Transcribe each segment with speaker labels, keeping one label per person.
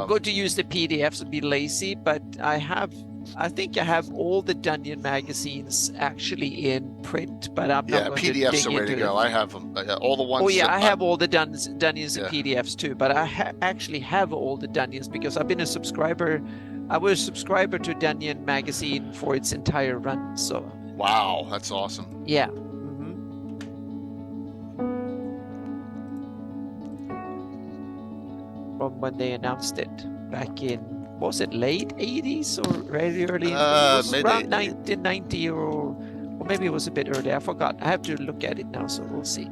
Speaker 1: I'm going to use the PDFs and be lazy, but I think I have all the Dungeon magazines actually in print, but I'm not going to dig
Speaker 2: PDF's the way to
Speaker 1: into
Speaker 2: go. I have them. All the ones.
Speaker 1: Oh yeah,
Speaker 2: that
Speaker 1: I have all the Dungeons and
Speaker 2: Yeah.
Speaker 1: PDFs too, but I actually have all the Dungeons because I've been a subscriber. I was a subscriber to Dungeon magazine for its entire run. So
Speaker 2: Wow, that's awesome.
Speaker 1: yeah. From when they announced it back in, was it late 80s or very early? It was around 1990 or maybe it was a bit early. I forgot. I have to look at it now, so we'll see.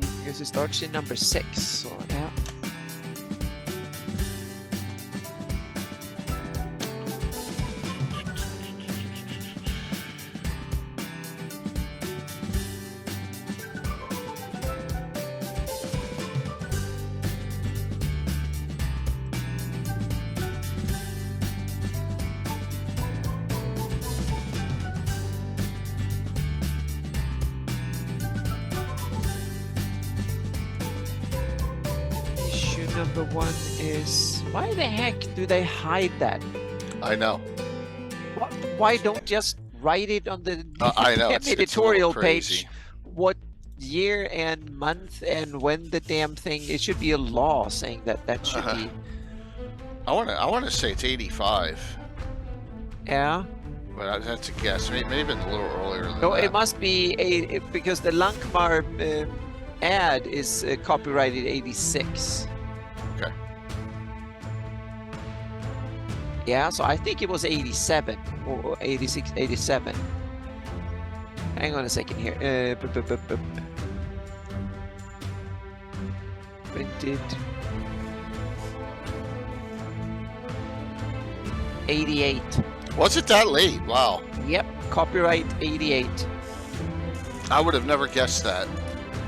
Speaker 1: I guess it starts in number 6. So yeah. Number 1 is, why the heck do they hide that?
Speaker 2: I know.
Speaker 1: Why don't just write it on the
Speaker 2: I know.
Speaker 1: editorial page what year and month and when the damn thing, it should be a law saying that should be.
Speaker 2: I want to say it's 85.
Speaker 1: Yeah.
Speaker 2: But that's a guess. Maybe a little earlier than
Speaker 1: No,
Speaker 2: that.
Speaker 1: it must be because the Lankmar ad is copyrighted 86.
Speaker 2: Okay.
Speaker 1: Yeah, so I think it was 87 or 86, 87. Hang on a second here. Printed 88.
Speaker 2: Was it that late? Wow.
Speaker 1: Yep, copyright 88.
Speaker 2: I would have never guessed that.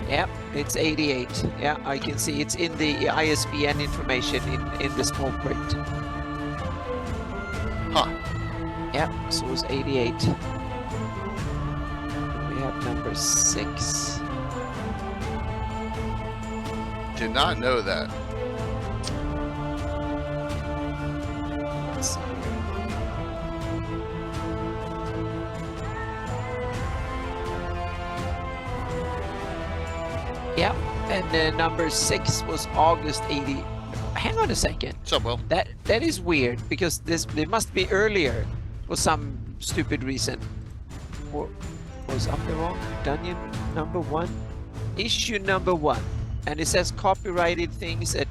Speaker 1: Yep, it's 88. Yeah, I can see it's in the ISBN information in the small print.
Speaker 2: Huh.
Speaker 1: Yep, so it was 88. We have number 6.
Speaker 2: Did not know that.
Speaker 1: Let's see here. Yep, and then number 6 was August 80. Hang on a second.
Speaker 2: What's up, Will?
Speaker 1: That is weird because it must be earlier for some stupid reason. Or was up there wrong? Dungeon number 1, issue number 1, and it says copyrighted things that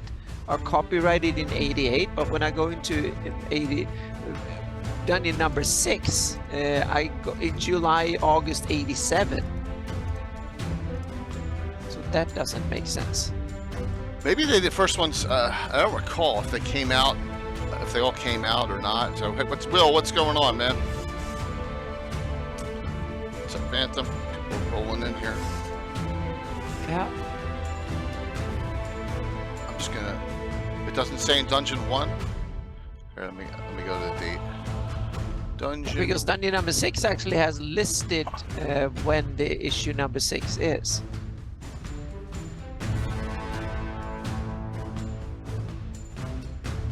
Speaker 1: are copyrighted in 88. But when I go into 80, Dungeon number 6, I go in July, August 87. So that doesn't make sense.
Speaker 2: Maybe the first ones. I don't recall if they came out, if they all came out or not. So, Will? What's going on, man? What's up, Phantom? We're rolling in here.
Speaker 1: Yeah.
Speaker 2: I'm just gonna. It doesn't say in Dungeon 1. Here, let me go to the date. Dungeon.
Speaker 1: Because Dungeon number 6 actually has listed when the issue number 6 is.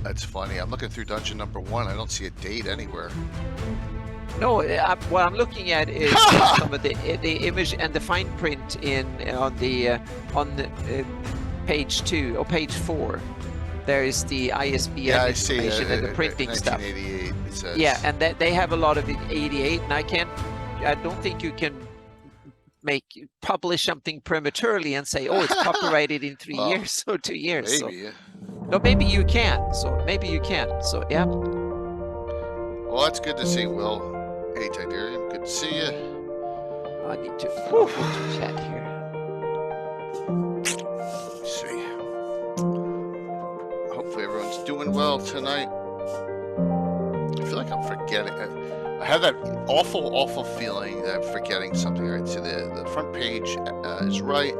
Speaker 2: That's funny. I'm looking through Dungeon number 1. I don't see a date anywhere.
Speaker 1: No, what I'm looking at is some of the image and the fine print on the page 2 or page 4. There is the ISBN information and the printing stuff.
Speaker 2: 1988. It says.
Speaker 1: Yeah, and they have a lot of 88, and I don't think you can publish something prematurely and say, oh, it's copyrighted in 3 years or 2 years.
Speaker 2: Maybe.
Speaker 1: So. No, maybe you can. So maybe you can. So yeah.
Speaker 2: Well, that's good to see, Will. Hey, Tidarium, good to see you.
Speaker 1: I need to go to chat here.
Speaker 2: Let's see. Hopefully everyone's doing well tonight. I feel like I'm forgetting. I have that awful feeling that I'm forgetting something. All right, so the front page is right.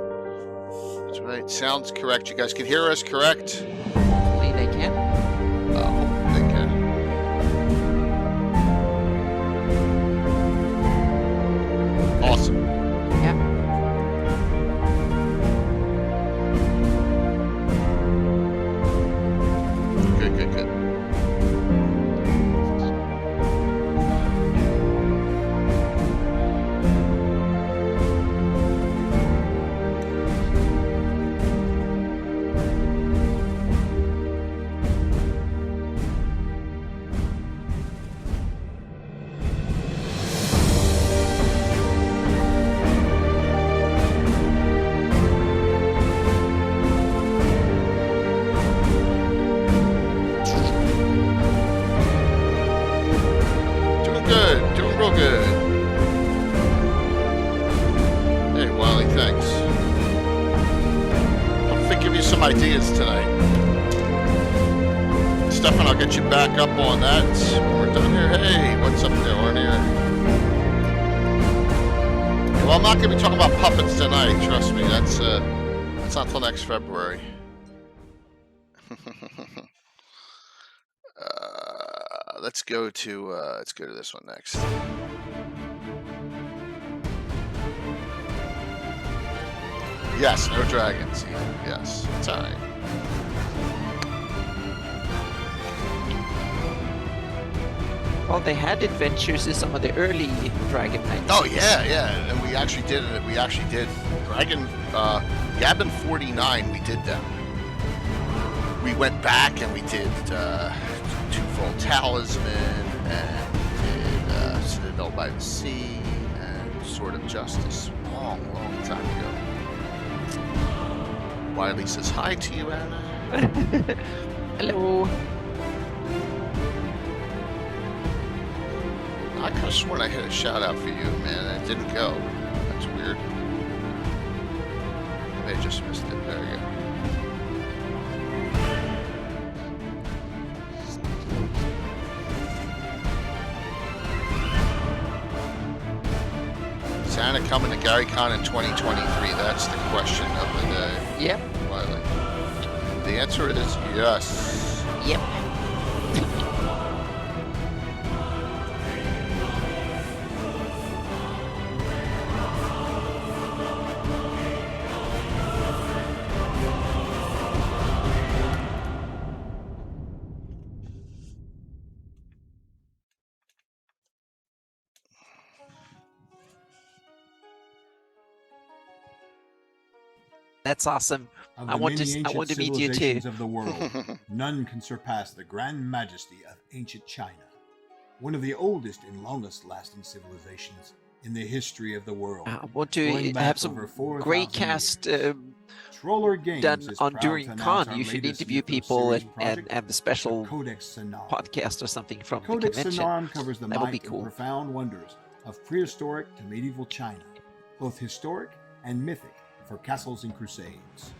Speaker 2: That's right. Sounds correct. You guys can hear us, correct?
Speaker 1: Hopefully they can.
Speaker 2: Hopefully they can. Awesome.
Speaker 1: Yeah.
Speaker 2: ideas tonight. Stefan, I'll get you back up on that when we're done here. Hey, what's up there, Ornier? Well, I'm not going to be talking about puppets tonight. Trust me. That's not till next February. Let's go to this one next. Yes, no dragons. Yes, it's all right.
Speaker 1: Well, they had adventures in some of the early Dragon Knights.
Speaker 2: Oh yeah, and we actually did it. We actually did Dragon Gabbin 49. We did them. We went back and we did Twofold Talisman and did Citadel by the Sea and Sword of Justice. Long time ago. Wiley says hi to you, Anna.
Speaker 1: Hello.
Speaker 2: I could have sworn I hit a shout out for you, man, and it didn't go. That's weird. Maybe I just missed it. There we go. Santa coming to GaryCon in 2023? That's the question of the day.
Speaker 1: Yep.
Speaker 2: Wiley. The answer is yes.
Speaker 1: Yep. That's awesome. I want to meet you too.
Speaker 3: Of the world, none can surpass the grand majesty of ancient China, one of the oldest and longest lasting civilizations in the history of the world.
Speaker 1: I want to have some great cast done on during Con. You should interview people and have a special podcast or something from the
Speaker 3: Codex
Speaker 1: convention.
Speaker 3: Sinarum covers the
Speaker 1: That would
Speaker 3: might
Speaker 1: be cool.
Speaker 3: and profound wonders of prehistoric to medieval China, both historic and mythic for castles and crusades.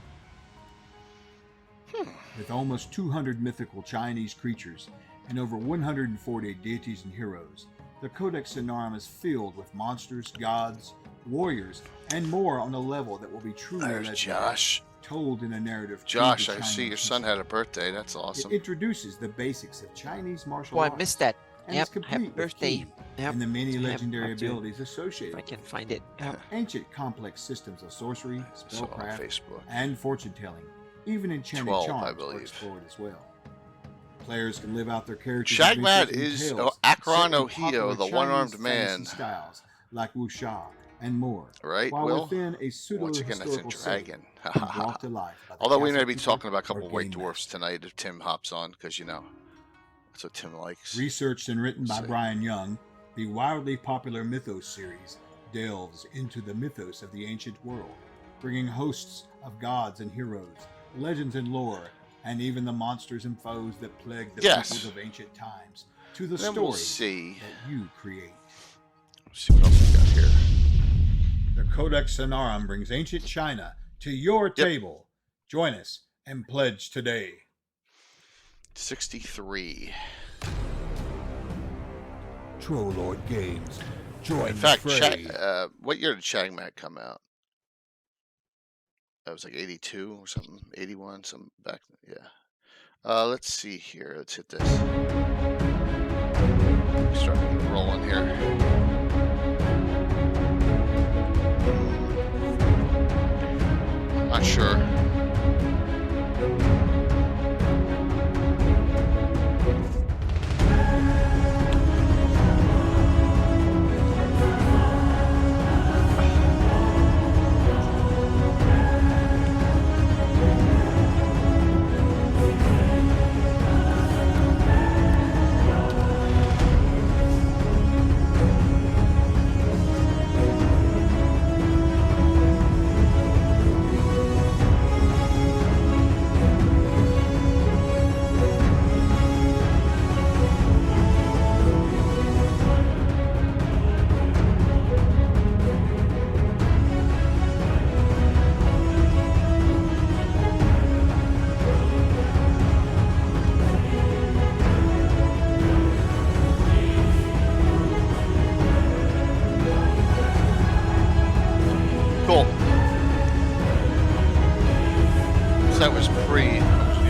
Speaker 3: With almost 200 mythical Chinese creatures and over 140 deities and heroes, the Codex Sinarum is filled with monsters, gods, warriors, and more on a level that will be truly
Speaker 2: There's
Speaker 3: legendary,
Speaker 2: Josh.
Speaker 3: told in a narrative.
Speaker 2: Josh,
Speaker 3: true to
Speaker 2: I see your
Speaker 3: Chinese
Speaker 2: son
Speaker 3: history.
Speaker 2: had a birthday. That's awesome.
Speaker 3: It introduces the basics of Chinese martial
Speaker 1: Oh, I
Speaker 3: arts.
Speaker 1: missed that.
Speaker 3: And
Speaker 1: Yep.
Speaker 3: is complete
Speaker 1: Happy
Speaker 3: with
Speaker 1: birthday.
Speaker 3: key
Speaker 1: Yep.
Speaker 3: and the many
Speaker 1: I have
Speaker 3: legendary
Speaker 1: to-
Speaker 3: abilities
Speaker 1: If
Speaker 3: associated
Speaker 1: I
Speaker 3: with
Speaker 1: can
Speaker 3: it.
Speaker 1: find it. Yep.
Speaker 3: Ancient complex systems of sorcery,
Speaker 2: So on
Speaker 3: spellcraft,
Speaker 2: Facebook.
Speaker 3: and fortune telling, even enchanted
Speaker 2: 12, I
Speaker 3: charms, are
Speaker 2: believe.
Speaker 3: explored as well. Players can live out their characters'
Speaker 2: Shagmat
Speaker 3: adventures
Speaker 2: is
Speaker 3: in tales
Speaker 2: Akron
Speaker 3: set in
Speaker 2: Ohio,
Speaker 3: popular
Speaker 2: the
Speaker 3: Chinese
Speaker 2: one-armed
Speaker 3: fantasy
Speaker 2: man.
Speaker 3: styles like wuxia and more,
Speaker 2: Right,
Speaker 3: while
Speaker 2: Will?
Speaker 3: within a pseudo
Speaker 2: Once again, that's a
Speaker 3: historical setting
Speaker 2: dragon.
Speaker 3: and brought to life by the
Speaker 2: Although we may
Speaker 3: castle
Speaker 2: be
Speaker 3: keeper
Speaker 2: talking about a
Speaker 3: or
Speaker 2: couple white
Speaker 3: game
Speaker 2: dwarfs
Speaker 3: master.
Speaker 2: tonight if Tim hops on, because that's what Tim likes.
Speaker 3: Researched and written by
Speaker 2: See.
Speaker 3: Brian Young, the wildly popular Mythos series delves into the mythos of the ancient world, bringing hosts of gods and heroes, legends and lore, and even the monsters and foes that plague the
Speaker 2: Yes.
Speaker 3: peoples of ancient times to the
Speaker 2: Then
Speaker 3: stories
Speaker 2: we'll see.
Speaker 3: that you create.
Speaker 2: Let's see what else we got here.
Speaker 3: The Codex Sinarum brings ancient China to your table. Join us and pledge today.
Speaker 2: 63.
Speaker 3: Trollord Games. Join
Speaker 2: In fact,
Speaker 3: the fray.
Speaker 2: what year did Shagmat come out? That was like 82 or something, 81, something back. Yeah. Let's see here. Let's hit this. Start rolling here. Not sure. Cool. So that was pre.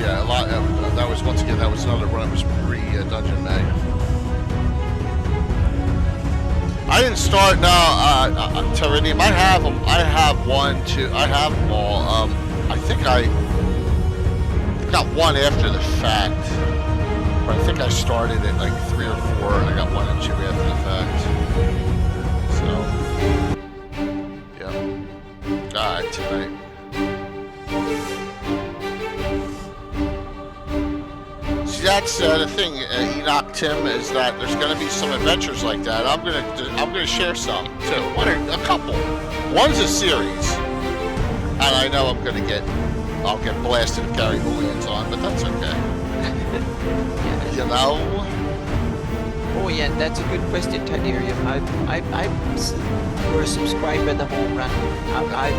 Speaker 2: Yeah, a lot. That was once again. That was another run. It was pre Dungeon Mag. I didn't start now. Tyrannium. I have them. I have one, two. I have them all. I think I got one after the fact. But I think I started at like 3 or 4, and I got 1 and 2 after the fact. So, yeah. All right, tonight. See, that's the thing, Enoch Tim, is that there's going to be some adventures like that. I'm gonna share some too. A couple. One's a series, and I know I'll get blasted if Gary Julian's on, but that's okay. You know?
Speaker 1: Oh yeah, that's a good question, Tiberium. I'm a subscriber the whole run. I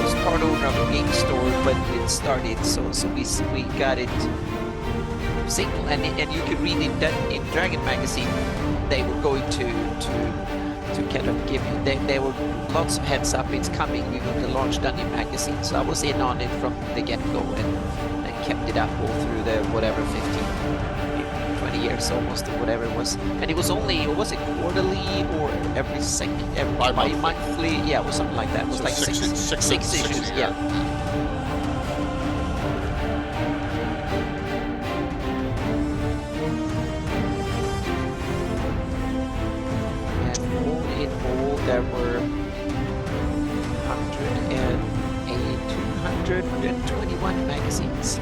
Speaker 1: was part owner of a game store when it started, so we got it single, and you can read in Dragon magazine they were going to kind of give you there were lots of heads up, it's coming, we're going to launch Dungeon magazine, so I was in on it from the get-go and kept it up all through the whatever 20 years almost, or whatever it was. And it was only, was it quarterly or every bi-monthly? Yeah, it was something like that. It was
Speaker 2: So
Speaker 1: like
Speaker 2: six
Speaker 1: six issues, yeah. And all in all, there were 221 magazines.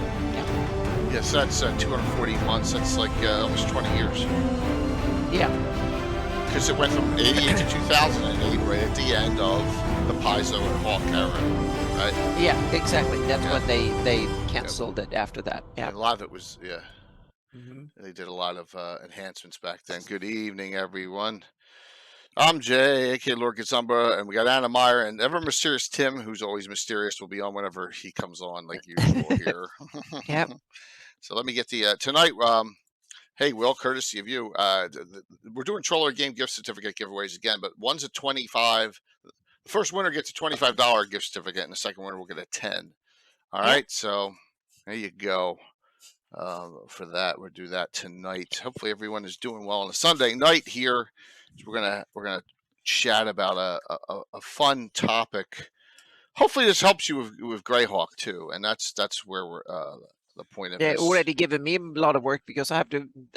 Speaker 2: Yes, that's 240 months. That's like almost 20 years.
Speaker 1: Yeah.
Speaker 2: Because it went from 88 to 2008, right at the end of the Paizo and Hawk era, right?
Speaker 1: Yeah, exactly. That's when they canceled it after that. Yeah.
Speaker 2: And a lot of it was, yeah.
Speaker 1: Mm-hmm.
Speaker 2: They did a lot of enhancements back then. Good evening, everyone. I'm Jay, aka Lord Gazumba, and we got Anna Meyer and ever mysterious Tim, who's always mysterious, will be on whenever he comes on, like usual here.
Speaker 1: Yep.
Speaker 2: So let me get the tonight. Hey, Will, courtesy of you, we're doing Troller Game gift certificate giveaways again, but one's a 25. The first winner gets a $25 gift certificate, and the second winner will get a 10. All right, so there you go. For that, we'll do that tonight. Hopefully, everyone is doing well on a Sunday night here. We're gonna chat about a fun topic. Hopefully, this helps you with Greyhawk too, and that's where we're the point of
Speaker 1: They're
Speaker 2: this.
Speaker 1: already given me a lot of work because I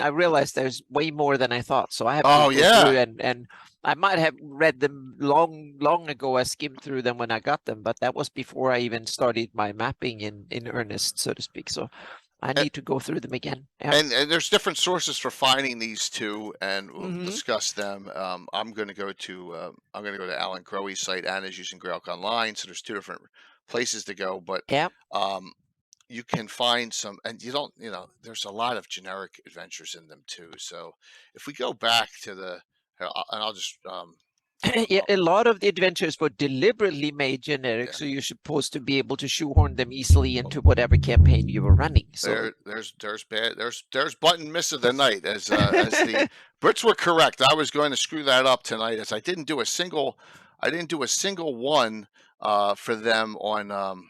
Speaker 1: realized there's way more than I thought. So I have to go through and I might have read them long ago. I skimmed through them when I got them, but that was before I even started my mapping in earnest, so to speak. So I need to go through them again. Yeah.
Speaker 2: And there's different sources for finding these two, and we'll discuss them. I'm going to go to Alan Crowey's site. Anna's using Greyhawk Online, so there's 2 different places to go. But you can find some, and there's a lot of generic adventures in them too. So if we go back to and I'll just
Speaker 1: yeah, a lot of the adventures were deliberately made generic, so you're supposed to be able to shoehorn them easily into whatever campaign you were running. So
Speaker 2: there's button miss of the night, as the Brits were correct. I was going to screw that up tonight, as I didn't do a single one for them on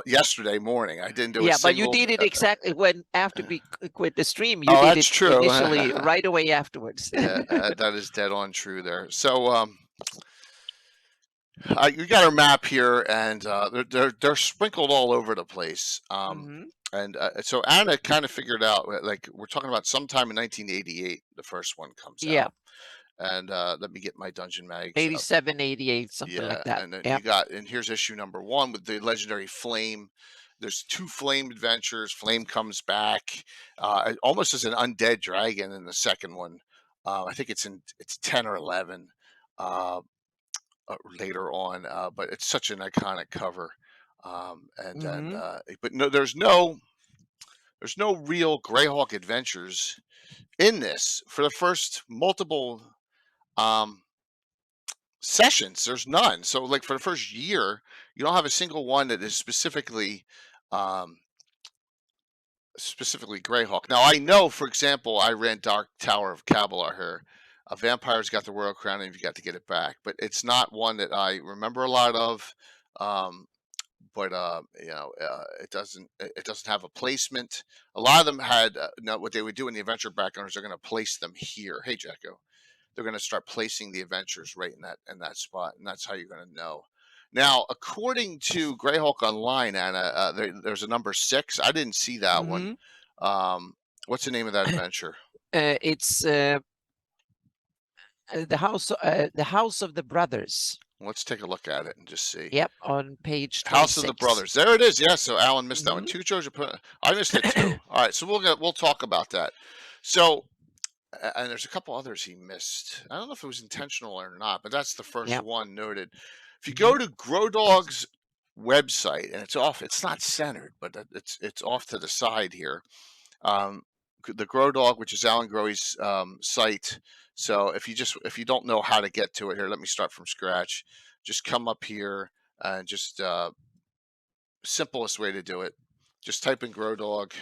Speaker 2: yesterday morning. I didn't do a single.
Speaker 1: But you did it exactly after we quit the stream. You did it
Speaker 2: true.
Speaker 1: Initially right away afterwards.
Speaker 2: That is dead on true there. So we got our map here, and they're sprinkled all over the place. And so Anna kind of figured out, like, we're talking about sometime in 1988, the first one comes out. Yeah. And let me get my Dungeon Mag.
Speaker 1: 87, 88, something like that.
Speaker 2: And then here's issue number 1 with the legendary Flame. There's 2 Flame adventures. Flame comes back almost as an undead dragon in the second one. I think it's 10 or 11 later on, but it's such an iconic cover. But no, there's no real Greyhawk adventures in this for the first multiple sessions. There's none. So, like, for the first year, you don't have a single one that is specifically Greyhawk. Now, I know, for example, I ran Dark Tower of Kabalar here, A vampire's got the royal crown, and you've got to get it back. But it's not one that I remember a lot of. But it doesn't have a placement. A lot of them had what they would do in the adventure backgrounds. They're going to place them here. Hey, Jacko, they're going to start placing the adventures right in that spot, and that's how you're going to know. Now, according to Greyhawk Online, Anna, there's a number 6. I didn't see that one. What's the name of that adventure?
Speaker 1: It's the house of the brothers.
Speaker 2: Let's take a look at it and just see.
Speaker 1: Yep, on page 26.
Speaker 2: House of the Brothers. There it is. Yes. So Alan missed that one. 2 shows. I missed it too. All right. So we'll talk about that. So, and there's a couple others he missed. I don't know if it was intentional or not, but that's the first one noted. If you go to Grodog's website, and it's not centered, but it's off to the side here. The Grodog, which is Alan Growy's site. So if you don't know how to get to it here, let me start from scratch. Just come up here and just simplest way to do it. Just type in Grodog,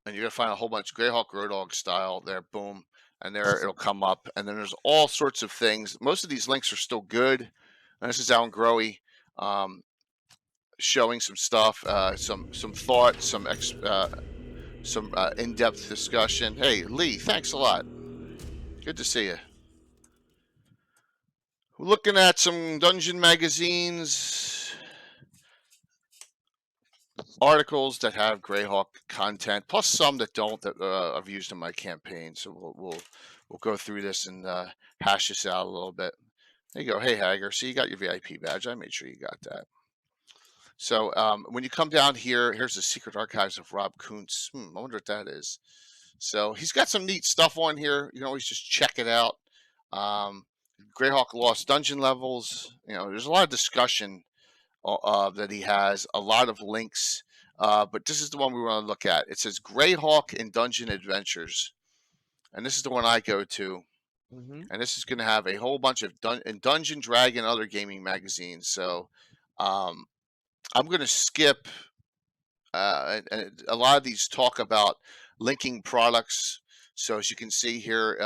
Speaker 2: and you're gonna find a whole bunch of Greyhawk Grodog style there. Boom, and there it'll come up. And then there's all sorts of things. Most of these links are still good. And this is Alan Growy showing some stuff, some thought, some in-depth discussion. Hey, Lee, thanks a lot. Good to see you. We're looking at some dungeon magazines, articles that have Greyhawk content, plus some that don't, that I've used in my campaign. So we'll go through this and hash this out a little bit. There you go. Hey, Hager. See, you got your VIP badge. I made sure you got that. So when you come down here, here's the Secret Archives of Rob Kuntz. I wonder what that is. So he's got some neat stuff on here. You can always just check it out. Greyhawk Lost Dungeon Levels. There's a lot of discussion that he has, a lot of links. But this is the one we want to look at. It says Greyhawk in Dungeon Adventures. And this is the one I go to. And this is going to have a whole bunch of Dungeon Dragon and other gaming magazines. So I'm going to skip. And a lot of these talk about linking products. So as you can see here,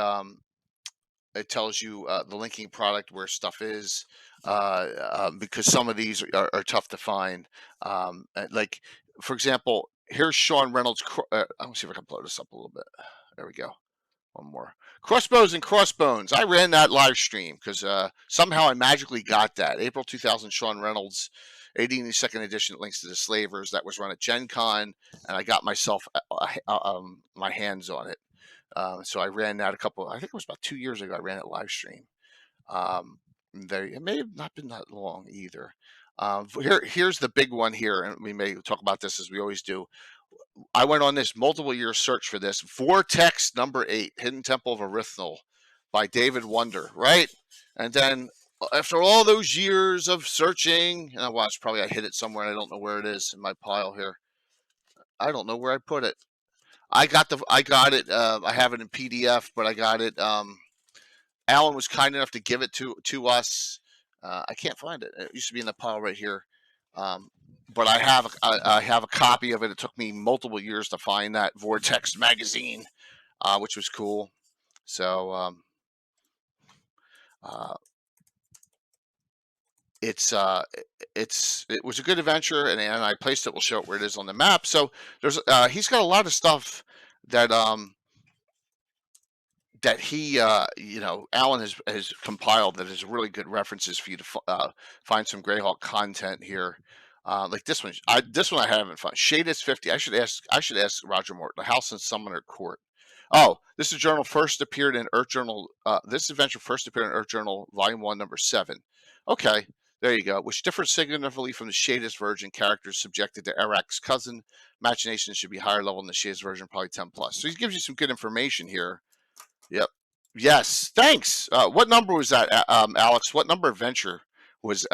Speaker 2: it tells you the linking product where stuff is, because some of these are tough to find. Like, for example, here's Sean Reynolds. I'm going to see if I can blow this up a little bit. There we go. One more. Crossbows and Crossbones. I ran that live stream because somehow I magically got that. April 2000, Sean Reynolds, 82nd edition, Links to the Slavers. That was run at Gen Con, and I got myself my hands on it. So I ran that I think it was about 2 years ago. I ran it live stream. It may have not been that long either. Here's the big one here, and we may talk about this as we always do. I went on this multiple year search for this. Vortex number 8, Hidden Temple of Erythnol by David Wonder, right? And then after all those years of searching, and I watched, probably I hid it somewhere. I don't know where it is in my pile here. I don't know where I put it. I got it. I have it in PDF, but I got it. Alan was kind enough to give it to us. I can't find it. It used to be in the pile right here. But I have a copy of it. It took me multiple years to find that Vortex magazine, which was cool. So it was a good adventure, and I placed it. We'll show it where it is on the map. So there's he's got a lot of stuff that he Alan has compiled that is really good references for you to find some Greyhawk content here. Like this one, I haven't found. Shadis 50. I should ask Roger Morton. The House and Summoner Court. Oh, this journal first appeared in Earth Journal. This adventure first appeared in Earth Journal, Volume 1, Number 7. Okay, there you go. Which differs significantly from the Shadis version. Characters subjected to Arak's cousin. Imagination should be higher level than the Shadis version, probably 10 plus. So he gives you some good information here. Yep. Yes. Thanks. What number was that, Alex? What number adventure was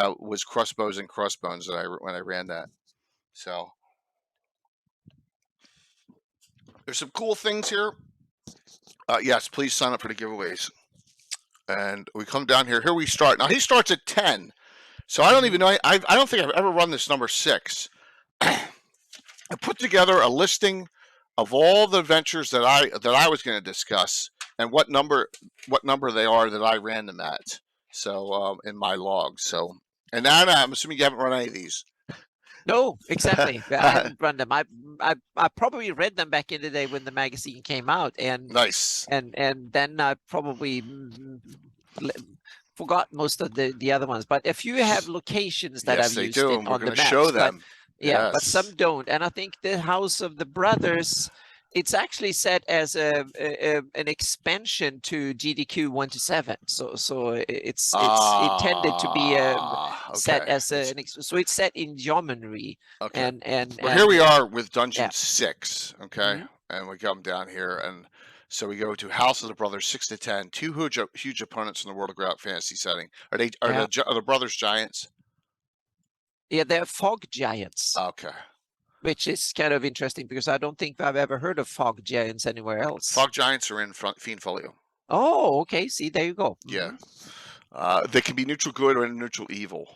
Speaker 2: Crossbows and Crossbones when I ran that? So there's some cool things here. Yes, please sign up for the giveaways. And we come down here. Here we start. Now he starts at 10. So I don't even know. I don't think I've ever run this number 6. I put together a listing of all the adventures that I was going to discuss and what number they are that I ran them at. So in my log. So, and Anna, I'm assuming you haven't run any of these.
Speaker 1: No, exactly. I haven't run them. I probably read them back in the day when the magazine came out, and
Speaker 2: Nice.
Speaker 1: and then I probably forgot most of the other ones. But a few have locations that
Speaker 2: Yes,
Speaker 1: I've
Speaker 2: they
Speaker 1: used
Speaker 2: do,
Speaker 1: it
Speaker 2: and we're
Speaker 1: on the
Speaker 2: going to
Speaker 1: maps.
Speaker 2: show
Speaker 1: But
Speaker 2: them.
Speaker 1: yeah, but
Speaker 2: Yes.
Speaker 1: some don't. And I think the House of the Brothers, it's actually set as an expansion to GDQ 1-7. So it's intended to be set
Speaker 2: okay.
Speaker 1: as so it's set in geometry.
Speaker 2: Okay.
Speaker 1: And
Speaker 2: Well, here we are with Dungeon
Speaker 1: yeah.
Speaker 2: 6, okay?
Speaker 1: Mhm.
Speaker 2: And we come down here, and so we go to House of the Brothers 6 to 10, two huge opponents in the World of Greyhawk fantasy setting. Are the brothers giants?
Speaker 1: Yeah, they're fog giants,
Speaker 2: Okay.
Speaker 1: which is kind of interesting because I don't think I've ever heard of fog giants anywhere else.
Speaker 2: Fog giants are in Fiend Folio.
Speaker 1: Oh, okay. See, there you go.
Speaker 2: Yeah. They can be neutral good or neutral evil.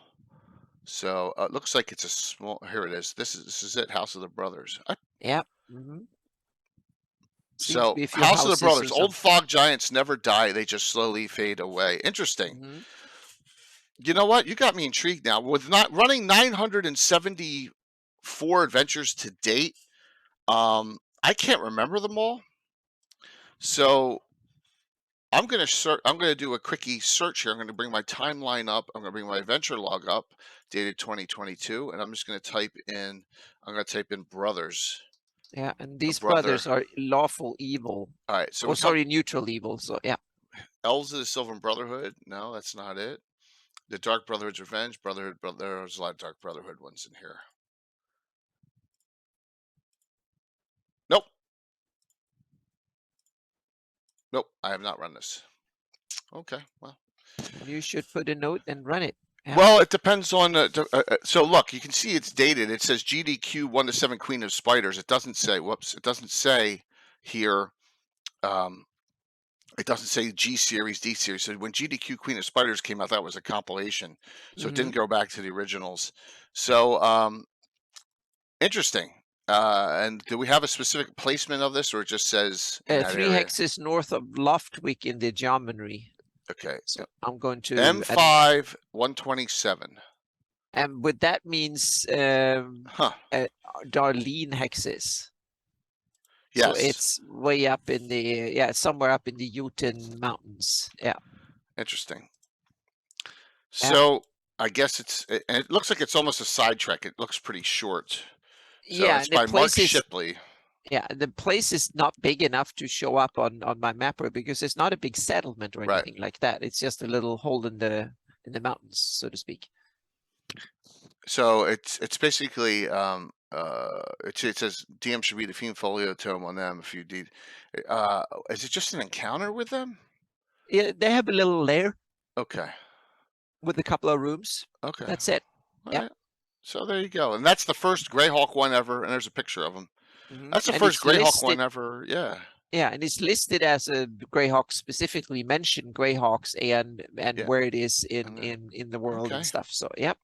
Speaker 2: So it looks like it's a small. Here it is. This is it. House of the Brothers.
Speaker 1: Yeah. Mm-hmm.
Speaker 2: So House of the Brothers. Old fog giants never die. They just slowly fade away. Interesting.
Speaker 1: Mm-hmm.
Speaker 2: You know what? You got me intrigued now. With not running 974 adventures to date, I can't remember them all. So I'm going to do a quickie search here. I'm going to bring my timeline up. I'm going to bring my adventure log up, dated 2022, and I'm just going to type in. I'm going to type in brothers.
Speaker 1: Yeah, and these brothers are lawful evil.
Speaker 2: All right. So
Speaker 1: neutral evil. So yeah.
Speaker 2: Elves of the Sylvan Brotherhood. No, that's not it. The Dark Brotherhood's Revenge. Brotherhood. There's a lot of Dark Brotherhood ones in here. Nope. Nope. I have not run this. Okay. Well.
Speaker 1: You should put a note and run it.
Speaker 2: Yeah. Well, it depends on. So look, you can see it's dated. It says GDQ 1-7 Queen of Spiders. It doesn't say. Whoops. It doesn't say here. It doesn't say G series, D series. So when GDQ Queen of Spiders came out, that was a compilation. So it didn't go back to the originals. So interesting. And do we have a specific placement of this, or it just says
Speaker 1: 3 hexes north of Loftwick in the geometry?
Speaker 2: Okay.
Speaker 1: So I'm going to
Speaker 2: M5 127.
Speaker 1: And with that means Darlene hexes.
Speaker 2: Yes.
Speaker 1: So it's way up in the somewhere up in the Uten Mountains. Yeah.
Speaker 2: Interesting. So I guess and it looks like it's almost a sidetrack. It looks pretty short. So it's by Mark Shipley.
Speaker 1: Yeah, the place is not big enough to show up on my mapper because it's not a big settlement or anything like that. It's just a little hole in the mountains, so to speak.
Speaker 2: So it's basically it says DM should read the Fiend Folio tome on them if you need. Is it just an encounter with them?
Speaker 1: Yeah, they have a little lair.
Speaker 2: Okay.
Speaker 1: With a couple of rooms.
Speaker 2: Okay.
Speaker 1: That's it.
Speaker 2: Yeah. Right. So there you go, and that's the first Greyhawk one ever, and there's a picture of them. That's the first Greyhawk one ever. Yeah.
Speaker 1: Yeah, and it's listed as a Greyhawk, specifically mentioned Greyhawks and where it is in the world and stuff. So yep.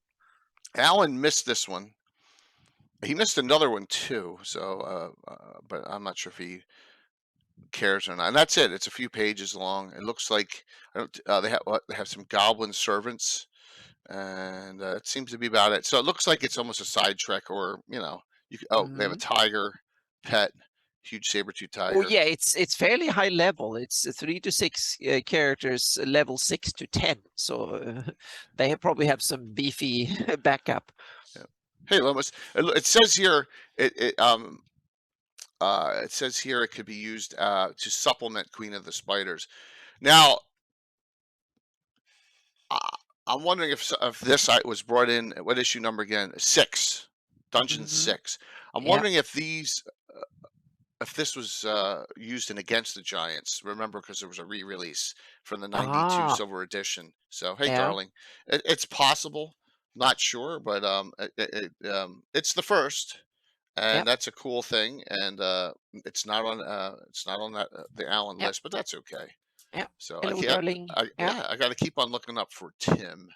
Speaker 2: Alan missed this one. He missed another one too. So, but I'm not sure if he cares or not. And that's it. It's a few pages long. It looks like they have some goblin servants, and it seems to be about it. So it looks like it's almost a side trek, or they have a tiger pet, huge saber-tooth tiger.
Speaker 1: Oh yeah, it's fairly high level. It's 3 to 6 characters, level 6 to 10. So they probably have some beefy backup.
Speaker 2: Yeah. Hey, Lomas, it says here it says here it could be used to supplement Queen of the Spiders. Now, I'm wondering if this was brought in. What issue number again? 6, Dungeon 6. I'm wondering if these. If this was used in Against the Giants, remember, because there was a re-release from the 92 Silver Edition. So, hey, darling, it's possible. Not sure, but it's the first, and that's a cool thing. And it's not on the Allen list, but that's okay.
Speaker 1: Yeah.
Speaker 2: So
Speaker 1: hello, darling.
Speaker 2: I got to keep on looking up for Tim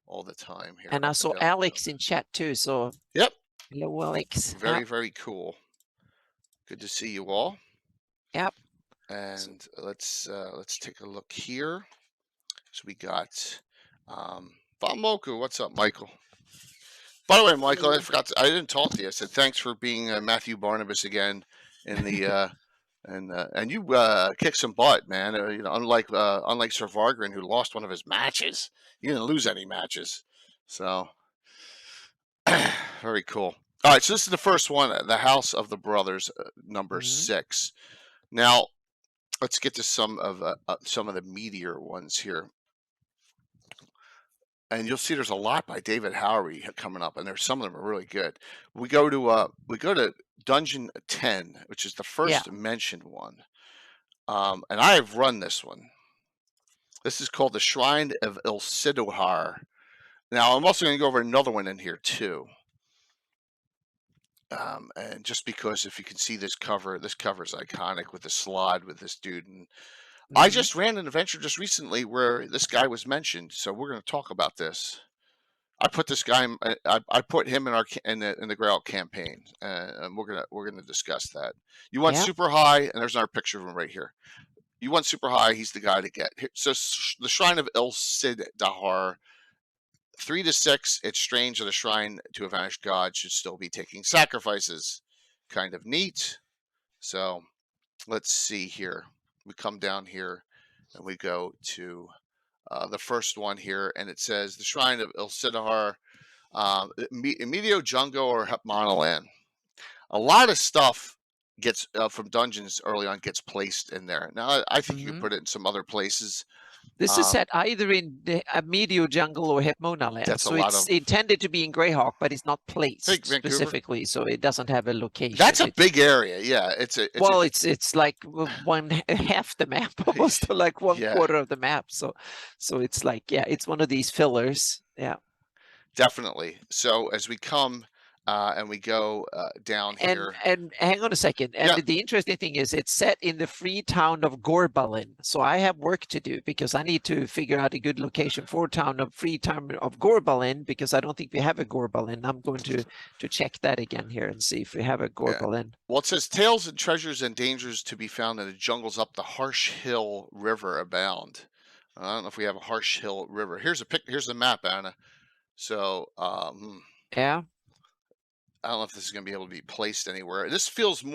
Speaker 2: all the time here.
Speaker 1: And I saw Alex in chat too. So
Speaker 2: yep.
Speaker 1: Hello, Alex.
Speaker 2: Very very cool. Good to see you all.
Speaker 1: Yep.
Speaker 2: And let's take a look here. So we got Von Moku. What's up, Michael? By the way, Michael, I didn't talk to you. I said thanks for being Matthew Barnabas again in the and you kicked some butt, man. Unlike Sir Vargren, who lost one of his matches, you didn't lose any matches. So very cool. All right, so this is the first one, the House of the Brothers, number 6. Now let's get to some of the meatier ones here. And you'll see there's a lot by David Howery coming up, and there's some of them are really good. We go to Dungeon 10, which is the first mentioned one, and I have run this one. This is called the Shrine of Ilsidohar. Now I'm also going to go over another one in here too, and just because if you can see this cover is iconic with the slide with this dude. And I just ran an adventure just recently where this guy was mentioned, so we're going to talk about this. I put this guy. I put him in the Greyhawk campaign, and we're gonna discuss that. You want super high, and there's another picture of him right here. You want super high, he's the guy to get. So the Shrine of Ilsidohar, 3 to 6. It's strange that a shrine to a vanished god should still be taking sacrifices. Kind of neat. So let's see here. We come down here and we go to the first one here, and it says the Shrine of Ilsidohar, Medio Jungo or Hepmonaland. A lot of stuff gets from dungeons early on gets placed in there. Now I think you can put it in some other places.
Speaker 1: This is set either in the Medio Jungle or Hepmonaland. So it's intended to be in Greyhawk, but it's not placed specifically, so it doesn't have a location.
Speaker 2: That's a big area, yeah. It's
Speaker 1: like half the map, almost like one quarter of the map. So it's like it's one of these fillers. Yeah,
Speaker 2: definitely. So as we come. And we go down here.
Speaker 1: And hang on a second. And the interesting thing is it's set in the free town of Gorbalin. So I have work to do because I need to figure out a good location for free town of Gorbalin, because I don't think we have a Gorbalin. I'm going to check that again here and see if we have a Gorbalin.
Speaker 2: Well, it says tales and treasures and dangers to be found in the jungles up the Harsh Hill River abound. I don't know if we have a Harsh Hill River. Here's the map, Anna. So
Speaker 1: yeah.
Speaker 2: I don't know if this is going to be able to be placed anywhere. This does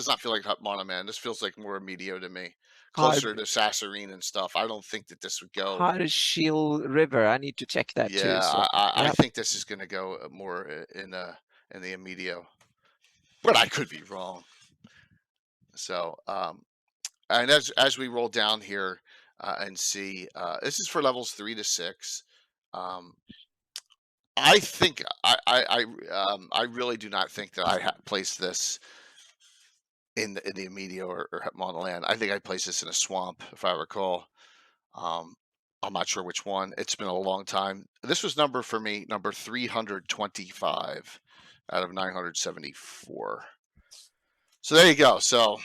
Speaker 2: not feel like Hepmonaland. This feels like more Medio to me. Closer to Sassarine and stuff. I don't think that this would go.
Speaker 1: Harsh Hill River. I need to check that too. So,
Speaker 2: I think this is going to go more in the Medio. But I could be wrong. So, and as we roll down here and see, this is for levels 3 to 6. I think I really do not think that I placed this in the Medio or Hepmonaland. I think I placed this in a swamp, if I recall. I'm not sure which one. It's been a long time. This was number 325 out of 974. So there you go. So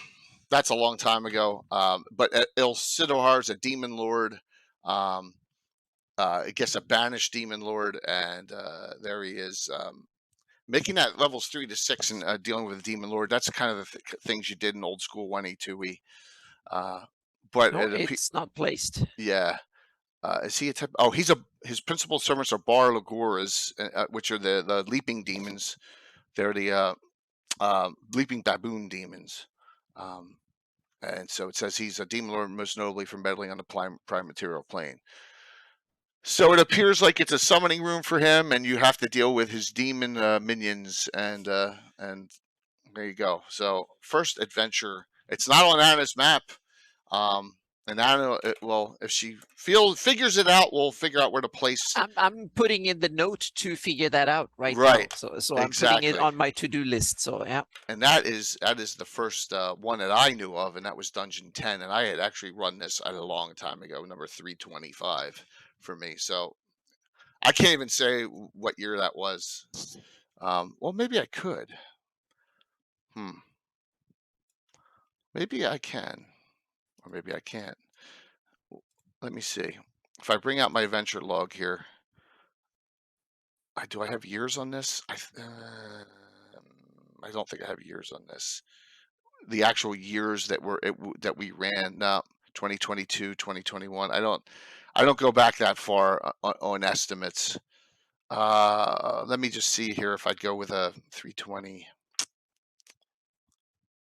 Speaker 2: that's a long time ago. But Ilsidohar is a demon lord. It gets a banished demon lord, and there he is, making that levels 3 to 6 and dealing with a demon lord. That's kind of the things you did in old school 1E2E. But
Speaker 1: it's not placed.
Speaker 2: Yeah. Is he a type? Oh, his principal servants are Bar Laguras, which are the leaping demons. They're the leaping baboon demons. And so it says he's a demon lord, most notably for meddling on the prime material plane. So it appears like it's a summoning room for him, and you have to deal with his demon minions, and there you go. So first adventure. It's not on Anna's map, and Anna, if she figures it out, we'll figure out where to place.
Speaker 1: I'm putting in the note to figure that out right now. So I'm putting it on my to-do list. So yeah.
Speaker 2: And that is the first one that I knew of, and that was Dungeon 10, and I had actually run this a long time ago, number 325. For me, so I can't even say what year that was. Well, maybe I could. Maybe I can, or maybe I can't. Let me see. If I bring out my adventure log here, do I have years on this? I don't think I have years on this. the actual years that we ran. No, 2022, 2021. I don't go back that far on estimates. Let me just see here if I'd go with a 320.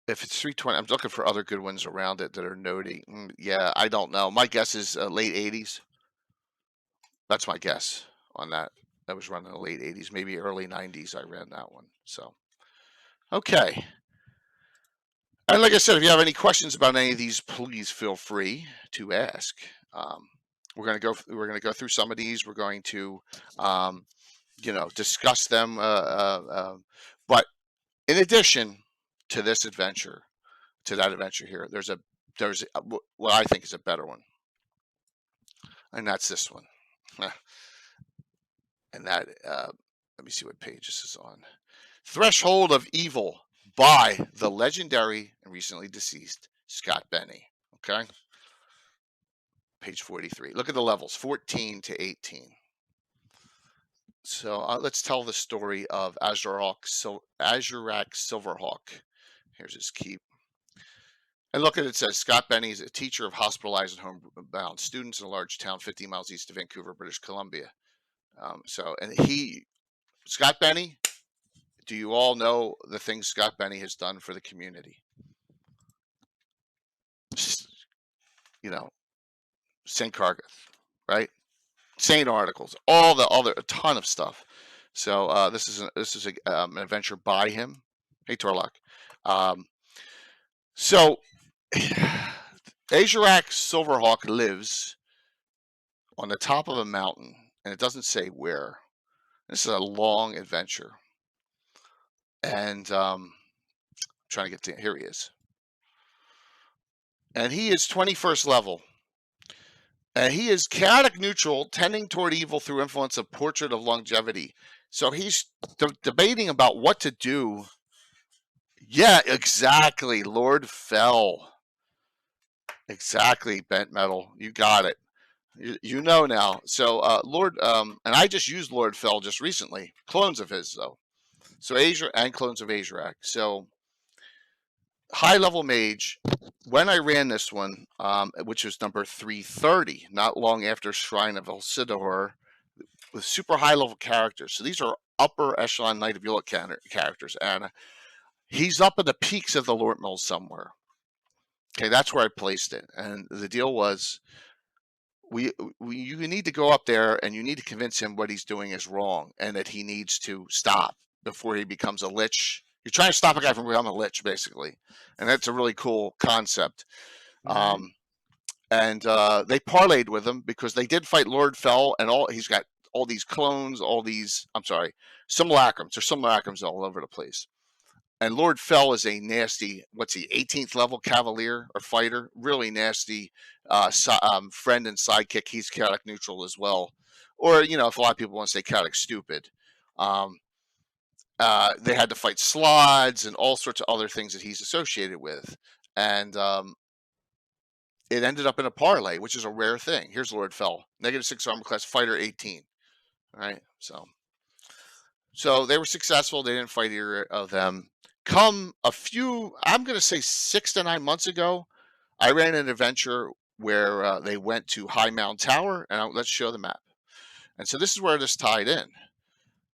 Speaker 2: If it's 320, I'm looking for other good ones around it that are notey. Yeah, I don't know. My guess is late 80s. That's my guess on that. That was running in the late 80s, maybe early 90s. I ran that one. So, okay. And like I said, if you have any questions about any of these, please feel free to ask. We're going to go through some of these. We're going to, discuss them. But in addition to this adventure, to that adventure here, there's what I think is a better one, and that's this one. And that, let me see what page this is on. Threshold of Evil by the legendary and recently deceased Scott Benny. Okay. Page 43. Look at the levels, 14 to 18. So let's tell the story of Azurak Silverhawk. Here's his keep. And look at it, says Scott Benny is a teacher of hospitalized and homebound students in a large town 50 miles east of Vancouver, British Columbia. Scott Benny, do you all know the things Scott Benny has done for the community? St. Cargill, right? Saint articles, all the other, a ton of stuff. So this is an adventure by him. Hey, Torlock. So Azurak Silverhawk lives on the top of a mountain, and it doesn't say where. This is a long adventure. And trying to get to, here he is. And he is 21st level. And he is chaotic neutral, tending toward evil through influence of portrait of longevity. So he's debating about what to do. Yeah, exactly. Lord Fell. Exactly, Bent Metal. You got it. You know now. So Lord, and I just used Lord Fell just recently. Clones of his, though. So and clones of Azurak. So high level mage. When I ran this one, which was number 330, not long after Shrine of Elsidor, with super high level characters. So these are upper echelon Knight of Yuluk characters, and he's up in the peaks of the Lord Mills somewhere. Okay, that's where I placed it. And the deal was, you need to go up there and you need to convince him what he's doing is wrong and that he needs to stop before he becomes a lich. You're trying to stop a guy from becoming a lich, basically. And that's a really cool concept. Mm-hmm. And they parlayed with him because they did fight Lord Fell, and he's got all these clones, simulacrums. There's simulacrums all over the place. And Lord Fell is a nasty, 18th level cavalier or fighter, really nasty friend and sidekick. He's chaotic neutral as well. Or, if a lot of people want to say chaotic stupid. They had to fight slods and all sorts of other things that he's associated with. And it ended up in a parlay, which is a rare thing. Here's Lord Fell, -6 armor class, fighter 18. All right, so they were successful. They didn't fight either of them. Come I'm going to say 6 to 9 months ago, I ran an adventure where they went to High Mound Tower, and let's show the map. And so this is where this tied in.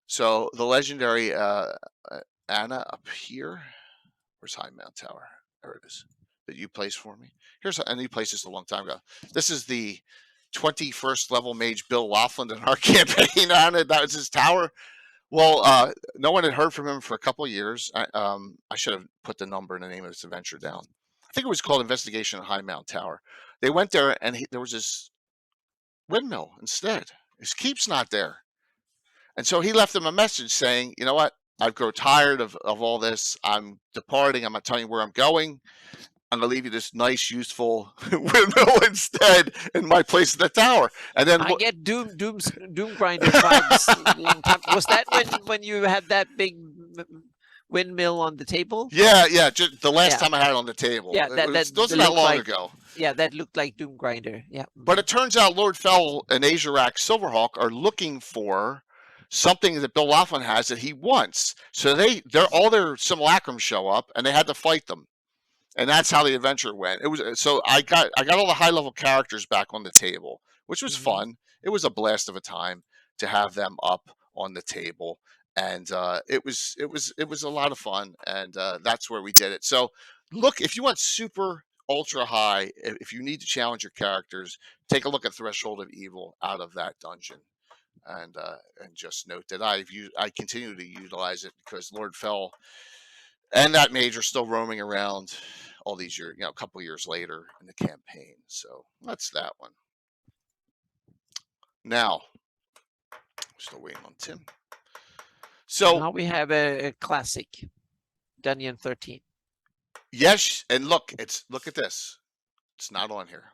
Speaker 2: So the legendary Anna up here. Where's High Mound Tower? There it is. That you placed for me. And you placed this a long time ago. This is the 21st level mage Bill Laughlin in our campaign on it. That was his tower. Well, no one had heard from him for a couple of years. I should have put the number and the name of this adventure down. I think it was called Investigation at High Mound Tower. They went there, and there was this windmill instead. His keep's not there. And so he left them a message saying, you know what? I've grown tired of all this. I'm departing. I'm not telling you where I'm going. I'm going to leave you this nice, useful windmill instead in my place at the tower. And then
Speaker 1: I get Doom Grinder vibes. Was that when you had that big windmill on the table?
Speaker 2: Yeah. Just the last time I had it on the table.
Speaker 1: Yeah, that
Speaker 2: wasn't that long ago.
Speaker 1: Yeah, that looked like Doom Grinder. Yeah.
Speaker 2: But it turns out Lord Fell and Azurak Silverhawk are looking for something that Bill Laughlin has that he wants. So all their simulacrums show up, and they had to fight them. And that's how the adventure went. It was so I got all the high level characters back on the table, which was fun. It was a blast of a time to have them up on the table, and it was a lot of fun, and that's where we did it. So look, if you want super ultra high, if you need to challenge your characters, take a look at Threshold of Evil out of that dungeon, and just note that I continue to utilize it because Lord Fell and that mage are still roaming around all these years, a couple years later in the campaign. So that's that one. Now, still waiting on Tim. So
Speaker 1: now we have a classic, Dungeon 13.
Speaker 2: Yes, and look at this. It's not on here.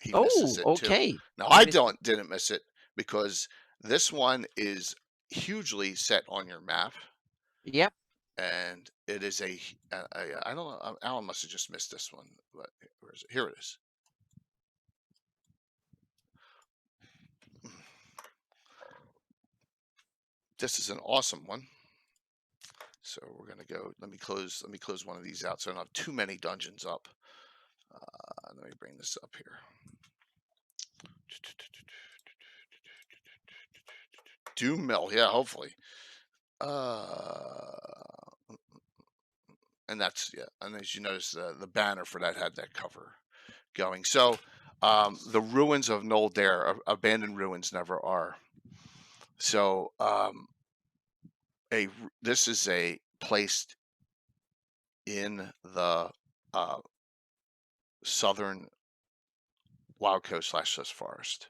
Speaker 2: He misses it
Speaker 1: okay.
Speaker 2: too. Now I didn't miss it because this one is hugely set on your map.
Speaker 1: Yep.
Speaker 2: And it is I don't know. Alan must have just missed this one. But where is it? Here it is. This is an awesome one. So we're gonna go. Let me close one of these out so I don't have too many dungeons up. Let me bring this up here. Doom Mill, yeah, hopefully. And that's and as you notice, the banner for that had that cover going. So the ruins of Noel Dare, abandoned ruins never are. So this is a placed in the southern Wild Coast / forest.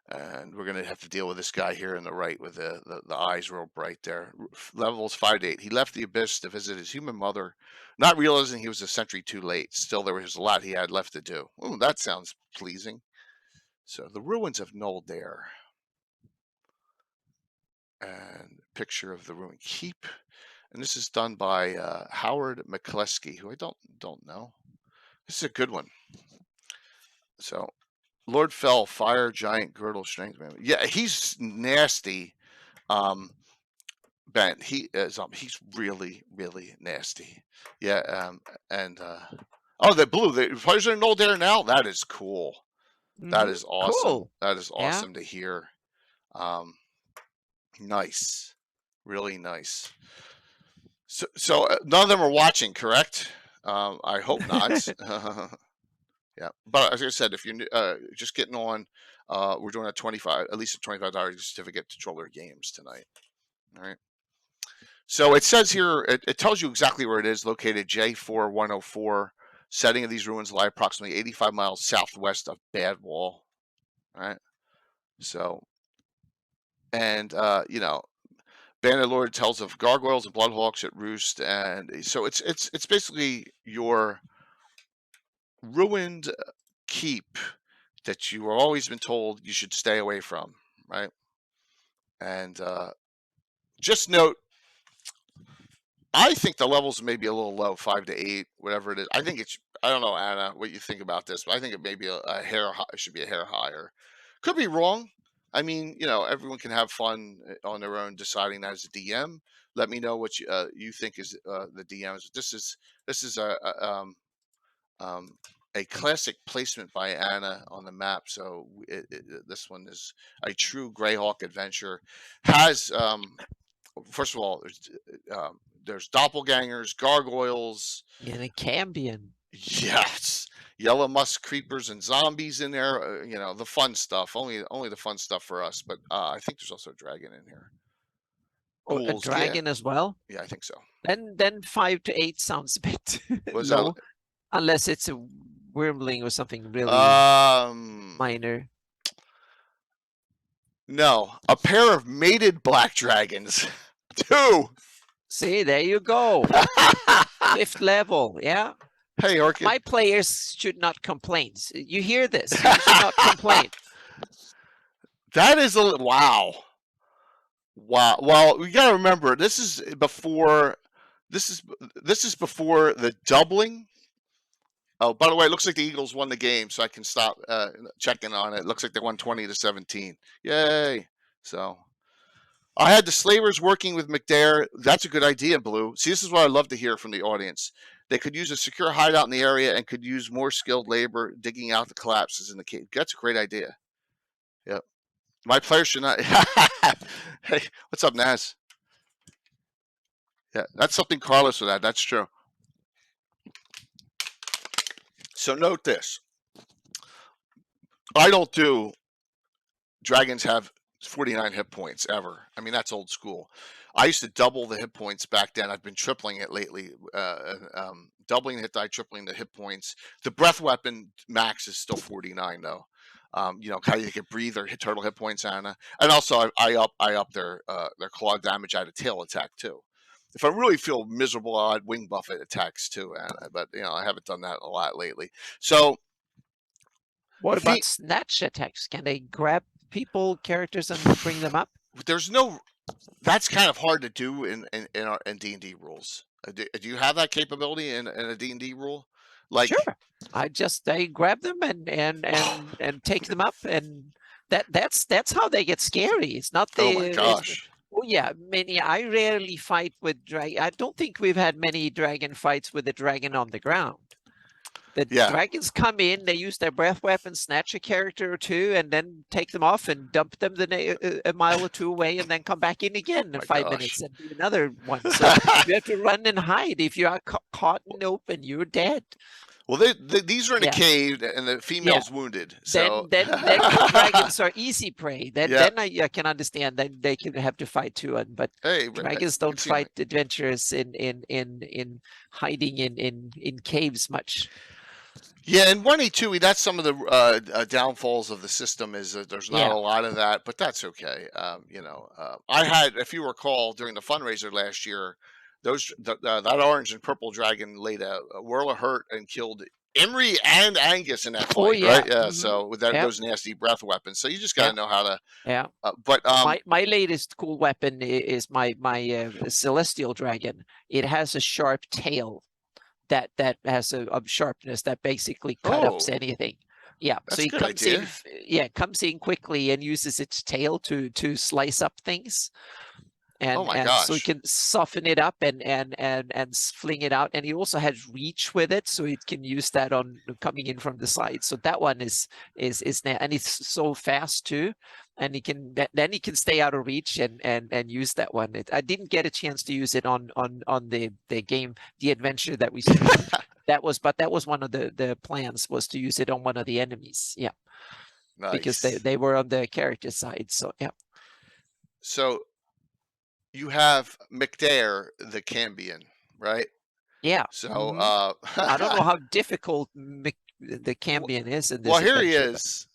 Speaker 2: And we're going to have to deal with this guy here on the right with the eyes real bright there. Levels 5 to 8. He left the abyss to visit his human mother, not realizing he was a century too late. Still, there was a lot he had left to do. Ooh, that sounds pleasing. So the ruins of Noel Dare. And picture of the ruined keep. And this is done by Howard McCleskey, who I don't know. This is a good one. So Lord Fell, fire giant girdle strength man. Yeah, he's nasty. Ben, he is he's really, really nasty. Yeah, and oh, the blue, the players are in Old Dare now. That is cool. That is awesome.
Speaker 1: Cool.
Speaker 2: That is awesome to hear. Nice, really nice. So none of them are watching, correct? I hope not. Yeah, but as I said, if you're just getting on, we're doing at least a $25 certificate to Troller Games tonight. All right. So it says here, it tells you exactly where it is, located J4104. Setting of these ruins lie approximately 85 miles southwest of Badwall. All right. So, and Bandit Lord tells of gargoyles and bloodhawks at roost, and so it's basically your ruined keep that you have always been told you should stay away from, right? And just note, I think the levels may be a little low, 5 to 8, whatever it is. I think I don't know, Anna, what you think about this, but I think it may be a hair high, it should be a hair higher. Could be wrong. I mean, everyone can have fun on their own deciding that as a DM. Let me know what you think is the DMs. This is a classic placement by Anna on the map. So this one is a true Greyhawk adventure. Has first of all, there's doppelgangers, gargoyles,
Speaker 1: and a Cambion.
Speaker 2: Yes, yellow musk creepers and zombies in there. The fun stuff. Only the fun stuff for us. But I think there's also a dragon in here.
Speaker 1: Oh, a dragon as well?
Speaker 2: Yeah, I think so.
Speaker 1: Then 5 to 8 sounds a bit low, unless it's a wormling or something really minor.
Speaker 2: No, a pair of mated black dragons. 2.
Speaker 1: See, there you go. 5th level, yeah.
Speaker 2: Hey, Orchid.
Speaker 1: My players should not complain. You hear this? You should not complain.
Speaker 2: That is wow. Well, we got to remember this is before the doubling. Oh, by the way, it looks like the Eagles won the game, so I can stop checking on it. It looks like they won 20-17. Yay! So I had the slavers working with McDare. That's a good idea, Blue. See, this is what I love to hear from the audience. They could use a secure hideout in the area and could use more skilled labor digging out the collapses in the cave. That's a great idea. Yep. My players should not. Hey, what's up, Naz? Yeah, that's something Carlos would add. That's true. So note this. I don't do dragons have 49 hit points ever. I mean, that's old school. I used to double the hit points back then. I've been tripling it lately. Doubling the hit die, tripling the hit points. The breath weapon max is still 49 though. You know, how you can breathe their total hit points, Anna. And also I up their claw damage out of tail attack too. If I really feel miserable, I'd wing buff it attacks too, Anna. But you know, I haven't done that a lot lately. So
Speaker 1: What about snatch attacks? Can they grab people, characters, and bring them up?
Speaker 2: There's no. That's kind of hard to do in D&D rules. Do you have that capability in a D&D rule? Like,
Speaker 1: sure. They grab them and take them up, and that's how they get scary. It's not the.
Speaker 2: Oh my gosh.
Speaker 1: Oh yeah, I rarely fight with dragon. I don't think we've had many dragon fights with a dragon on the ground. The dragons come in, they use their breath weapon, snatch a character or two, and then take them off and dump them a mile or two away, and then come back in again in 5 minutes and do another one. So you have to run and hide. If you are caught and open, you're dead.
Speaker 2: Well, these are in a cave, and the female's wounded. So
Speaker 1: then dragons are easy prey. Then I can understand that they can have to fight too. But
Speaker 2: hey,
Speaker 1: dragons don't fight adventurers in hiding in caves much.
Speaker 2: Yeah, and 1E2E, that's some of the downfalls of the system is that there's not a lot of that, but that's okay. You know, I had, if you recall, during the fundraiser last year, that orange and purple dragon laid a whirl of hurt and killed Imri and Angus in that fight, right? Yeah. Mm-hmm. So with those nasty breath weapons, so you just got to know how to. Yeah. But
Speaker 1: my latest cool weapon is my celestial dragon. It has a sharp tail. That has a sharpness that basically cut up anything. Yeah, so he comes in. Yeah, comes in quickly and uses its tail to slice up things. And, so he can soften it up and fling it out. And he also has reach with it, so it can use that on coming in from the side. So that one is and it's so fast too. And he can stay out of reach and use that one. I didn't get a chance to use it on the game, the adventure that we started. that was one of the plans, was to use it on one of the enemies. Yeah, nice. Because they were on the character side. So yeah.
Speaker 2: So you have McDare the Cambion, right?
Speaker 1: Yeah.
Speaker 2: So
Speaker 1: I don't know how difficult the Cambion is in this.
Speaker 2: Well, here he is.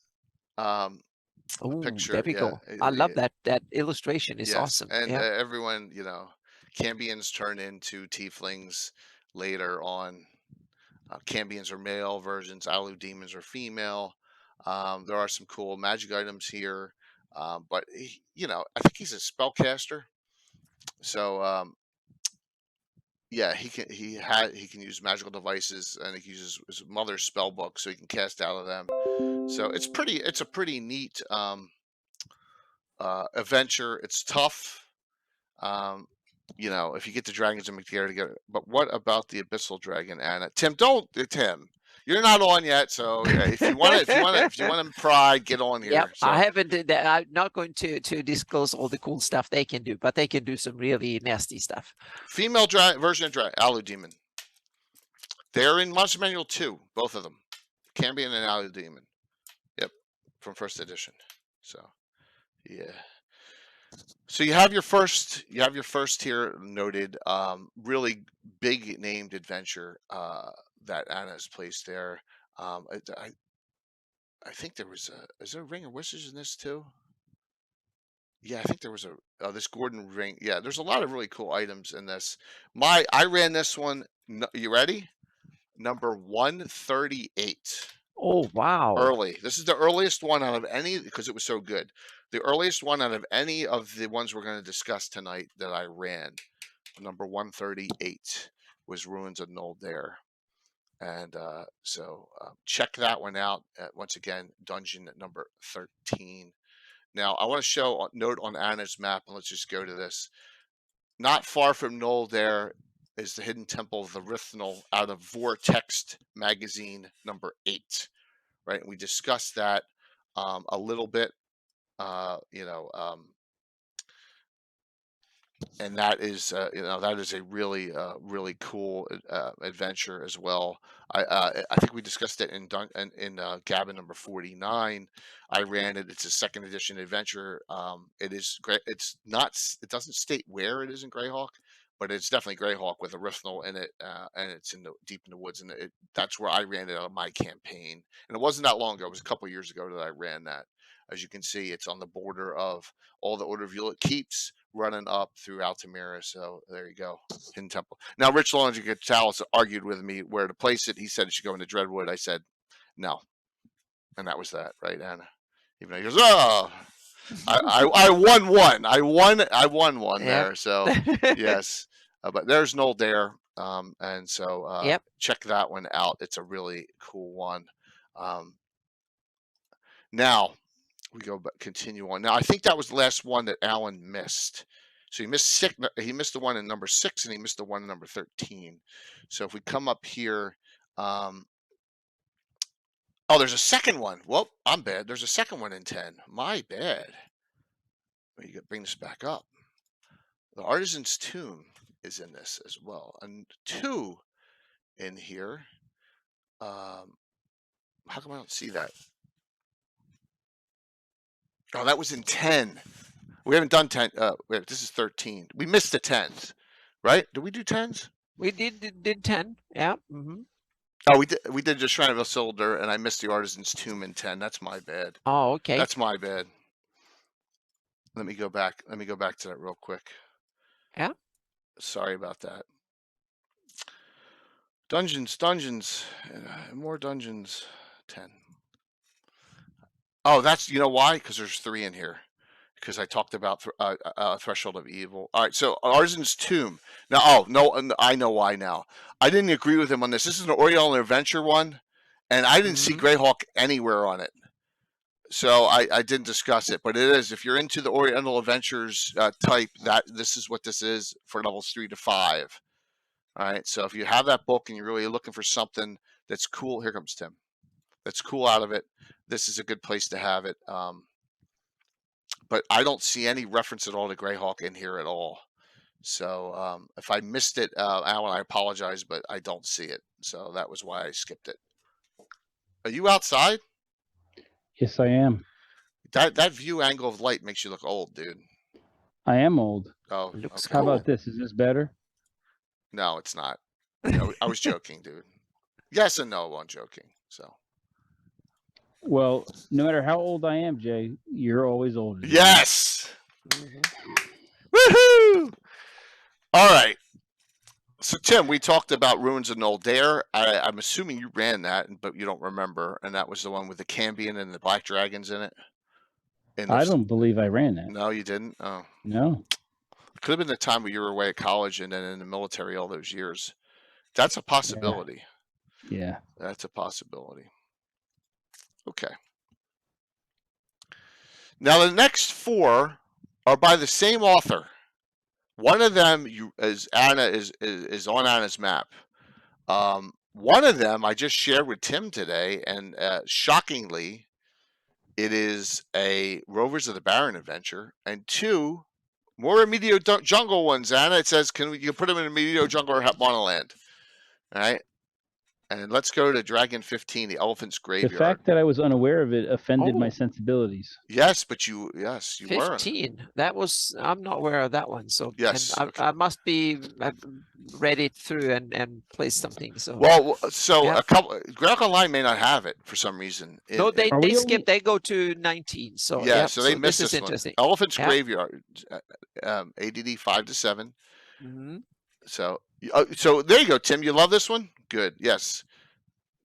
Speaker 1: Picture. There we go. I love that illustration. Is awesome.
Speaker 2: And everyone, you know, Cambions turn into tieflings later on. Cambions are male versions. Alu demons are female. There are some cool magic items here, but you know, I think he's a spellcaster. So yeah, he can use magical devices, and he uses his mother's spell book, so he can cast out of them. So it's a pretty neat adventure. It's tough. You know, if you get the dragons and McDare together. But what about the abyssal dragon, Anna? Tim, you're not on yet. So yeah, if you want to pry, get on here.
Speaker 1: Yeah,
Speaker 2: so.
Speaker 1: I haven't. I'm not going to disclose all the cool stuff they can do, but they can do some really nasty stuff.
Speaker 2: Female version of Alu Demon. They're in Monster Manual 2, both of them, Cambion and Alu Demon. Yep, from first edition. So yeah. So you have your first here noted, really big named adventure that Anna's placed there. I think there was is there a Ring of Wizards in this too? Yeah, I think there was this Gordon ring. Yeah, there's a lot of really cool items in this. I ran this one. You ready? Number 138.
Speaker 1: Oh wow!
Speaker 2: Early. This is the earliest one out of any, because it was so good. The earliest one out of any of the ones we're going to discuss tonight that I ran, number 138, was Ruins of Noldare. And so check that one out. Once again, dungeon number 13. Now, I want to show a note on Anna's map, and let's just go to this. Not far from Noldare is the Hidden Temple of the Rithmal out of Vortex magazine number 8, right? And we discussed that a little bit, and that is that is a really really cool adventure as well. I think we discussed it in Gabbin number 49. I ran it. It's a 2nd edition adventure. It is great. It doesn't state where it is in Greyhawk, but it's definitely Greyhawk with a Rithmal in it, and it's deep in the woods, and that's where I ran it on my campaign. And it wasn't that long ago. It was a couple years ago that I ran that. As you can see, it's on the border of all the Order of Hewlett keeps, running up through Altamira. So there you go, Hidden Temple. Now, Rich Longicalis argued with me where to place it. He said it should go into Dreadwood. I said no, and that was that, right, Anna? Even though he goes, oh, I won one. I won one there. So yes, but there's Noel Dare, and so check that one out. It's a really cool one. Now we go back, continue on. Now I think that was the last one that Alan missed. So he missed the one in number 6, and he missed the one in number 13. So if we come up here, oh, there's a second one. Well, I'm bad. There's a second one in 10. My bad. You got to bring this back up. The Artisan's Tomb is in this as well, and 2 in here. How come I don't see that? Oh, that was in 10. We haven't done 10. Wait, this is 13. We missed the 10s, right? Did we do 10s?
Speaker 1: We did 10. Yeah. Mm-hmm.
Speaker 2: Oh, we did just Shrine of Isildur, and I missed the Artisan's Tomb in 10. That's my bad.
Speaker 1: Oh, okay.
Speaker 2: That's my bad. Let me go back. Let me go back to that real quick.
Speaker 1: Yeah.
Speaker 2: Sorry about that. Dungeons, more dungeons. 10. Oh, that's, you know why? Because there's 3 in here. Because I talked about Threshold of Evil. All right, so Artisan's Tomb. Now, oh, no, I know why now. I didn't agree with him on this. This is an Oriental Adventure one, and I didn't see Greyhawk anywhere on it. So I didn't discuss it, but it is. If you're into the Oriental Adventures type, this is what this is for levels 3 to 5. All right, so if you have that book and you're really looking for something that's cool, here comes Tim. That's cool out of it. This is a good place to have it. But I don't see any reference at all to Greyhawk in here at all. So if I missed it, Alan, I apologize, but I don't see it. So that was why I skipped it. Are you outside?
Speaker 4: Yes, I am.
Speaker 2: That view angle of light makes you look old, dude.
Speaker 4: I am old.
Speaker 2: Oh,
Speaker 1: looks
Speaker 2: okay.
Speaker 4: How about this? Is this better?
Speaker 2: No, it's not. I was joking, dude. Yes and no, I'm joking. So.
Speaker 4: Well, no matter how old I am, Jay, you're always older.
Speaker 2: Yes. Woohoo! All right. So, Tim, we talked about Ruins of Noel Dare. I'm assuming you ran that, but you don't remember. And that was the one with the Cambion and the Black Dragons in it.
Speaker 4: I don't believe I ran that.
Speaker 2: No, you didn't? Oh.
Speaker 4: No.
Speaker 2: It could have been the time when you were away at college and then in the military all those years. That's a possibility.
Speaker 4: Yeah.
Speaker 2: That's a possibility. Okay. Now, the next 4 are by the same author. One of them is on Anna's map. One of them I just shared with Tim today, and shockingly, it is a Rovers of the Baron adventure, and 2 more Medio Jungle ones. Anna, it says, you put them in a Medio Jungle or Monoland? All right. And let's go to Dragon 15, the Elephant's Graveyard.
Speaker 4: The fact that I was unaware of it offended my sensibilities.
Speaker 2: Yes, but you
Speaker 1: 15.
Speaker 2: were.
Speaker 1: That was, I'm not aware of that one. So
Speaker 2: yes,
Speaker 1: okay. I must be read it through and place something. So
Speaker 2: a couple Greyhawk Online may not have it for some reason.
Speaker 1: No, they skip. They go to 19. So
Speaker 2: yeah, so they missed this one.
Speaker 1: Interesting.
Speaker 2: Elephant's Graveyard, ADD 5 to 7.
Speaker 1: Mm-hmm.
Speaker 2: So there you go, Tim. You love this one? Good. Yes.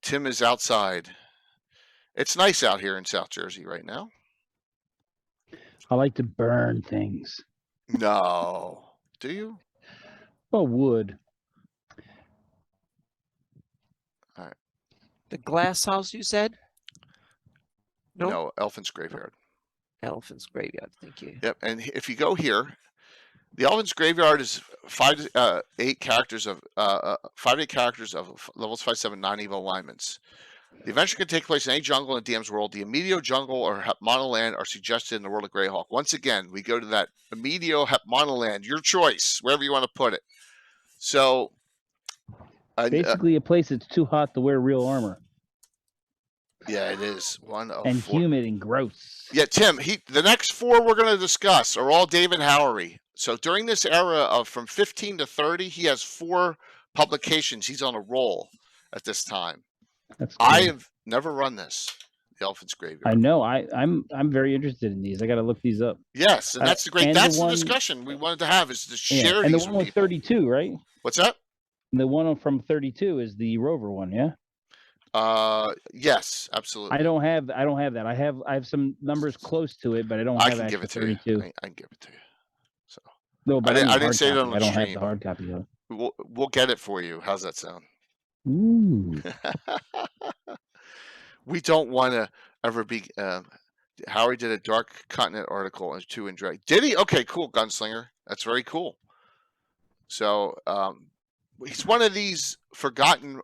Speaker 2: Tim is outside. It's nice out here in South Jersey right now.
Speaker 4: I like to burn things.
Speaker 2: No. Do you?
Speaker 4: Well, wood.
Speaker 2: All right.
Speaker 1: The glass house, you said?
Speaker 2: No, Elephant's Graveyard.
Speaker 1: Elephant's Graveyard. Thank you.
Speaker 2: Yep. And if you go here, The Elephant's Graveyard is 5 to 8 characters of 5 to 8 characters of levels 5 7 non-evil alignments. The adventure can take place in any jungle in the DM's world. The Immediate jungle or Monoland are suggested in the world of Greyhawk. Once again, we go to that Immediate Monoland, your choice, wherever you want to put it. So,
Speaker 4: basically, a place that's too hot to wear real armor.
Speaker 2: Yeah, it is one of
Speaker 4: and
Speaker 2: 4.
Speaker 4: Humid and gross.
Speaker 2: Yeah, Tim. The next 4 we're going to discuss are all David Howery. So during this era of from 15 to 30, he has 4 publications. He's on a roll at this time.
Speaker 4: That's cool.
Speaker 2: I have never run this, the Elephant's Graveyard.
Speaker 4: I know. I'm very interested in these. I got to look these up.
Speaker 2: Yes, and that's the great. That's the discussion we wanted to have, is to share
Speaker 4: and
Speaker 2: these
Speaker 4: the one
Speaker 2: with
Speaker 4: with
Speaker 2: people.
Speaker 4: 32, right?
Speaker 2: What's that?
Speaker 4: The one from 32 is the Rover one, yeah.
Speaker 2: Yes, absolutely.
Speaker 4: I don't have that. I have some numbers close to it, but I don't have.
Speaker 2: I can give it to
Speaker 4: 32.
Speaker 2: you. I can give it to you. So
Speaker 4: no, but
Speaker 2: I didn't say it on the
Speaker 4: I don't
Speaker 2: stream.
Speaker 4: have the hard copy of it.
Speaker 2: We'll get it for you. How's that sound?
Speaker 4: Ooh.
Speaker 2: We don't want to ever be. Howie did a Dark Continent article and 2 in Drag. Did he? Okay, cool, Gunslinger. That's very cool. So he's one of these forgotten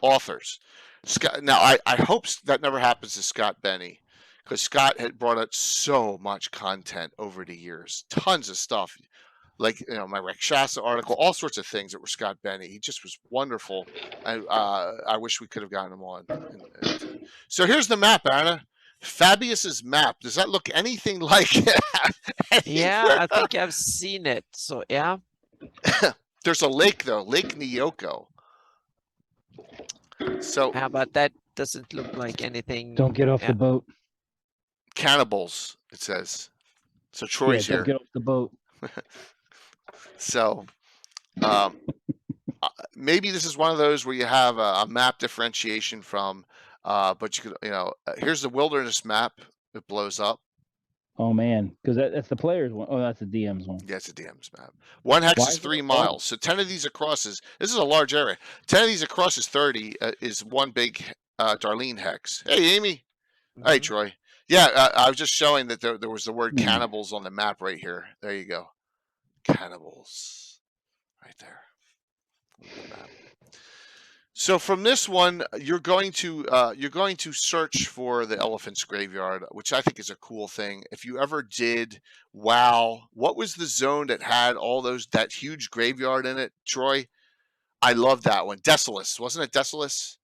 Speaker 2: authors. Scott. Now I hope that never happens to Scott Benny, because Scott had brought out so much content over the years, tons of stuff. Like, my Rakshasa article, all sorts of things that were Scott Benny. He just was wonderful. I wish we could have gotten him on. So here's the map, Anna. Fabius's map. Does that look anything like it?
Speaker 1: Yeah, I think I've seen it. So yeah.
Speaker 2: There's a lake though, Lake Nyoko. So
Speaker 1: how about that? Doesn't look like anything.
Speaker 4: Don't get off the boat.
Speaker 2: Cannibals, it says. So Troy's
Speaker 4: don't
Speaker 2: here.
Speaker 4: Get off the boat.
Speaker 2: So, maybe this is one of those where you have a map differentiation from, but you could, here's the wilderness map. It blows up.
Speaker 4: Oh man, because that's the player's one. Oh, that's the DM's one.
Speaker 2: Yeah, it's a DM's map. 1 hex is 3 miles. So 10 of these across this is a large area. 10 of these across is 30. Is one big Darlene hex. Hey, Amy.
Speaker 1: Mm-hmm.
Speaker 2: Hey, Troy. Yeah, I was just showing that there was the word cannibals on the map right here. There you go. Cannibals, right there. So from this one, you're going to search for the Elephant's Graveyard, which I think is a cool thing. If you ever did WoW, what was the zone that had that huge graveyard in it, Troy? I love that one. Desolus, wasn't it Desolus?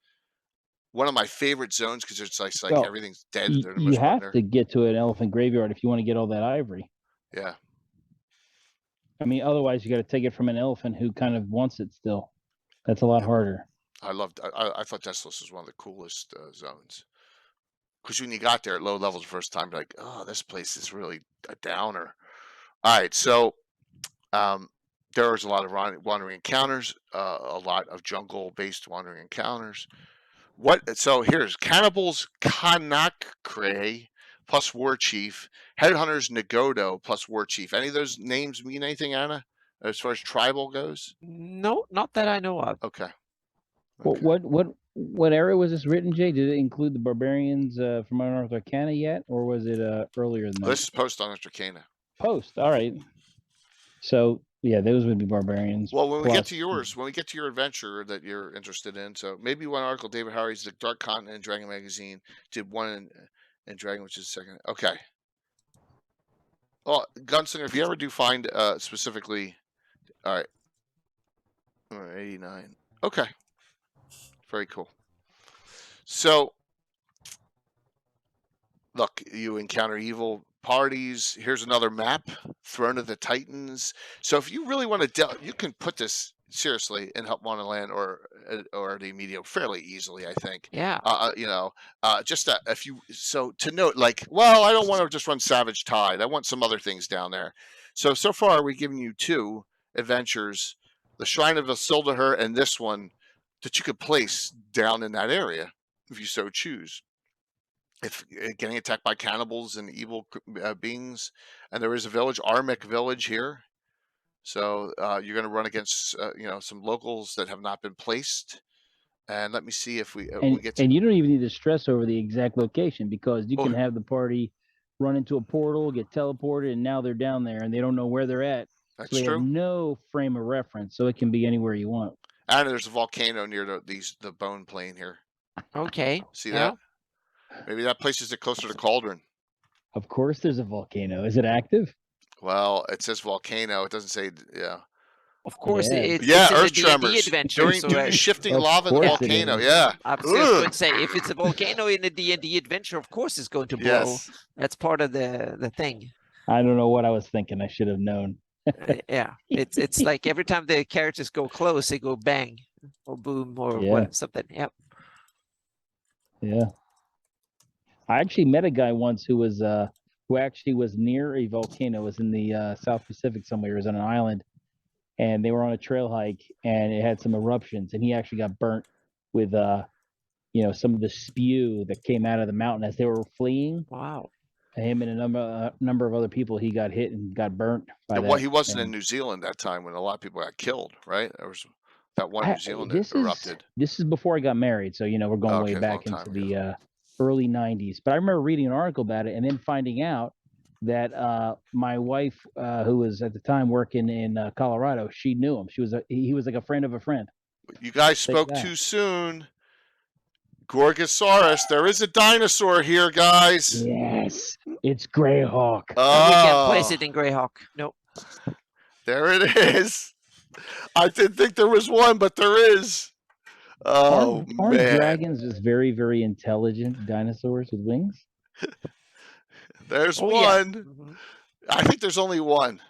Speaker 2: One of my favorite zones, because it's like everything's dead.
Speaker 4: You have to get to an elephant graveyard if you want to get all that ivory.
Speaker 2: Yeah.
Speaker 4: I mean, otherwise you got to take it from an elephant who kind of wants it still. That's a lot harder.
Speaker 2: I thought Desolus was one of the coolest zones, because when you got there at low levels the first time, you're like, oh, this place is really a downer. All right, so there was a lot of wandering encounters, a lot of jungle-based wandering encounters. So here's Cannibals Kanakre plus War Chief, Headhunters Nagodo plus War Chief. Any of those names mean anything, Anna, as far as tribal goes?
Speaker 1: No, not that I know of.
Speaker 2: Okay.
Speaker 4: What era was this written, Jay? Did it include the barbarians from Unearthed Arcana yet, or was it earlier than that?
Speaker 2: This is post Unearthed Arcana.
Speaker 4: Post, all right. So yeah, those would be barbarians.
Speaker 2: Well, when we get to your adventure that you're interested in, so maybe one article, David Howery's The Dark Continent in Dragon Magazine did one in Dragon, which is the second. Okay. Well, Gunslinger, if you ever do find specifically, all right, 89. Okay. Very cool. So, look, you encounter evil parties. Here's another map, Throne of the Titans. So if you really want to you can put this seriously in Help Wanted Land or the Immediate fairly easily, I think.
Speaker 1: Yeah.
Speaker 2: To note, like, well, I don't want to just run Savage Tide. I want some other things down there. So far we've given you 2 adventures, the Shrine of Isildur and this one, that you could place down in that area if you so choose. If getting attacked by cannibals and evil beings, and there is a village, Armic Village here. So you're going to run against some locals that have not been placed. And let me see if we get to...
Speaker 4: And you don't even need to stress over the exact location, because you can have the party run into a portal, get teleported, and now they're down there and they don't know where they're at.
Speaker 2: That's
Speaker 4: So they have
Speaker 2: true.
Speaker 4: no frame of reference, so it can be anywhere you want.
Speaker 2: And there's a volcano near the bone plane here.
Speaker 1: Okay.
Speaker 2: See
Speaker 1: Yeah.
Speaker 2: that? Maybe that places it closer to Cauldron.
Speaker 4: Of course, there's a volcano. Is it active?
Speaker 2: Well, it says volcano. It doesn't say. Yeah.
Speaker 1: Of course,
Speaker 4: Yeah.
Speaker 1: it's
Speaker 2: Yeah,
Speaker 1: in the
Speaker 2: Earth
Speaker 1: D&D
Speaker 2: tremors
Speaker 1: adventure.
Speaker 2: during
Speaker 1: so
Speaker 2: due to shifting
Speaker 4: Of
Speaker 2: lava in the
Speaker 4: course it
Speaker 2: volcano.
Speaker 4: is.
Speaker 2: Yeah.
Speaker 1: I was just going
Speaker 2: Ugh.
Speaker 1: to say, if it's a volcano in the D&D adventure, of course it's going to blow.
Speaker 2: Yes.
Speaker 1: That's part of the thing.
Speaker 4: I don't know what I was thinking. I should have known.
Speaker 1: Yeah, it's like every time the characters go close, they go bang or boom or
Speaker 4: Yeah.
Speaker 1: what something. Yep.
Speaker 4: Yeah. I actually met a guy once who actually was near a volcano. It was in the South Pacific somewhere. It was on an island, and they were on a trail hike, and it had some eruptions, and he actually got burnt with some of the spew that came out of the mountain as they were fleeing.
Speaker 1: Wow.
Speaker 4: Him and a number of other people, he got hit and got burnt by
Speaker 2: And
Speaker 4: that.
Speaker 2: he wasn't in
Speaker 4: and
Speaker 2: New Zealand that time when a lot of people got killed, right? There was that one New Zealand
Speaker 4: this
Speaker 2: that erupted.
Speaker 4: This is before I got married, so we're going
Speaker 2: Okay,
Speaker 4: way
Speaker 2: a
Speaker 4: back
Speaker 2: long
Speaker 4: into
Speaker 2: time
Speaker 4: the early 90s. But I remember reading an article about it and then finding out that my wife, who was at the time working in Colorado, she knew him. He was like a friend of a friend.
Speaker 2: You guys spoke
Speaker 4: that.
Speaker 2: too soon. Gorgosaurus. There is a dinosaur here, guys.
Speaker 4: Yes, it's Greyhawk.
Speaker 1: We can't
Speaker 2: Oh,
Speaker 1: place it in Greyhawk. Nope.
Speaker 2: there it is. I didn't think there was one, but there is. Oh,
Speaker 4: Aren't
Speaker 2: man.
Speaker 4: dragons just very, very intelligent dinosaurs with wings?
Speaker 2: There's
Speaker 1: Oh, yeah.
Speaker 2: one.
Speaker 1: Mhm.
Speaker 2: I think there's only one.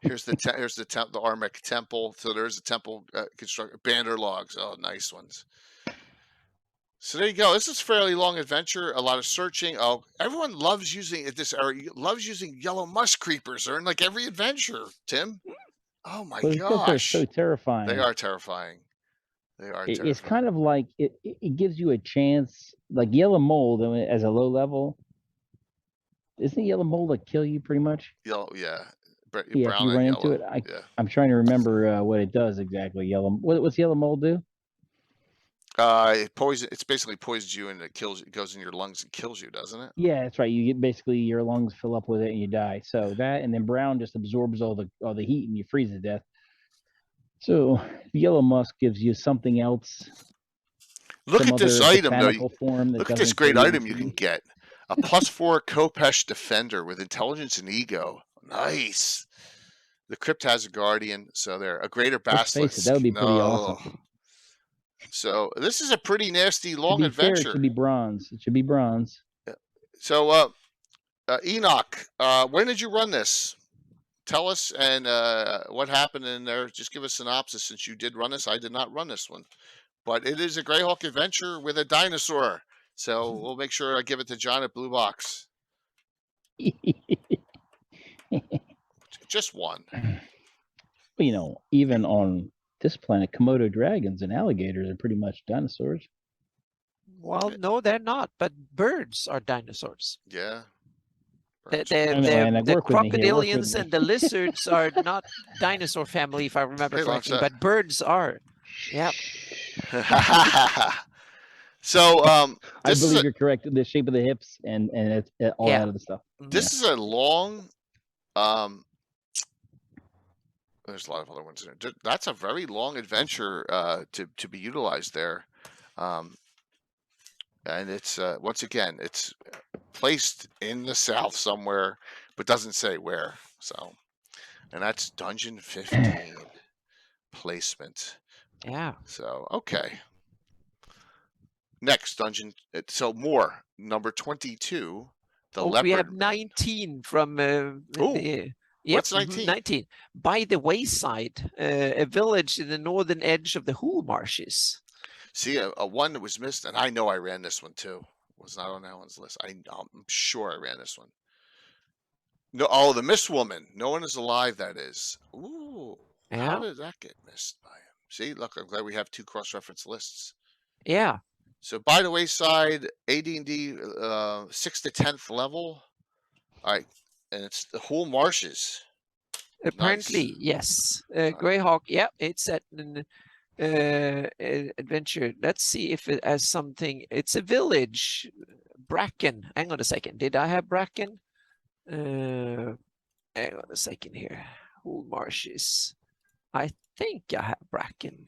Speaker 2: Here's the Armek temple. So there's a temple constructed. Banner logs. Oh, nice ones. So there you go. This is a fairly long adventure. A lot of searching. Oh, everyone loves using loves using yellow musk creepers. They're in like every adventure. Tim. Oh my
Speaker 4: But it's because they're
Speaker 2: gosh,
Speaker 4: so terrifying.
Speaker 2: they are terrifying. They are terrifying.
Speaker 4: It's kind of like it gives you a chance, like yellow mold as a low level. Isn't yellow mold like kill you pretty much?
Speaker 2: Yellow, yeah.
Speaker 4: Yeah, if
Speaker 2: Brown
Speaker 4: you
Speaker 2: and
Speaker 4: run
Speaker 2: yellow.
Speaker 4: into it.
Speaker 2: Yeah.
Speaker 4: I'm trying to remember what it does exactly. What's yellow mold do?
Speaker 2: It basically poisons you and it goes in your lungs and kills you, doesn't it?
Speaker 4: Yeah, that's right. You get basically your lungs fill up with it and you die. So that, and then brown just absorbs all the heat and you freeze to death. So yellow musk gives you something else.
Speaker 2: Look at this item though.
Speaker 4: Look
Speaker 2: at this great item you can get. A +4 Kopesh Defender with intelligence and ego. Nice. The Crypt has a guardian, so they're a greater
Speaker 4: Let's
Speaker 2: basilisk.
Speaker 4: face it, that would be pretty awesome.
Speaker 2: So this is a pretty nasty long
Speaker 4: to be fair,
Speaker 2: adventure.
Speaker 4: it should be bronze. It should be bronze.
Speaker 2: So Enoch, when did you run this? Tell us and what happened in there. Just give a synopsis since you did run this. I did not run this one, but it is a Greyhawk adventure with a dinosaur. So we'll make sure I give it to John at Blue Box. Just one.
Speaker 4: Well, even on this planet, Komodo dragons and alligators are pretty much dinosaurs.
Speaker 1: Well, no, they're not. But birds are dinosaurs.
Speaker 2: Yeah.
Speaker 1: The crocodilians and the lizards are not dinosaur family, if I remember correctly. But birds are. Yep.
Speaker 2: So
Speaker 4: I believe you're correct. The shape of the hips and it's all that other stuff.
Speaker 2: This is a long. There's a lot of other ones in there. That's a very long adventure to be utilized there, and it's once again it's placed in the south somewhere, but doesn't say where. So, and that's Dungeon 15 placement.
Speaker 1: Yeah.
Speaker 2: So okay. Next dungeon. So more number 22. The leopard.
Speaker 1: We have 19 from.
Speaker 2: What's 19?
Speaker 1: 19. By the wayside, a village in the northern edge of the Hool Marshes.
Speaker 2: See, a one that was missed, and I know I ran this one too. Was not on Alan's list. I'm sure I ran this one. No, oh, the Mist Woman. No one is alive. That is. Ooh.
Speaker 1: Yeah.
Speaker 2: How did that get missed by him? See, look, I'm glad we have two cross-reference lists.
Speaker 1: Yeah.
Speaker 2: So by the wayside, AD&D 6th to 10th level. All right, and it's the Hool Marshes.
Speaker 1: Apparently,
Speaker 2: Nice.
Speaker 1: yes. Greyhawk, yeah, it's at adventure. Let's see if it has something. It's a village. Bracken. Hang on a second. Did I have Bracken? Hang on a second here. Wool Marshes. I think I have Bracken.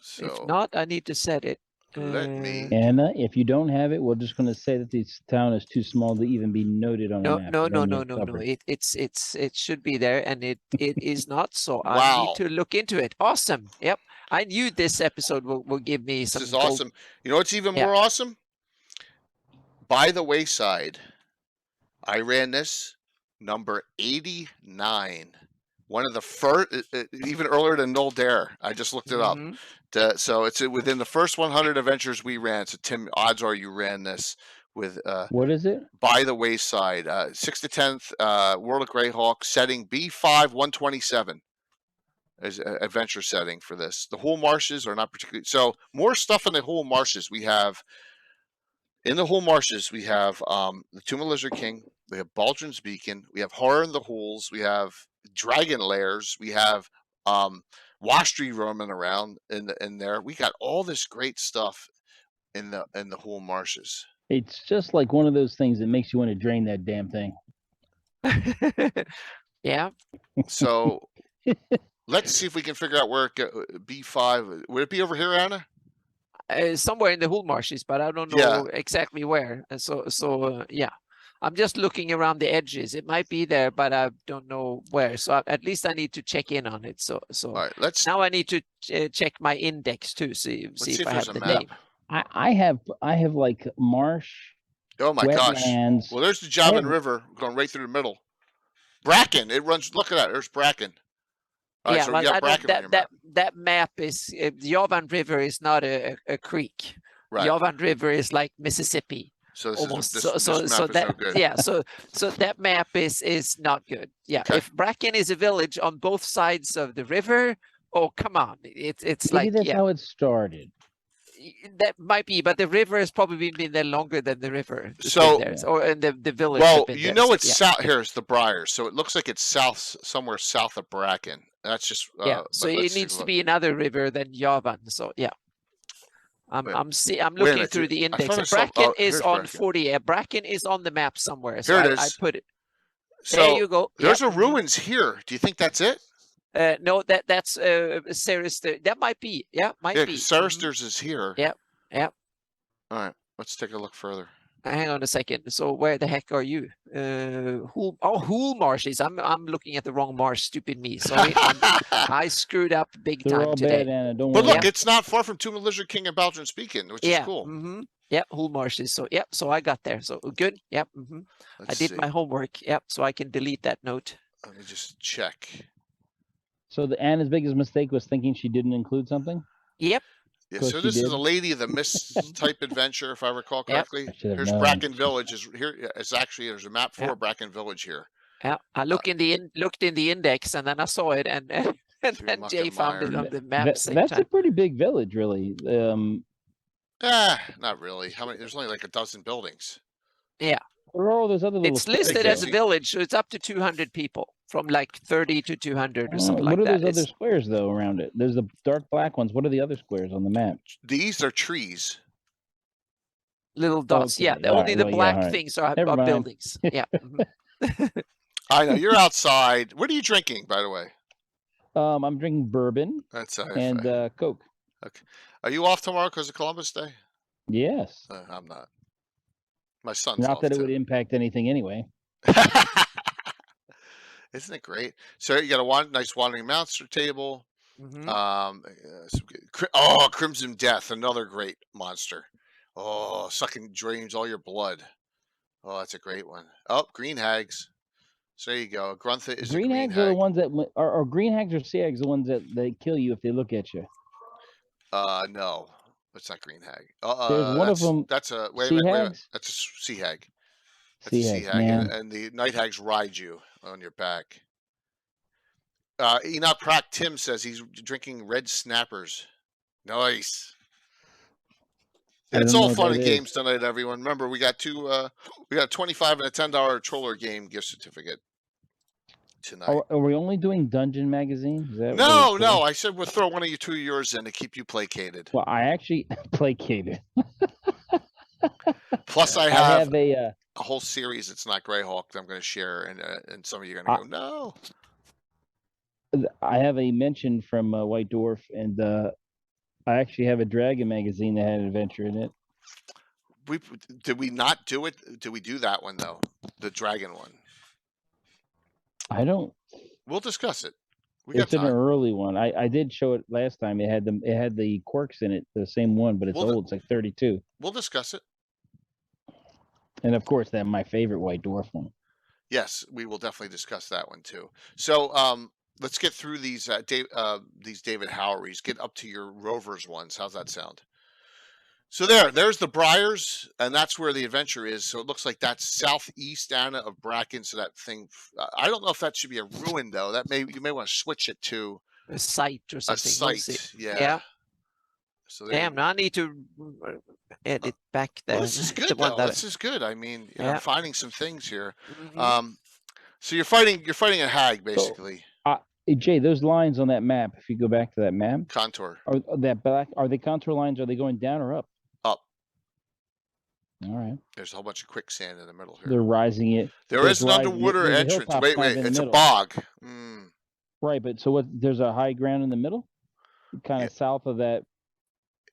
Speaker 2: So
Speaker 1: If not, I need to set it.
Speaker 2: let me.
Speaker 4: Anna, if you don't have it, we're just going to say that this town is too small to even be noted on a
Speaker 1: No,
Speaker 4: map.
Speaker 1: no,
Speaker 4: and
Speaker 1: no,
Speaker 4: then
Speaker 1: no,
Speaker 4: you're
Speaker 1: no, no.
Speaker 4: covered.
Speaker 1: It should be there, and it is not. So I
Speaker 2: Wow.
Speaker 1: need to look into it. Awesome. Yep. I knew this episode will give me
Speaker 2: This
Speaker 1: some.
Speaker 2: is
Speaker 1: gold-
Speaker 2: awesome. You know what's even
Speaker 1: Yeah.
Speaker 2: more awesome? By the Wayside. I ran this number 89. One of the first, even earlier than Null Dare. I just looked it up.
Speaker 1: Mhm.
Speaker 2: So it's within the first 100 adventures we ran. So Tim, odds are you ran this with
Speaker 4: What is it?
Speaker 2: By the Wayside, 6th to 10th, World of Greyhawk, setting B5 127 as adventure setting for this. The Whole Marshes are not particularly so. More stuff in the Whole Marshes. We have in the Whole Marshes. We have the Tomb of Lizard King. We have Baldrin's Beacon. We have Horror in the Holes. We have Dragon Lairs. We have Washtree roaming around in there. We got all this great stuff in the Whole Marshes.
Speaker 4: It's just like one of those things that makes you want to drain that damn thing.
Speaker 1: Yeah.
Speaker 2: So let's see if we can figure out where it B5 would it be over here, Anna?
Speaker 1: Somewhere in the Hull Marshes, but I don't
Speaker 2: Yeah.
Speaker 1: know exactly where. And so yeah, I'm just looking around the edges. It might be there, but I don't know where. So at least I need to check in on it. So
Speaker 2: All right, let's
Speaker 1: now I need to check my index too. See
Speaker 2: see
Speaker 1: if I
Speaker 2: there's
Speaker 1: have
Speaker 2: a
Speaker 1: the
Speaker 2: map.
Speaker 1: name.
Speaker 4: I have like marsh,
Speaker 2: Oh my gosh!
Speaker 4: wetlands.
Speaker 2: Well, there's the Jabbin
Speaker 4: have-
Speaker 2: River going right through the middle. Bracken, it runs. Look at that. There's Bracken. All right,
Speaker 1: Yeah,
Speaker 2: so
Speaker 1: well,
Speaker 2: you got
Speaker 1: I
Speaker 2: Bracken
Speaker 1: don't,
Speaker 2: on your
Speaker 1: that
Speaker 2: map.
Speaker 1: that map is the Javan River is not a creek.
Speaker 2: Right.
Speaker 1: Javan River is like Mississippi.
Speaker 2: So this
Speaker 1: Almost.
Speaker 2: is this map
Speaker 1: So
Speaker 2: is
Speaker 1: that
Speaker 2: no good.
Speaker 1: yeah, so that map is not good. Yeah,
Speaker 2: Okay.
Speaker 1: if Bracken is a village on both sides of the river, oh come on, it's
Speaker 4: Maybe
Speaker 1: like
Speaker 4: that's
Speaker 1: yeah,
Speaker 4: how it started.
Speaker 1: that might be, but the river has probably been there longer than the river. has
Speaker 2: So-
Speaker 1: been there, or and the village.
Speaker 2: Well,
Speaker 1: have been
Speaker 2: you
Speaker 1: there,
Speaker 2: know
Speaker 1: so,
Speaker 2: it's
Speaker 1: yeah.
Speaker 2: south. Here's the Briars, so it looks like it's somewhere south of Bracken. That's just
Speaker 1: Yeah,
Speaker 2: but
Speaker 1: so
Speaker 2: let's
Speaker 1: it
Speaker 2: take a
Speaker 1: needs to
Speaker 2: look.
Speaker 1: be another river than Javan. So yeah. I'm
Speaker 2: Wait-
Speaker 1: I'm
Speaker 2: wait a
Speaker 1: looking
Speaker 2: minute,
Speaker 1: through the
Speaker 2: I
Speaker 1: index.
Speaker 2: thought I
Speaker 1: And
Speaker 2: saw-
Speaker 1: Bracken
Speaker 2: oh,
Speaker 1: is
Speaker 2: here's
Speaker 1: on
Speaker 2: Bracken.
Speaker 1: 40. Yeah, Bracken is on the map somewhere. So
Speaker 2: Here it
Speaker 1: I
Speaker 2: is.
Speaker 1: put it.
Speaker 2: So
Speaker 1: There you go.
Speaker 2: there's
Speaker 1: Yep.
Speaker 2: a ruins here. Do you think that's it?
Speaker 1: No, that's Sarester. That might be. Yeah, might
Speaker 2: Yeah,
Speaker 1: be.
Speaker 2: because
Speaker 1: Mhm.
Speaker 2: Saristers is here.
Speaker 1: Yep, yep.
Speaker 2: All right, let's take a look further.
Speaker 1: Hang on a second. So where the heck are you? Hull Marshes. I'm looking at the wrong marsh. Stupid me. Sorry, I screwed up big
Speaker 4: They're
Speaker 1: time
Speaker 4: all
Speaker 1: today.
Speaker 4: bad, Anna. Don't
Speaker 2: But
Speaker 4: worry.
Speaker 2: look, it's not far from Tomb of Lizard King and Baldrin's Beacon, which
Speaker 1: Yeah.
Speaker 2: is cool.
Speaker 1: Mm-hmm. Yep. Hull Marshes. So yep. So I got there. So good. Yep. Mm-hmm. I
Speaker 2: Let's
Speaker 1: did
Speaker 2: see.
Speaker 1: my homework. Yep. So I can delete that note.
Speaker 2: Let me just check.
Speaker 4: So the Anna's biggest mistake was thinking she didn't include something.
Speaker 1: Yep.
Speaker 2: Yeah,
Speaker 4: course
Speaker 2: so
Speaker 4: you
Speaker 2: this is
Speaker 4: did.
Speaker 2: a Lady of the Mist type adventure, if I recall
Speaker 1: Yep.
Speaker 2: correctly.
Speaker 4: I should have
Speaker 2: Here's
Speaker 4: known.
Speaker 2: Bracken Village. Is here? Yeah, it's actually there's a map for
Speaker 1: Yep.
Speaker 2: Bracken Village here.
Speaker 1: Yeah. I looked in the index and then I saw it and and
Speaker 2: Through
Speaker 1: then
Speaker 2: muck
Speaker 1: Jay
Speaker 2: and
Speaker 1: found it
Speaker 2: mire.
Speaker 1: on the map.
Speaker 4: That-
Speaker 1: same
Speaker 4: that's
Speaker 1: time.
Speaker 4: a pretty big village, really.
Speaker 2: Not really. How many? There's only like a dozen buildings.
Speaker 4: Where are all those other little?
Speaker 1: It's
Speaker 4: squares
Speaker 1: listed
Speaker 2: Big
Speaker 1: as a
Speaker 2: city.
Speaker 1: village, so it's up to 200 people, from like 30 to 200 or
Speaker 4: Oh,
Speaker 1: something
Speaker 4: what
Speaker 1: like
Speaker 4: are
Speaker 1: that.
Speaker 4: those other
Speaker 1: It's
Speaker 4: squares though around it? There's the dark black ones. What are the other squares on the map?
Speaker 2: These are trees.
Speaker 1: little dots. Yeah,
Speaker 4: Okay, all
Speaker 1: only
Speaker 4: right,
Speaker 1: the
Speaker 4: well, yeah,
Speaker 1: black
Speaker 4: all right.
Speaker 1: things are
Speaker 4: Never mind.
Speaker 1: buildings. Yeah. Mhm.
Speaker 2: I know you're outside. What are you drinking, by the way?
Speaker 4: I'm drinking bourbon
Speaker 2: That's
Speaker 4: and Coke.
Speaker 2: Are you off tomorrow because of Columbus Day?
Speaker 4: Yes.
Speaker 2: I'm not. My son's
Speaker 4: Not
Speaker 2: off
Speaker 4: that it
Speaker 2: too.
Speaker 4: would impact anything anyway.
Speaker 2: Isn't it great? So you got a nice wandering monster table.
Speaker 1: Mhm.
Speaker 2: Some Crimson Death, another great monster. Oh, sucking drains all your blood. Oh, that's a great one. Oh, green hags. So there you go. Gruntha is
Speaker 4: Green
Speaker 2: a green
Speaker 4: hags are the
Speaker 2: hag.
Speaker 4: ones that are green hags or sea hags the ones that they kill you if they look at you.
Speaker 2: No, it's not green hag.
Speaker 4: There's one of them.
Speaker 2: That's a wait a
Speaker 4: sea
Speaker 2: minute. Wait a minute.
Speaker 4: hags?
Speaker 2: That's a sea hag. That's
Speaker 4: Sea
Speaker 2: a sea
Speaker 4: hags,
Speaker 2: hag,
Speaker 4: man.
Speaker 2: and the night hags ride you on your back. Enoch Pratt Tim says he's drinking red snappers. Nice.
Speaker 4: I
Speaker 2: It's
Speaker 4: don't know
Speaker 2: all
Speaker 4: what
Speaker 2: fun
Speaker 4: that
Speaker 2: and
Speaker 4: is.
Speaker 2: games tonight, everyone. Remember, we got we got a $25 and a $10 Troller game gift certificate. tonight.
Speaker 4: Are we only doing Dungeon Magazine? Is that what
Speaker 2: No,
Speaker 4: it's
Speaker 2: no.
Speaker 4: called?
Speaker 2: I said we'll throw one of you two of yours in to keep you placated.
Speaker 4: Well, I actually placated.
Speaker 2: Plus, I
Speaker 4: I
Speaker 2: have
Speaker 4: have a.
Speaker 2: a whole series. It's not Greyhawk that I'm going to share, and some of you are going to go, no.
Speaker 4: I have a mention from White Dwarf, and I actually have a Dragon magazine that had an adventure in it.
Speaker 2: Did we not do it? Did we do that one though? The dragon one.
Speaker 4: I don't.
Speaker 2: We'll discuss it. We got
Speaker 4: It's an
Speaker 2: time.
Speaker 4: early one. I did show it last time. It had the quirks in it, the same one, but it's
Speaker 2: Well,
Speaker 4: old. It's like 32.
Speaker 2: We'll discuss it.
Speaker 4: And of course, that my favorite White Dwarf one.
Speaker 2: Yes, we will definitely discuss that one too. So let's get through these David Howeries. Get up to your Rovers ones. How's that sound? So there's the Briars, and that's where the adventure is. So it looks like that's southeast, Anna, of Bracken. So that thing, I don't know if that should be a ruin though. You may want to switch it to
Speaker 1: A site or
Speaker 2: a
Speaker 1: something. We'll see.
Speaker 2: site. Yeah.
Speaker 1: Yeah.
Speaker 2: So there you
Speaker 1: Damn,
Speaker 2: go.
Speaker 1: now I need to edit back there.
Speaker 2: Well, this is good though. This is good. I mean,
Speaker 1: Yeah.
Speaker 2: I'm finding some things here.
Speaker 1: Mhm.
Speaker 2: So you're fighting a hag basically.
Speaker 4: Hey, Jay, those lines on that map, if you go back to that map,
Speaker 2: Contour
Speaker 4: are they contour lines? Are they going down or up?
Speaker 2: up.
Speaker 4: All right.
Speaker 2: There's a whole bunch of quicksand in the middle here.
Speaker 4: They're rising it.
Speaker 2: There is an
Speaker 4: rising it.
Speaker 2: underwater
Speaker 4: There's a
Speaker 2: entrance.
Speaker 4: hilltop
Speaker 2: Wait,
Speaker 4: kind of in the
Speaker 2: it's a
Speaker 4: middle.
Speaker 2: bog.
Speaker 4: Right, but so what? There's a high ground in the middle, kind of south of that.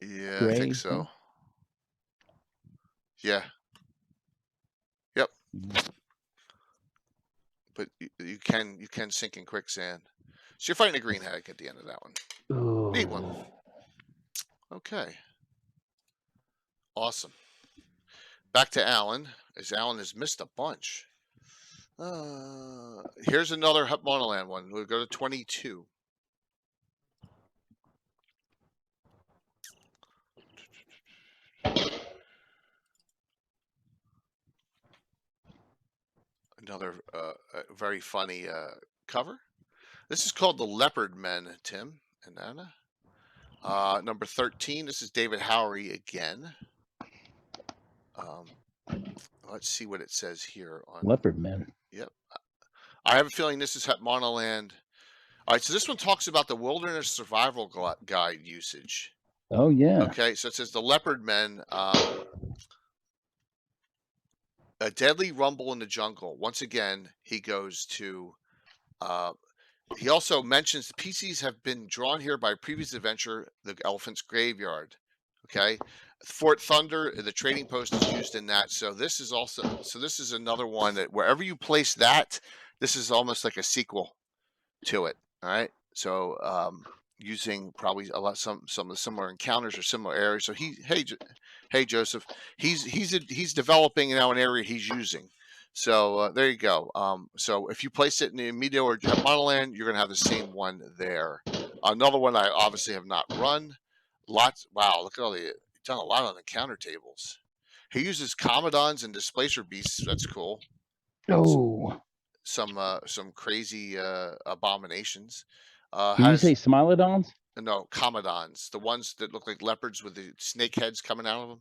Speaker 2: Yeah, I
Speaker 4: gray
Speaker 2: think so.
Speaker 4: thing?
Speaker 2: Yeah. Yep.
Speaker 4: Mhm.
Speaker 2: But you can sink in quicksand. So you're fighting a green hag at the end of that one. Neat one. Okay. Awesome. Back to Alan, as Alan has missed a bunch. Here's another Monoland one. We'll go to 22. Another very funny cover. This is called The Leopard Men, Tim and Anna. Number 13. This is David Howery again. Let's see what it says here on
Speaker 4: Leopard Men.
Speaker 2: Yep. I have a feeling this is Monoland. All right, so this one talks about the wilderness survival guide usage.
Speaker 4: Oh yeah.
Speaker 2: Okay, so it says the Leopard Men, a deadly rumble in the jungle. Once again, he goes to. He also mentions the PCs have been drawn here by a previous adventure, the Elephant's Graveyard. Okay, Fort Thunder, the trading post is used in that. So this is another one that wherever you place that, this is almost like a sequel to it. All right, so using probably some of the similar encounters or similar areas. So hey Joseph, he's developing now an area he's using. So there you go. So if you place it in the Medio or Monoland, you're going to have the same one there. Another one I obviously have not run. Lots. Wow, look at all you've done a lot on the counter tables. He uses Commodons and Displacer Beasts. That's cool.
Speaker 4: Oh.
Speaker 2: Some crazy abominations.
Speaker 4: Did you say Smilodons?
Speaker 2: No, Commodons. The ones that look like leopards with the snake heads coming out of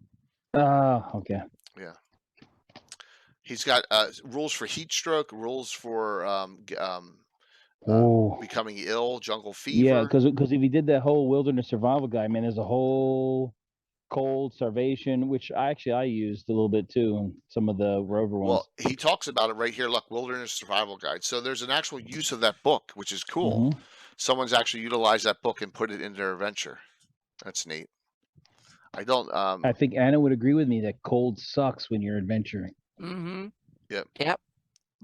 Speaker 2: them.
Speaker 4: Okay.
Speaker 2: Yeah. He's got rules for heat stroke, rules for becoming ill, jungle fever.
Speaker 4: Yeah, because if he did that whole wilderness survival guide, man, there's a whole cold starvation, which I used a little bit too in some of the rover ones.
Speaker 2: Well, he talks about it right here. Look, wilderness survival guide. So there's an actual use of that book, which is cool.
Speaker 4: Mm-hmm.
Speaker 2: Someone's actually utilized that book and put it in their adventure. That's neat. I don't.
Speaker 4: I think Anna would agree with me that cold sucks when you're adventuring.
Speaker 1: Mm-hmm.
Speaker 2: Yep.
Speaker 1: Yep.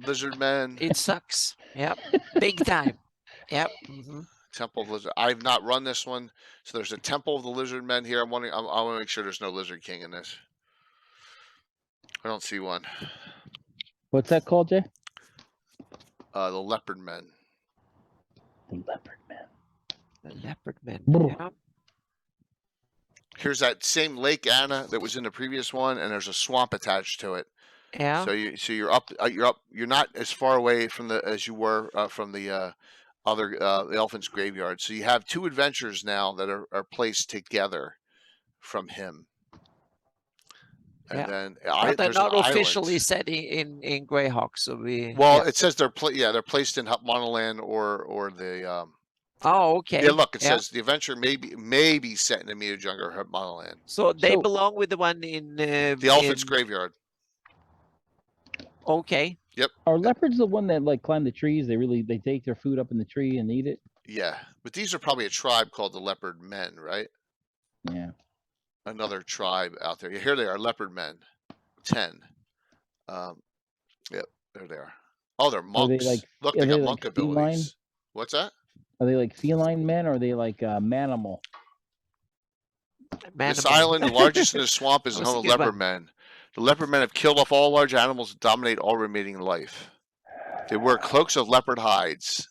Speaker 2: Lizard Men.
Speaker 1: It sucks. Yep. Big time. Yep. Mm-hmm.
Speaker 2: Temple of Lizard. I've not run this one, so there's a Temple of the Lizard Men here. I'm wondering. I want to make sure there's no Lizard King in this. I don't see one.
Speaker 4: What's that called, Jay?
Speaker 2: The Leopard Men.
Speaker 4: The Leopard Men.
Speaker 1: The Leopard Men.
Speaker 4: Brr.
Speaker 1: Yeah.
Speaker 2: Here's that same lake, Anna, that was in the previous one, and there's a swamp attached to it.
Speaker 1: Yeah.
Speaker 2: So you're up. You're not as far away from as you were from the other the Elephant's Graveyard. So you have two adventures now that are placed together from him. And
Speaker 1: Yeah.
Speaker 2: then
Speaker 1: But they're
Speaker 2: there's an
Speaker 1: not officially
Speaker 2: island.
Speaker 1: set in Greyhawk, so we.
Speaker 2: Well,
Speaker 1: yeah.
Speaker 2: it says they're they're placed in Monoland or the
Speaker 1: Oh, okay.
Speaker 2: yeah. Look, it
Speaker 1: Yeah.
Speaker 2: says the adventure may be set in the Meteor Jungle or Monoland.
Speaker 1: So they
Speaker 4: So-
Speaker 1: belong with the one in
Speaker 2: The Elephant's
Speaker 1: in-
Speaker 2: Graveyard.
Speaker 1: Okay.
Speaker 4: Are leopards the one that like climb the trees? They take their food up in the tree and eat it.
Speaker 2: Yeah, but these are probably a tribe called the Leopard Men, right?
Speaker 4: Yeah.
Speaker 2: Another tribe out there. Yeah, here they are, Leopard Men, 10. Yep, there they are. Oh, they're monks.
Speaker 4: like-
Speaker 2: Look,
Speaker 4: are
Speaker 2: they got
Speaker 4: they
Speaker 2: monk
Speaker 4: like feline?
Speaker 2: abilities. What's that?
Speaker 4: Are they like feline men or are they like manimal?
Speaker 2: This
Speaker 1: Manimal.
Speaker 2: island, the largest in the swamp, is
Speaker 1: That was
Speaker 2: home
Speaker 1: a
Speaker 2: of
Speaker 1: good
Speaker 2: leopard
Speaker 1: one.
Speaker 2: men. The leopard men have killed off all large animals and dominate all remaining life. They wear cloaks of leopard hides,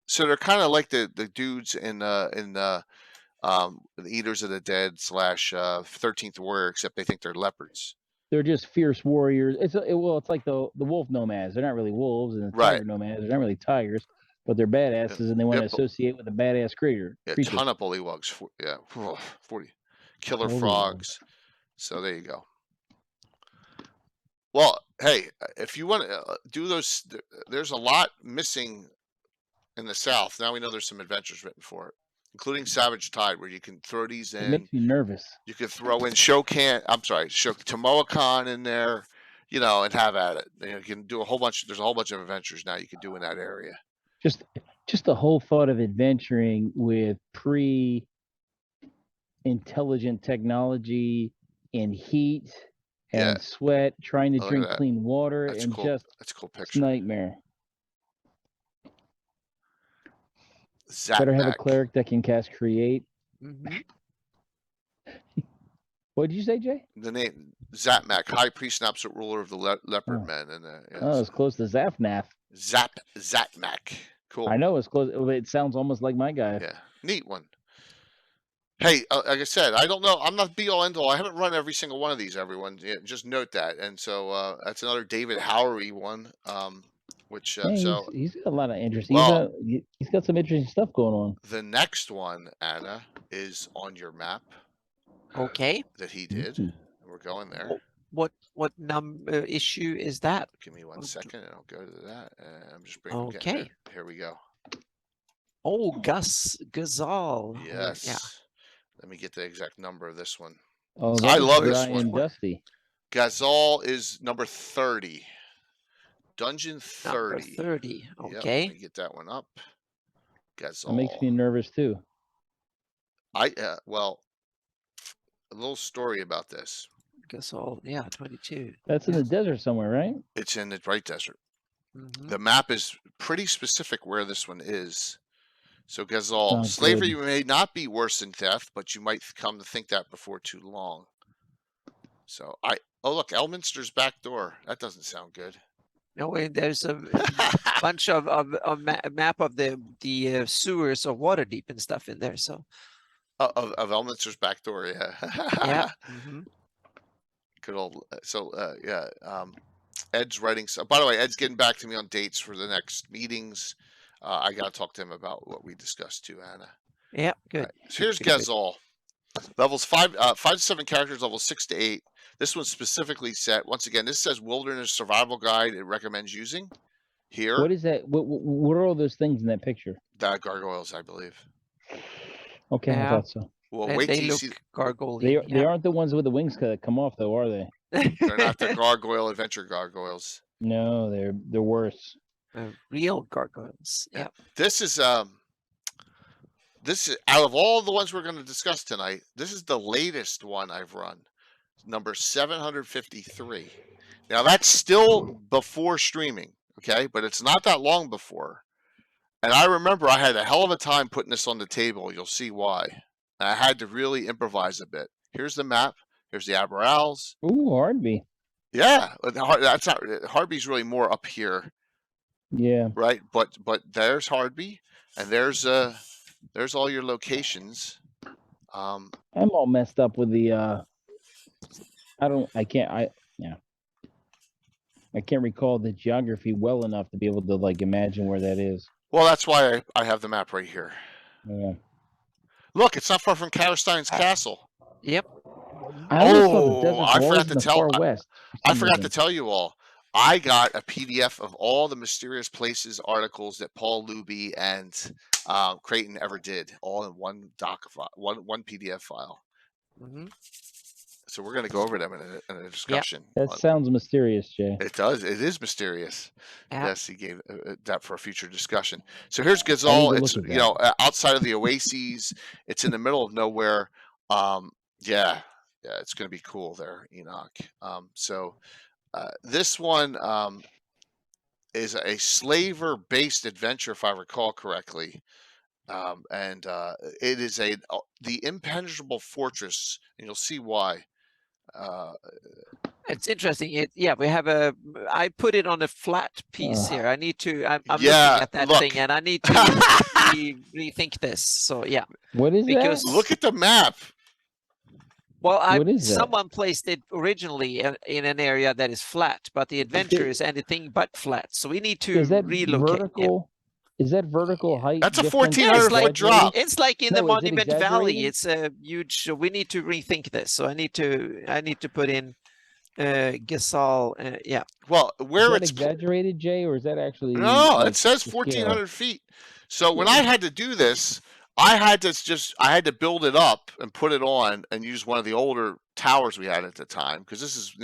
Speaker 2: so they're kind of like the dudes in the Eaters of the Dead / 13th Warrior, except they think they're leopards.
Speaker 4: They're just fierce warriors. It's like the wolf nomads. They're not really wolves, and the
Speaker 2: Right.
Speaker 4: tiger nomads. They're not really tigers, but they're badasses, and they want to
Speaker 2: Yep.
Speaker 4: associate with a badass creature.
Speaker 2: Yeah,
Speaker 4: creature.
Speaker 2: ton of bullywugs. 40 killer
Speaker 4: Bullywugs.
Speaker 2: frogs. So there you go. Well, hey, if you want to do those, there's a lot missing in the South. Now we know there's some adventures written for it, including Savage Tide, where you can throw these
Speaker 4: It
Speaker 2: in.
Speaker 4: makes me nervous.
Speaker 2: You could throw in Tomoa-Con in there, and have at it. You can do there's a whole bunch of adventures now you can do in that area.
Speaker 4: Just the whole thought of adventuring with pre-intelligent technology and heat and
Speaker 2: Yeah.
Speaker 4: sweat, trying to
Speaker 2: Look at
Speaker 4: drink
Speaker 2: that.
Speaker 4: clean water,
Speaker 2: That's
Speaker 4: and
Speaker 2: cool.
Speaker 4: just
Speaker 2: That's a cool
Speaker 4: it's
Speaker 2: picture.
Speaker 4: nightmare.
Speaker 2: Zap
Speaker 4: Better have a
Speaker 2: Mac.
Speaker 4: cleric that can cast create.
Speaker 1: Mhm.
Speaker 4: What did you say, Jay?
Speaker 2: The name Zapmak, High Priest and Absolute Ruler of the Leopard
Speaker 4: Oh.
Speaker 2: Men, and
Speaker 4: Oh, it's close to Zafnath.
Speaker 2: Zapmak. Cool.
Speaker 4: I know it's close. It sounds almost like my guy.
Speaker 2: Yeah, neat one. Hey, like I said, I don't know. I'm not be all end all. I haven't run every single one of these. Everyone, just note that. And so that's another David Howery one. Which
Speaker 4: Yeah,
Speaker 2: so
Speaker 4: he's got a lot of interesting.
Speaker 2: Well-
Speaker 4: He's got some interesting stuff going on.
Speaker 2: the next one, Anna, is on your map
Speaker 1: Okay.
Speaker 2: that he did.
Speaker 4: Mhm.
Speaker 2: We're going there.
Speaker 1: What issue is that?
Speaker 2: Give me one
Speaker 1: Okay.
Speaker 2: second, and I'll go to that. And I'm just bringing.
Speaker 1: Okay.
Speaker 2: Here we go.
Speaker 1: Oh, Gazal.
Speaker 2: Yes.
Speaker 1: Yeah.
Speaker 2: Let me get the exact number of this one.
Speaker 4: Oh,
Speaker 2: I
Speaker 4: that's
Speaker 2: love this
Speaker 4: Dry
Speaker 2: one.
Speaker 4: and Dusty.
Speaker 2: Gazal is number 30. Dungeon
Speaker 1: Number
Speaker 2: 30.
Speaker 1: 30.
Speaker 2: Yep,
Speaker 1: Okay.
Speaker 2: let me get that one up. Gazal.
Speaker 4: It makes me nervous too.
Speaker 2: Well, a little story about this.
Speaker 1: Gazal. Yeah, 22.
Speaker 4: That's in the desert somewhere, right?
Speaker 2: It's in the Bright Desert.
Speaker 1: Mhm.
Speaker 2: The map is pretty specific where this one is. So Gazal,
Speaker 4: Sounds
Speaker 2: slavery
Speaker 4: good.
Speaker 2: may not be worse than theft, but you might come to think that before too long. So oh look, Elminster's back door. That doesn't sound good.
Speaker 1: No, there's a bunch of map of the sewers of Waterdeep and stuff in there. So
Speaker 2: Of Elminster's back door, yeah.
Speaker 1: yeah. Mhm.
Speaker 2: Good old. Yeah. Ed's writing. By the way, Ed's getting back to me on dates for the next meetings. I got to talk to him about what we discussed too, Anna.
Speaker 1: Yeah. Good.
Speaker 2: All right, so here's
Speaker 1: Good, good.
Speaker 2: Gazal. Levels 5 to 7 characters, levels 6 to 8. This one's specifically set. Once again, this says Wilderness Survival Guide. It recommends using here.
Speaker 4: What is that? What are all those things in that picture?
Speaker 2: Gargoyles, I believe.
Speaker 4: Okay, I
Speaker 1: Yeah.
Speaker 4: thought so.
Speaker 2: Well,
Speaker 1: And
Speaker 2: wait till
Speaker 1: they
Speaker 2: you
Speaker 1: look
Speaker 2: see.
Speaker 1: gargoyle.
Speaker 4: They aren't the ones with the wings that come off, though, are they?
Speaker 2: They're not the gargoyle adventure gargoyles.
Speaker 4: No, they're worse.
Speaker 1: Real gargoyles.
Speaker 2: Yeah.
Speaker 1: Yeah.
Speaker 2: This is out of all the ones we're going to discuss tonight, this is the latest one I've run, number 753. Now that's still before streaming, okay, but it's not that long before. And I remember I had a hell of a time putting this on the table. You'll see why. And I had to really improvise a bit. Here's the map. Here's the Aberals.
Speaker 4: Ooh, Hardby.
Speaker 2: Yeah, that's not Hardby's really more up here,
Speaker 4: Yeah.
Speaker 2: right? But there's Hardby, and there's all your locations.
Speaker 4: I'm all messed up with the I can't recall the geography well enough to be able to like imagine where that is.
Speaker 2: Well, that's why I have the map right here.
Speaker 4: Yeah.
Speaker 2: Look, it's not far from Karastein's castle.
Speaker 1: Yep.
Speaker 4: I always thought the
Speaker 2: Oh,
Speaker 4: desert
Speaker 2: I
Speaker 4: was
Speaker 2: forgot
Speaker 4: always
Speaker 2: to
Speaker 4: in the
Speaker 2: tell.
Speaker 4: far west. for
Speaker 2: I
Speaker 4: some
Speaker 2: forgot to
Speaker 4: reason.
Speaker 2: tell you all. I got a PDF of all the mysterious places articles that Paul Luby and Creighton ever did, all in one one PDF file.
Speaker 1: Hmm.
Speaker 2: So we're going to go over them in a discussion.
Speaker 4: That sounds mysterious, Jay.
Speaker 2: It does. It is mysterious.
Speaker 1: Yeah.
Speaker 2: Yes, he gave that for a future discussion. So here's
Speaker 4: I need
Speaker 2: Gazal.
Speaker 4: to
Speaker 2: It's
Speaker 4: look at
Speaker 2: outside of the oases. It's in the middle of nowhere. Yeah, it's going to be cool there, Enoch. So this one is a slaver-based adventure, if I recall correctly. And it is the impenetrable fortress, and you'll see why.
Speaker 1: It's interesting. We have I put it on a flat piece here. I need to. I'm looking at that thing, and I need to rethink this. So yeah.
Speaker 4: What is
Speaker 1: Because
Speaker 4: that?
Speaker 2: Look at the map.
Speaker 1: Well,
Speaker 4: What is that?
Speaker 1: someone placed it originally in an area that is flat, but the adventure is anything but flat. So we need to
Speaker 4: Is that
Speaker 1: relocate.
Speaker 4: vertical? Is that vertical height?
Speaker 2: That's a
Speaker 4: difference
Speaker 2: 1,400-foot drop.
Speaker 1: It's like in the
Speaker 4: No, is it
Speaker 1: Monument Valley.
Speaker 4: exaggerated?
Speaker 1: It's a huge. So we need to rethink this. So I need to put in Gasol. Yeah.
Speaker 2: Well,
Speaker 4: Is
Speaker 2: where
Speaker 4: that
Speaker 2: it's
Speaker 4: exaggerated, Jay, or is that actually?
Speaker 2: no,
Speaker 4: like,
Speaker 2: it says
Speaker 4: the scale?
Speaker 2: 1,400 feet. So when I had to do this, I had to build it up and put it on and use one of the older towers we had at the time, because this is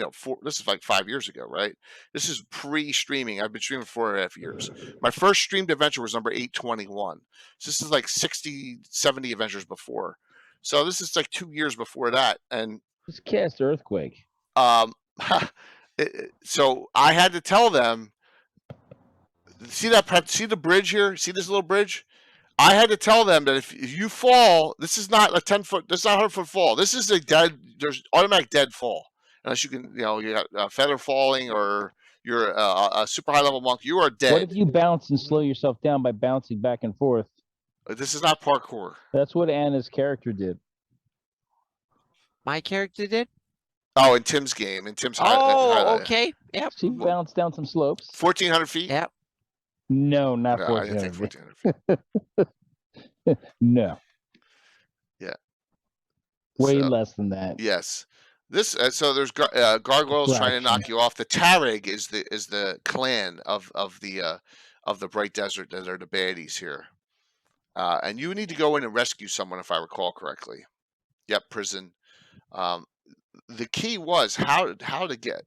Speaker 2: this is like 5 years ago, right? This is pre-streaming. I've been streaming for 4.5 years. My first streamed adventure was number 821. So this is like 60, 70 adventures before. So this is like 2 years before that, and
Speaker 4: Just cast Earthquake.
Speaker 2: so I had to tell them, see the bridge here? See this little bridge? I had to tell them that if you fall, this is not a 10-foot, this is not a 100-foot fall. This is there's automatic dead fall. Unless you can, you got a feather falling or you're a super high level monk, you are dead.
Speaker 4: What if you bounce and slow yourself down by bouncing back and forth?
Speaker 2: This is not parkour.
Speaker 4: That's what Anna's character did.
Speaker 1: My character did.
Speaker 2: Oh, in Tim's game, in Tim's
Speaker 1: Okay. Yep.
Speaker 4: She bounced down some slopes.
Speaker 2: 1,400 feet?
Speaker 1: Yep.
Speaker 4: No, not
Speaker 2: No, I didn't think
Speaker 4: 1,400.
Speaker 2: 1,400 feet.
Speaker 4: No.
Speaker 2: Yeah.
Speaker 4: Way
Speaker 2: So,
Speaker 4: less than that.
Speaker 2: yes. This so there's gargoyles trying to knock
Speaker 4: Fraction.
Speaker 2: you off. The Tarig is the clan of the Bright Desert that are the baddies here, and you need to go in and rescue someone, if I recall correctly. Yep, prison. The key was how to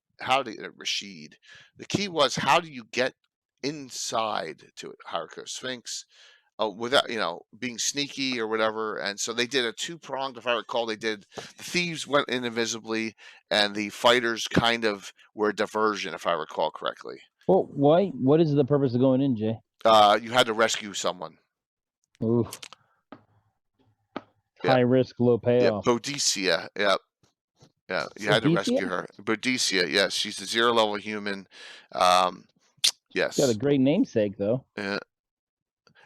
Speaker 2: Rashid. The key was how do you get inside to it, Hierarchy Sphinx, without being sneaky or whatever. And so they did a two-pronged, if I recall. They did the thieves went in invisibly, and the fighters kind of were a diversion, if I recall correctly.
Speaker 4: Well, why? What is the purpose of going in, Jay?
Speaker 2: You had to rescue someone.
Speaker 4: Ooh.
Speaker 2: Yeah.
Speaker 4: High risk, low
Speaker 2: Yeah,
Speaker 4: payoff.
Speaker 2: Boadicea. Yeah. Yeah, you had to rescue
Speaker 4: Boadicea?
Speaker 2: her. Boadicea, yes, she's a 0-level human. Yes.
Speaker 4: Got a great namesake, though.
Speaker 2: Yeah.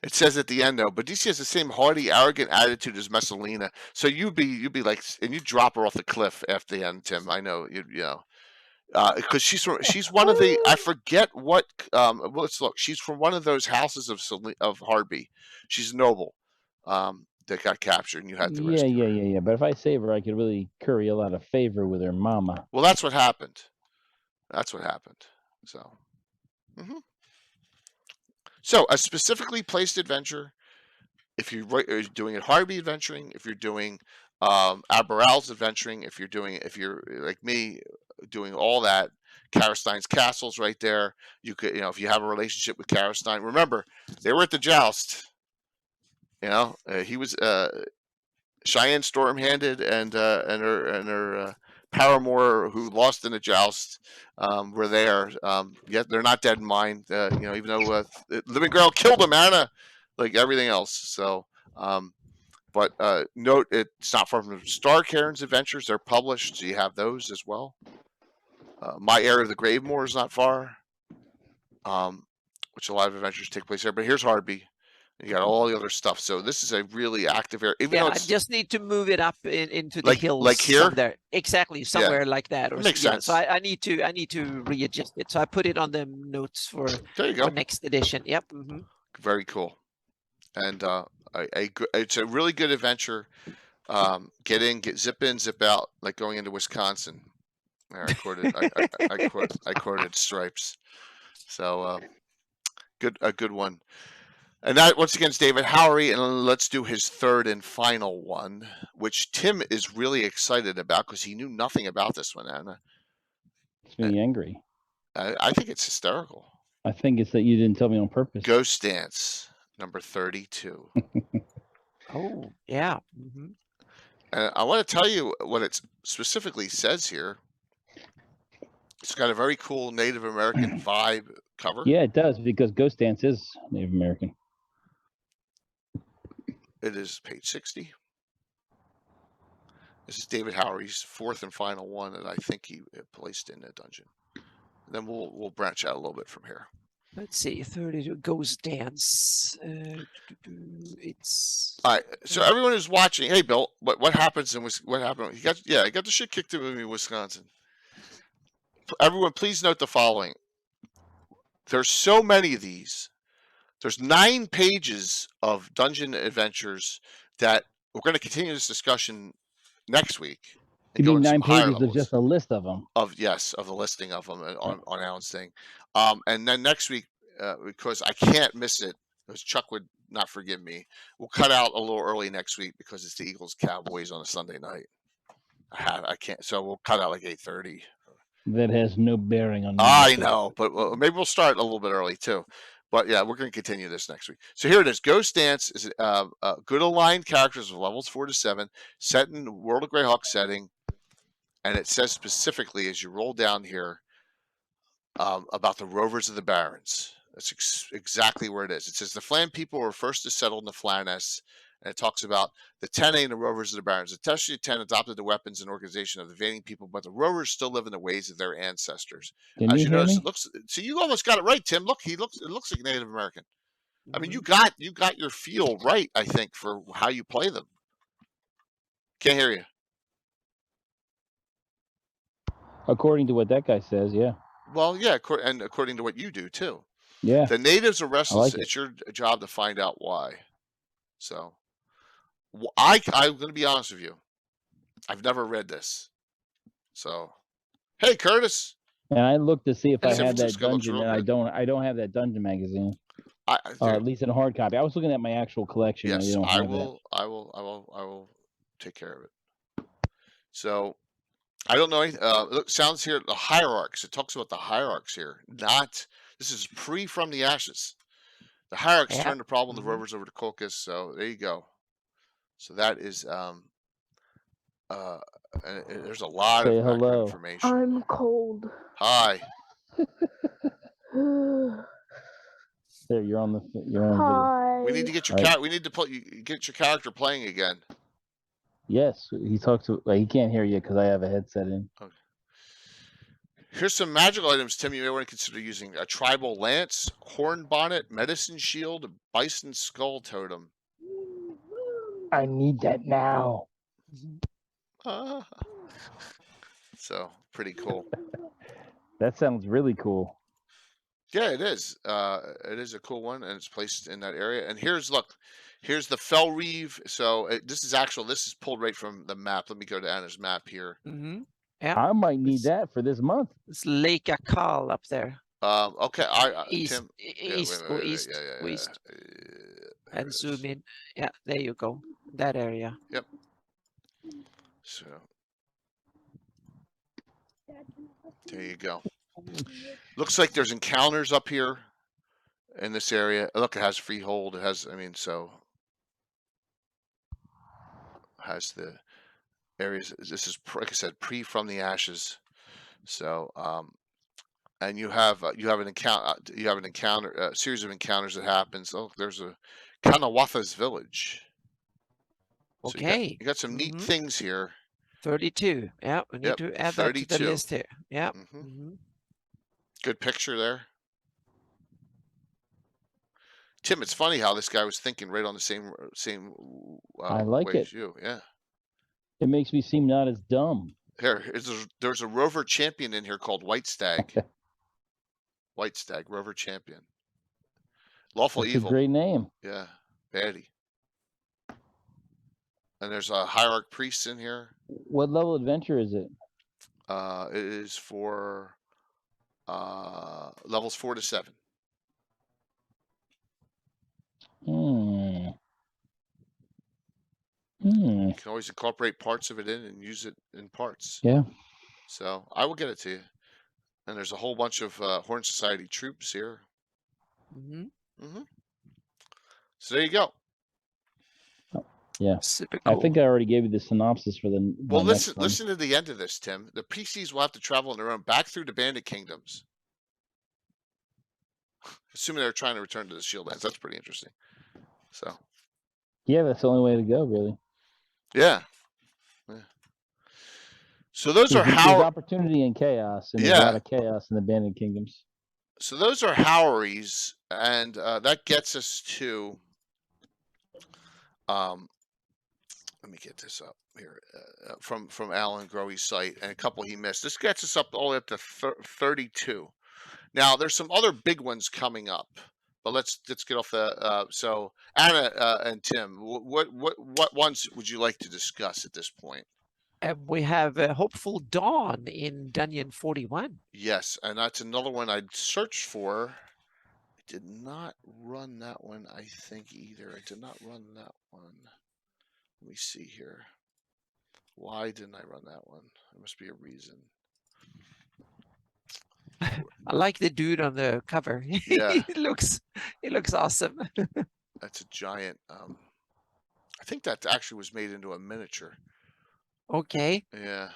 Speaker 2: It says at the end though, Boadicea has the same haughty, arrogant attitude as Messalina. So you'd be like, and you drop her off the cliff after the end, Tim. I know because she's one of the, I forget what. Let's look. She's from one of those houses of Hardby. She's noble. That got captured, and you had to rescue her.
Speaker 4: Yeah. But if I save her, I could really curry a lot of favor with her mama.
Speaker 2: Well, that's what happened. So. So a specifically placed adventure, if you're doing it Harvey adventuring, if you're doing Aberal's adventuring, if you're like me doing all that, Karastein's castle's right there. You could, if you have a relationship with Karestein, remember they were at the joust. He was Cheyenne Storm-handed and her paramour who lost in the joust were there. Yet they're not dead in mind. Even though Living Grail killed them, Anna, like everything else. So, but note it's not far from Starcairn's adventures. They're published, so you have those as well. My Area of the Gravemoor is not far, which a lot of adventures take place there. But here's Hardby. You got all the other stuff. So this is a really active area.
Speaker 1: I just need to move it up into the hills.
Speaker 2: Like here?
Speaker 1: There. Exactly, somewhere like that. Or
Speaker 2: makes sense.
Speaker 1: So I need to readjust it. So I put it on the notes for next edition. Yep.
Speaker 2: Very cool. And it's a really good adventure. Get in, zip in, zip out, like going into Wisconsin. There, I quoted Stripes. So a good one. And that once again is David Howery, and let's do his third and final one, which Tim is really excited about because he knew nothing about this one, Anna.
Speaker 4: It's me angry.
Speaker 2: I think it's hysterical.
Speaker 4: I think it's that you didn't tell me on purpose.
Speaker 2: Ghost Dance, number 32.
Speaker 1: Oh, yeah. Mm-hmm.
Speaker 2: And I want to tell you what it specifically says here. It's got a very cool Native American vibe cover.
Speaker 4: Yeah, it does, because Ghost Dance is Native American.
Speaker 2: It is page 60. This is David Howery's fourth and final one that I think he placed in the dungeon. And then we'll branch out a little bit from here.
Speaker 1: Let's see, 32 Ghost Dance. It's
Speaker 2: all right. So everyone who's watching, hey Bill, what happens and what happened? He got the shit kicked out of him in Wisconsin. Everyone, please note the following. There's so many of these. There's 9 pages of dungeon adventures that we're going to continue this discussion next week.
Speaker 4: You mean 9 pages of just a list of them?
Speaker 2: Of the listing of them on Alan's thing. And then next week, because I can't miss it, because Chuck would not forgive me, we'll cut out a little early next week because it's the Eagles Cowboys on a Sunday night. I can't, so we'll cut out like 8:30.
Speaker 4: That has no bearing on.
Speaker 2: I know, but maybe we'll start a little bit early too. But yeah, we're going to continue this next week. So here it is. Ghost Dance is good aligned characters of levels 4 to 7, set in the World of Greyhawk setting. And it says specifically as you roll down here about the Rovers of the Barrens. That's exactly where it is. It says the Flan people were first to settle in the Flaness. And it talks about the Tene and the Rovers of the Barrens. The Teshie Ten adopted the weapons and organization of the invading people, but the Rovers still live in the ways of their ancestors.
Speaker 4: Didn't
Speaker 2: As you notice,
Speaker 4: me?
Speaker 2: it looks. So you almost got it right, Tim. Look, it looks like Native American. I mean, you got your feel right, I think, for how you play them. Can't hear you.
Speaker 4: According to what that guy says, yeah.
Speaker 2: Well, yeah, and according to what you do too.
Speaker 4: Yeah.
Speaker 2: The natives are restless.
Speaker 4: Like
Speaker 2: it's your job to find out why. So, I'm going to be honest with you. I've never read this. So, hey, Curtis.
Speaker 4: And I looked to see if I
Speaker 2: San
Speaker 4: had that
Speaker 2: Francisco looks
Speaker 4: dungeon,
Speaker 2: real
Speaker 4: and
Speaker 2: good.
Speaker 4: I don't have that dungeon magazine. At least in a hard copy. I was looking at my actual collection.
Speaker 2: Yes,
Speaker 4: I
Speaker 2: will take care of it. So, I don't know. It sounds here the hierarchs. It talks about the hierarchs here. This is pre From the Ashes. The hierarchs turned the problem of the Rovers over to Colchis. So there you go. So that is there's a lot of background information.
Speaker 5: I'm cold.
Speaker 2: Hi.
Speaker 4: There, you're on
Speaker 5: Hi.
Speaker 2: We need to get your we need to get your character playing again.
Speaker 4: Yes, he talks to. He can't hear you because I have a headset in.
Speaker 2: Okay. Here's some magical items, Tim. You may want to consider using: a tribal lance, horn bonnet, medicine shield, a bison skull totem.
Speaker 4: I need that now.
Speaker 2: So pretty cool.
Speaker 4: That sounds really cool.
Speaker 2: Yeah, it is. It is a cool one, and it's placed in that area. And here's the Fell Reeve. So this is pulled right from the map. Let me go to Anna's map here.
Speaker 1: Mm-hmm. Yeah.
Speaker 4: I might need that for this month.
Speaker 1: It's Lake Akal up there.
Speaker 2: Okay.
Speaker 1: East,
Speaker 2: Tim,
Speaker 1: go east, and zoom in. Yeah, there you go. That area.
Speaker 2: Yep. So there you go. Looks like there's encounters up here in this area. Look, it has freehold. It has, has the areas. This is, like I said, pre From the Ashes. So, and you have an encounter. A series of encounters that happens. Oh, there's a Kanawatha's village. So
Speaker 1: Okay.
Speaker 2: you got some neat things here.
Speaker 1: 32. Yeah, we need to add 32. That to the list here. Yeah.
Speaker 2: Good picture there. Tim, it's funny how this guy was thinking right on the same
Speaker 4: I like
Speaker 2: way
Speaker 4: it.
Speaker 2: as you. Yeah.
Speaker 4: It makes me seem not as dumb.
Speaker 2: There's a rover champion in here called White Stag. White Stag, rover champion. Lawful
Speaker 4: That's
Speaker 2: evil.
Speaker 4: a great name.
Speaker 2: Yeah, baddie. And there's a hierarch priest in here.
Speaker 4: What level adventure is it?
Speaker 2: It is for levels 4 to 7.
Speaker 4: Hmm.
Speaker 2: You can always incorporate parts of it in and use it in parts.
Speaker 4: Yeah.
Speaker 2: So I will get it to you. And there's a whole bunch of Horn Society troops here. So there you go.
Speaker 4: Yeah.
Speaker 1: Super cool.
Speaker 4: I think I already gave you the synopsis for the.
Speaker 2: Well,
Speaker 4: next one.
Speaker 2: listen to the end of this, Tim. The PCs will have to travel on their own back through the Bandit Kingdoms. Assuming they're trying to return to the Shieldlands. That's pretty interesting. So.
Speaker 4: Yeah, that's the only way to go, really.
Speaker 2: Yeah. So those are
Speaker 4: There's
Speaker 2: how
Speaker 4: opportunity and chaos, and there's a lot of chaos in the Bandit Kingdoms.
Speaker 2: So those are Howeries, and that gets us to. Let me get this up here from Alan Growe's site, and a couple he missed. This gets us up all the way up to 32. Now there's some other big ones coming up, but let's get off the. So Anna and Tim, what ones would you like to discuss at this point?
Speaker 1: We have Hopeful Dawn in Dungeon 41.
Speaker 2: Yes, and that's another one I'd searched for. I did not run that one, I think, either. I did not run that one. Let me see here. Why didn't I run that one? There must be a reason.
Speaker 1: I like the dude on the cover.
Speaker 2: Yeah.
Speaker 1: He looks awesome.
Speaker 2: That's a giant. I think that actually was made into a miniature.
Speaker 1: Okay.
Speaker 2: Yeah.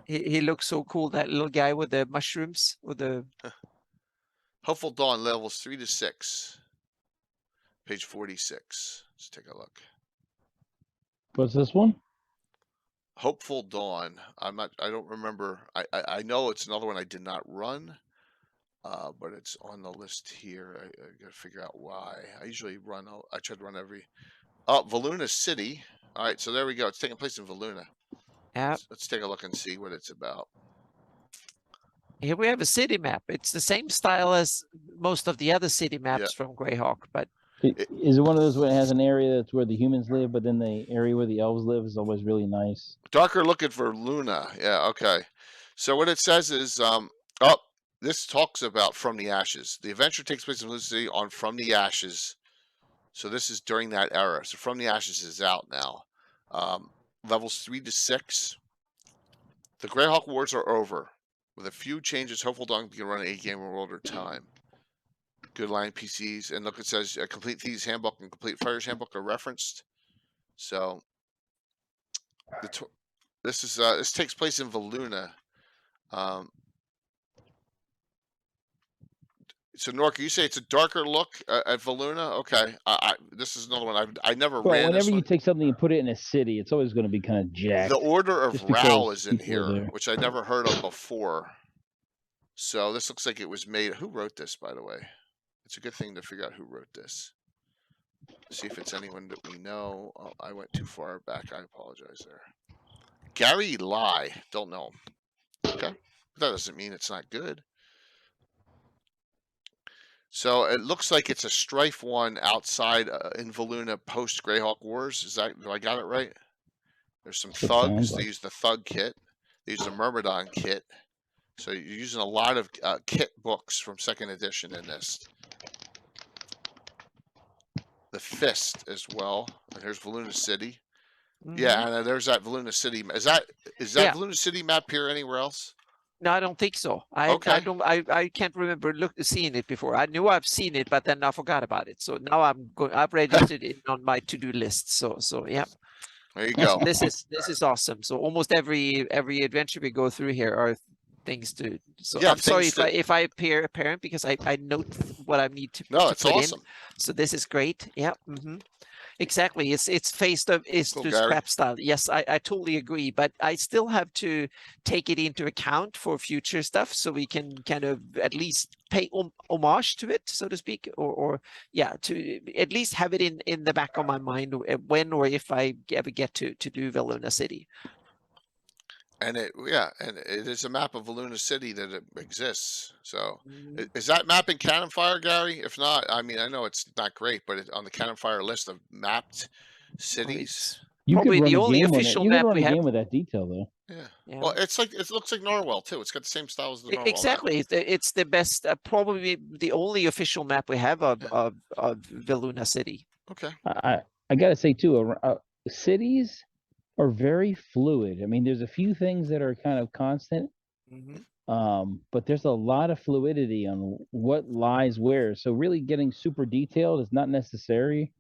Speaker 1: He looks so cool. That little guy with the mushrooms, with the.
Speaker 2: Hopeful Dawn levels 3 to 6. Page 46. Let's take a look.
Speaker 4: What's this one?
Speaker 2: Hopeful Dawn. I don't remember. I know it's another one I did not run, but it's on the list here. I got to figure out why. I usually run. I try to run every. Oh, Valuna City. All right, so there we go. It's taking place in Valuna.
Speaker 1: Yeah.
Speaker 2: Let's take a look and see what it's about.
Speaker 1: Here we have a city map. It's the same style as most of the other city maps from Greyhawk, but.
Speaker 4: Is it one of those where it has an area that's where the humans live, but then the area where the elves live is always really nice?
Speaker 2: Darker looking for Luna. Yeah, okay. So what it says is, this talks about From the Ashes. The adventure takes place in Luna City on From the Ashes. So this is during that era. So From the Ashes is out now. Levels 3 to 6. The Greyhawk Wars are over. With a few changes, Hopeful Dawn can run an 8-game world at a time. Good line PCs, and look, it says a Complete Thieves Handbook and Complete Fire's Handbook are referenced. So this takes place in Valuna. So Norka, you say it's a darker look at Valuna? Okay, this is another one I never ran.
Speaker 4: Whenever you take something and put it in a city, it's always going to be kind of jacked.
Speaker 2: The Order of Rao is in here, which I never heard of before. So this looks like it was made. Who wrote this, by the way? It's a good thing to figure out who wrote this. See if it's anyone that we know. Oh, I went too far back. I apologize there. Gary Lai. Don't know him. Okay. That doesn't mean it's not good. So it looks like it's a Strife one outside in Valuna post Greyhawk Wars. Do I got it right? There's some thugs. They use the Thug kit. They use the Myrmidon kit. So you're using a lot of kit books from 2nd edition in this. The Fist as well. And here's Valuna City. Mm-hmm. Yeah, and there's that Valuna City. Is that Valuna City map here anywhere else?
Speaker 1: No, I don't think so. I can't remember seeing it before. I knew I've seen it, but then I forgot about it. So now I've registered it on my to-do list. So yeah.
Speaker 2: There you go.
Speaker 1: This is awesome. So almost every adventure we go through here are things to. So yeah, I'm sorry if I appear apparent because I note what I need to.
Speaker 2: No, it's
Speaker 1: put
Speaker 2: awesome.
Speaker 1: In. So this is great. Yeah. Mm-hmm. Exactly. It's faced up is to scrap style. Yes, I totally agree. But I still have to take it into account for future stuff, so we can kind of at least pay homage to it, so to speak, or to at least have it in the back of my mind when or if I ever get to do Valuna City.
Speaker 2: And it is a map of Valuna City that exists. So is that map in Cannon Fire, Gary? If not, I mean, I know it's not great, but on the Cannon Fire list of mapped cities.
Speaker 4: You
Speaker 1: Probably
Speaker 4: could run
Speaker 1: the
Speaker 4: a
Speaker 1: only
Speaker 4: game on it.
Speaker 1: official
Speaker 4: You could
Speaker 1: map
Speaker 4: run
Speaker 1: we
Speaker 4: a
Speaker 1: have.
Speaker 4: game with that detail though.
Speaker 2: Yeah.
Speaker 1: Yeah.
Speaker 2: Well, it looks like Norwell too. It's got the same style as the Norwell map.
Speaker 1: Exactly. It's the best, probably the only official map we have of Veluna City.
Speaker 2: Okay.
Speaker 4: I gotta say too, cities are very fluid. I mean, there's a few things that are kind of constant, but there's a lot of fluidity on what lies where. So really getting super detailed is not necessary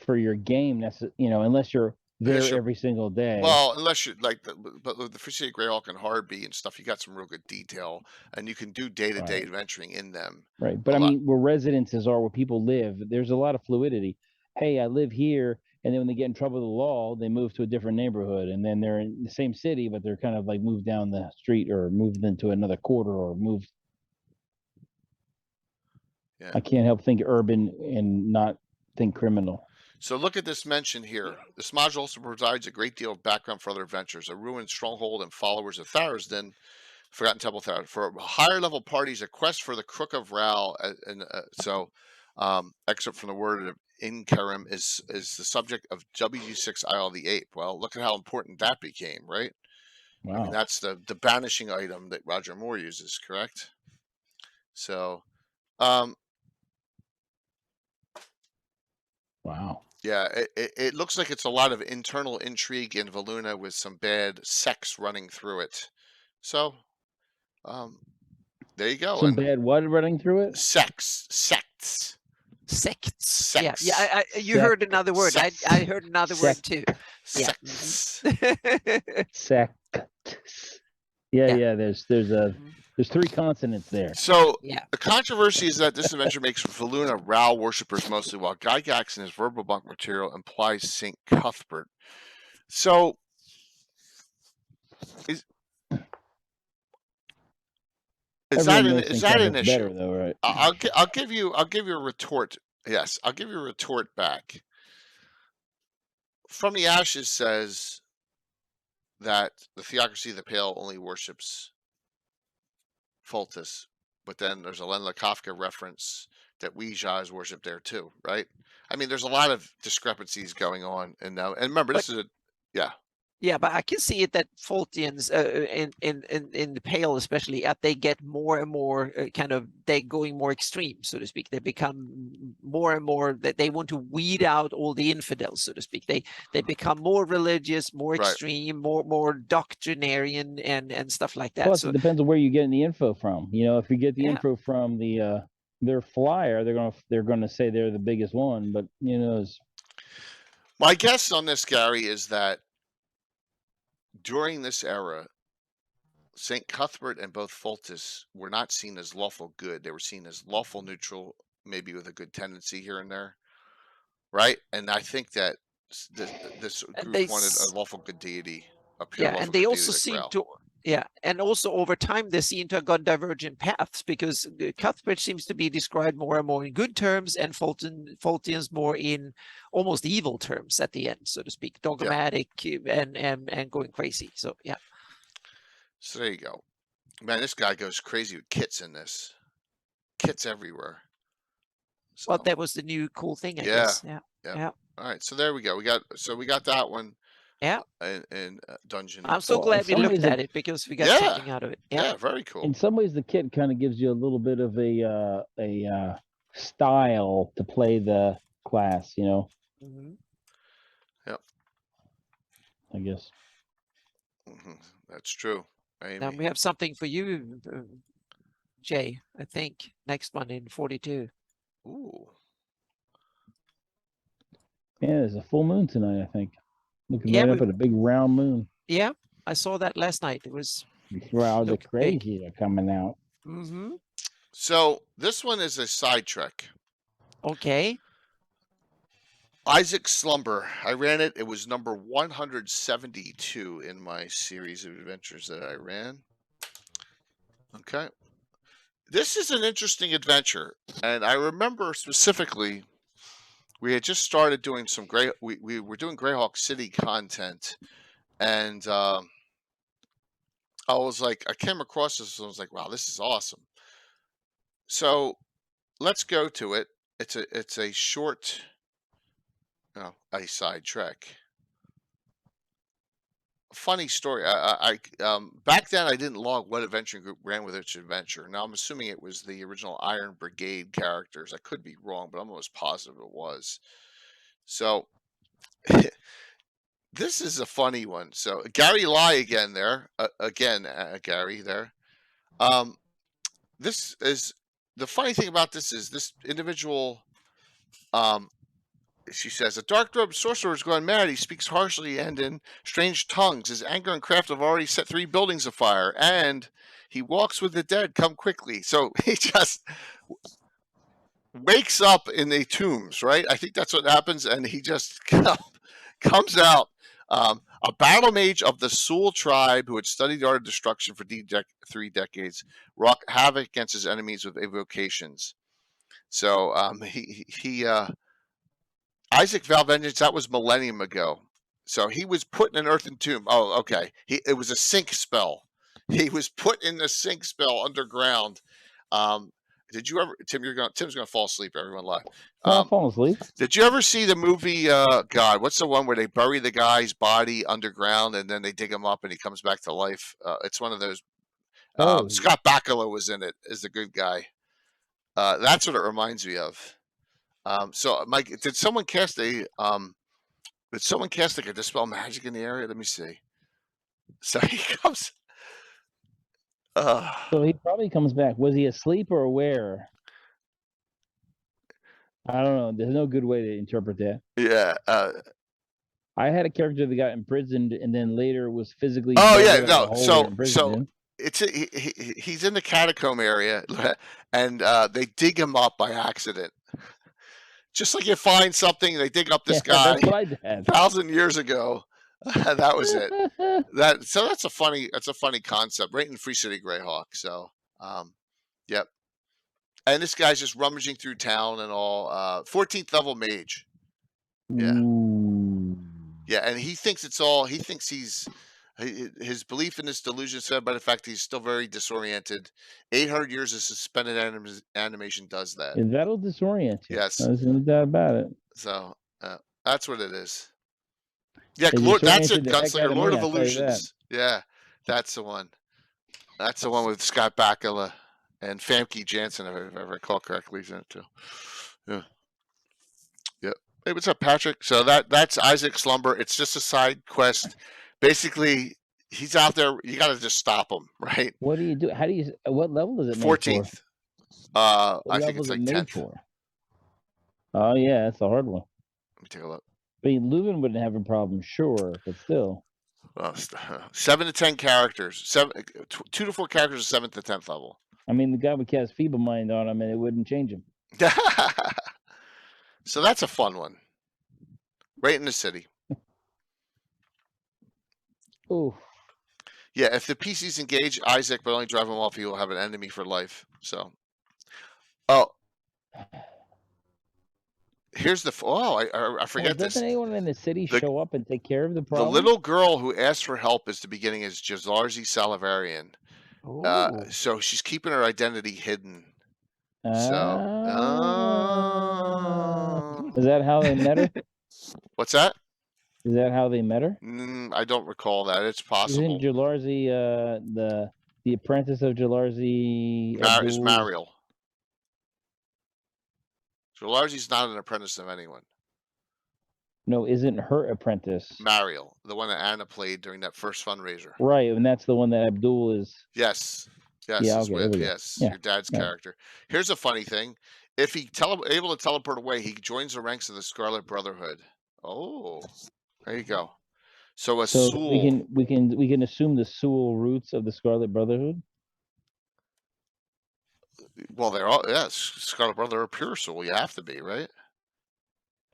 Speaker 4: for your game, unless you're there every single day.
Speaker 2: Well, unless you like but with the Free City Greyhawk and Hardby and stuff, you got some real good detail, and you can do day-to-day adventuring in them.
Speaker 4: Right, but I mean, where residences are, where people live, there's a lot of fluidity. Hey, I live here, and then when they get in trouble with the law, they move to a different neighborhood, and then they're in the same city, but they're kind of like moved down the street or moved into another quarter or moved.
Speaker 2: Yeah.
Speaker 4: I can't help think urban and not think criminal.
Speaker 2: So look at this mention here. This module also provides a great deal of background for other adventures, a ruined stronghold and followers of Tharisden, Forgotten Temple of Tharisden. For higher level parties, a quest for the Crook of Ral, excerpt from the word of Inkarim is the subject of WG6 Isle of the Ape. Well, look at how important that became, right?
Speaker 4: Wow.
Speaker 2: I mean, that's the banishing item that Roger Moore uses, correct? So,
Speaker 4: wow.
Speaker 2: Yeah, it looks like it's a lot of internal intrigue in Veluna with some bad sex running through it. So, there you go.
Speaker 4: Some bad what running through it?
Speaker 2: Sects.
Speaker 1: Yeah. You heard another word. I heard another word too.
Speaker 2: Sects.
Speaker 4: Sects. Yeah. There's three consonants there.
Speaker 2: So the controversy is that this adventure makes Veluna Ral worshippers mostly, while Gygax in his verbal bunk material implies St. Cuthbert. So is that an issue?
Speaker 4: Better, though, right?
Speaker 2: I'll give you a retort. Yes, I'll give you a retort back. From the Ashes says that the Theocracy of the Pale only worships Fultus, but then there's a Lenla Kafka reference that Ouija is worshipped there too, right? I mean, there's a lot of discrepancies going on, and remember, this is
Speaker 1: Yeah, but I can see it that Fultians in the Pale especially, they get more and more they're going more extreme, so to speak. They become more and more that they want to weed out all the infidels, so to speak. They become more religious, more extreme, more doctrinarian and stuff like that.
Speaker 4: Plus, it depends on where you're getting the info from. If you get the info from their flyer, they're gonna say they're the biggest one, but
Speaker 2: My guess on this, Gary, is that during this era, St. Cuthbert and both Fultus were not seen as lawful good. They were seen as lawful neutral, maybe with a good tendency here and there, right? And I think that this group wanted a lawful good deity up here.
Speaker 1: Yeah, and they also seem to... Yeah, and also over time they seem to have gone divergent paths, because Cuthbert seems to be described more and more in good terms, and Fultians more in almost evil terms at the end, so to speak, dogmatic and going crazy. So yeah.
Speaker 2: So there you go, man. This guy goes crazy with kits in this. Kits everywhere. So,
Speaker 1: well, that was the new cool thing, I guess. Yeah.
Speaker 2: All right, so there we go. We got that one.
Speaker 1: Yeah.
Speaker 2: In Dungeon.
Speaker 1: I'm so glad we looked at it, because we got something out of it.
Speaker 2: Yeah, very cool.
Speaker 4: In some ways, the kit kind of gives you a little bit of a style to play the class,
Speaker 1: Mm-hmm.
Speaker 2: Yep.
Speaker 4: I guess.
Speaker 2: Mm-hmm. That's true. Amy.
Speaker 1: Now we have something for you, Jay. I think next one in 42.
Speaker 2: Ooh.
Speaker 4: Yeah, there's a full moon tonight, I think. Looking right up at a big round moon.
Speaker 1: Yeah, I saw that last night. It was...
Speaker 4: Wow, the crazy are coming out.
Speaker 1: Mm-hmm.
Speaker 2: So this one is a side trek.
Speaker 1: Okay.
Speaker 2: Isaac Slumber. I ran it. It was number 172 in my series of adventures that I ran. Okay. This is an interesting adventure. And I remember specifically, we had just started doing some we were doing Greyhawk City content. And I was like, I came across this and I was like, wow, this is awesome. So let's go to it. It's a short Ice Side Trek. Funny story. Back then I didn't log what adventuring group ran with each adventure. Now I'm assuming it was the original Iron Brigade characters. I could be wrong, but I'm almost positive it was. So this is a funny one. So Gary Lai again there. Gary there. This is the funny thing about this is this individual. She says, a dark-robed sorcerer has gone mad. He speaks harshly and in strange tongues. His anger and craft have already set 3 buildings afire, and he walks with the dead. Come quickly. So he just wakes up in the tombs, right? I think that's what happens, and he just comes out. A battle mage of the Sul tribe who had studied the art of destruction for 3 decades wrought havoc against his enemies with evocations. So Isaac Valvengeance, that was millennium ago. So he was put in an earthen tomb. Oh, okay. It was a sink spell. He was put in the sink spell underground. Did you ever, Tim? Tim's gonna fall asleep. Everyone live.
Speaker 4: I'm falling asleep.
Speaker 2: Did you ever see the movie? God, what's the one where they bury the guy's body underground and then they dig him up and he comes back to life? It's one of those. Scott Bakula was in it as the good guy. That's what it reminds me of. So, Mike, did someone cast like a dispel magic in the area? Let me see. So he comes.
Speaker 4: So he probably comes back. Was he asleep or aware? I don't know. There's no good way to interpret that.
Speaker 2: Yeah.
Speaker 4: I had a character that got imprisoned and then later was physically.
Speaker 2: Oh yeah, no. So
Speaker 4: in.
Speaker 2: he's in the catacomb area, and they dig him up by accident. Just like you find something, they dig up this guy 1,000 years ago. That was it. That's a funny concept, right in Free City Greyhawk. So, yep. And this guy's just rummaging through town and all. 14th level mage. Yeah.
Speaker 4: Ooh.
Speaker 2: Yeah, and he thinks it's all. He thinks his belief in this delusion is fed by the fact he's still very disoriented. 800 years of suspended animation does that.
Speaker 4: And that'll disorient you.
Speaker 2: Yes.
Speaker 4: There's no doubt about it.
Speaker 2: So that's what it is. Yeah, that's it, Gunslinger, Lord of Illusions. Yeah, that's the one. That's the one with Scott Bakula and Famke Janssen, if I recall correctly, isn't it too? Yeah. Yep. Hey, what's up, Patrick? So that's Isaac Slumber. It's just a side quest. Basically, he's out there. You got to just stop him, right?
Speaker 4: What do you do? How do you? What level is it?
Speaker 2: 14th. I think it's like 10th.
Speaker 4: Oh yeah, that's a hard one.
Speaker 2: Let me take a look.
Speaker 4: I mean, Leuven wouldn't have a problem, sure, but still.
Speaker 2: 7 to 10 characters. 2 to 4 characters, 7th to 10th level.
Speaker 4: I mean, the guy would cast Feeble Mind on him, and it wouldn't change him.
Speaker 2: So that's a fun one. Right in the city.
Speaker 4: Ooh.
Speaker 2: Yeah, if the PCs engage Isaac but only drive him off, he will have an enemy for life. So, here's the. I forget this.
Speaker 4: Doesn't anyone in the city show up and take care of the problem?
Speaker 2: The little girl who asked for help is the beginning is Jazarzi Salavarian. So she's keeping her identity hidden.
Speaker 4: Is that how they met her?
Speaker 2: What's that?
Speaker 4: Is that how they met her?
Speaker 2: I don't recall that. It's possible.
Speaker 4: Isn't Jalarzi the apprentice of Jalarzi?
Speaker 2: Is Mariel. Jalarzi's not an apprentice of anyone.
Speaker 4: No, isn't her apprentice
Speaker 2: Mariel, the one that Anna played during that first fundraiser?
Speaker 4: Right, and that's the one that Abdul is.
Speaker 2: Yes,
Speaker 4: yeah,
Speaker 2: is with. Yes, your dad's character. Here's a funny thing: if he able to teleport away, he joins the ranks of the Scarlet Brotherhood. Oh, there you go. So Sul.
Speaker 4: We can assume the Sul roots of the Scarlet Brotherhood.
Speaker 2: Well, they're all Scarlet Brotherhood are pure Sul. You have to be, right?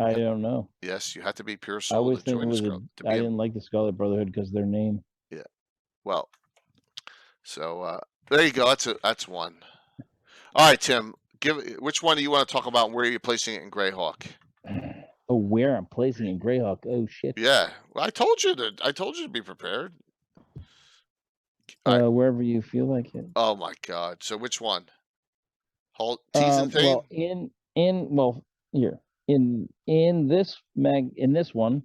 Speaker 4: I don't know.
Speaker 2: Yes, you have to be pure Sul.
Speaker 4: I always think I didn't like the Scarlet Brotherhood because their name.
Speaker 2: Yeah. Well, so there you go. That's one. All right, Tim. Which one do you want to talk about? And where are you placing it in Greyhawk?
Speaker 4: Oh, where I'm placing it in Greyhawk? Oh shit.
Speaker 2: Yeah. Well, I told you to be prepared.
Speaker 4: Wherever you feel like it.
Speaker 2: Oh my God. So which one? Tease and thing?
Speaker 4: Well, here. in this one,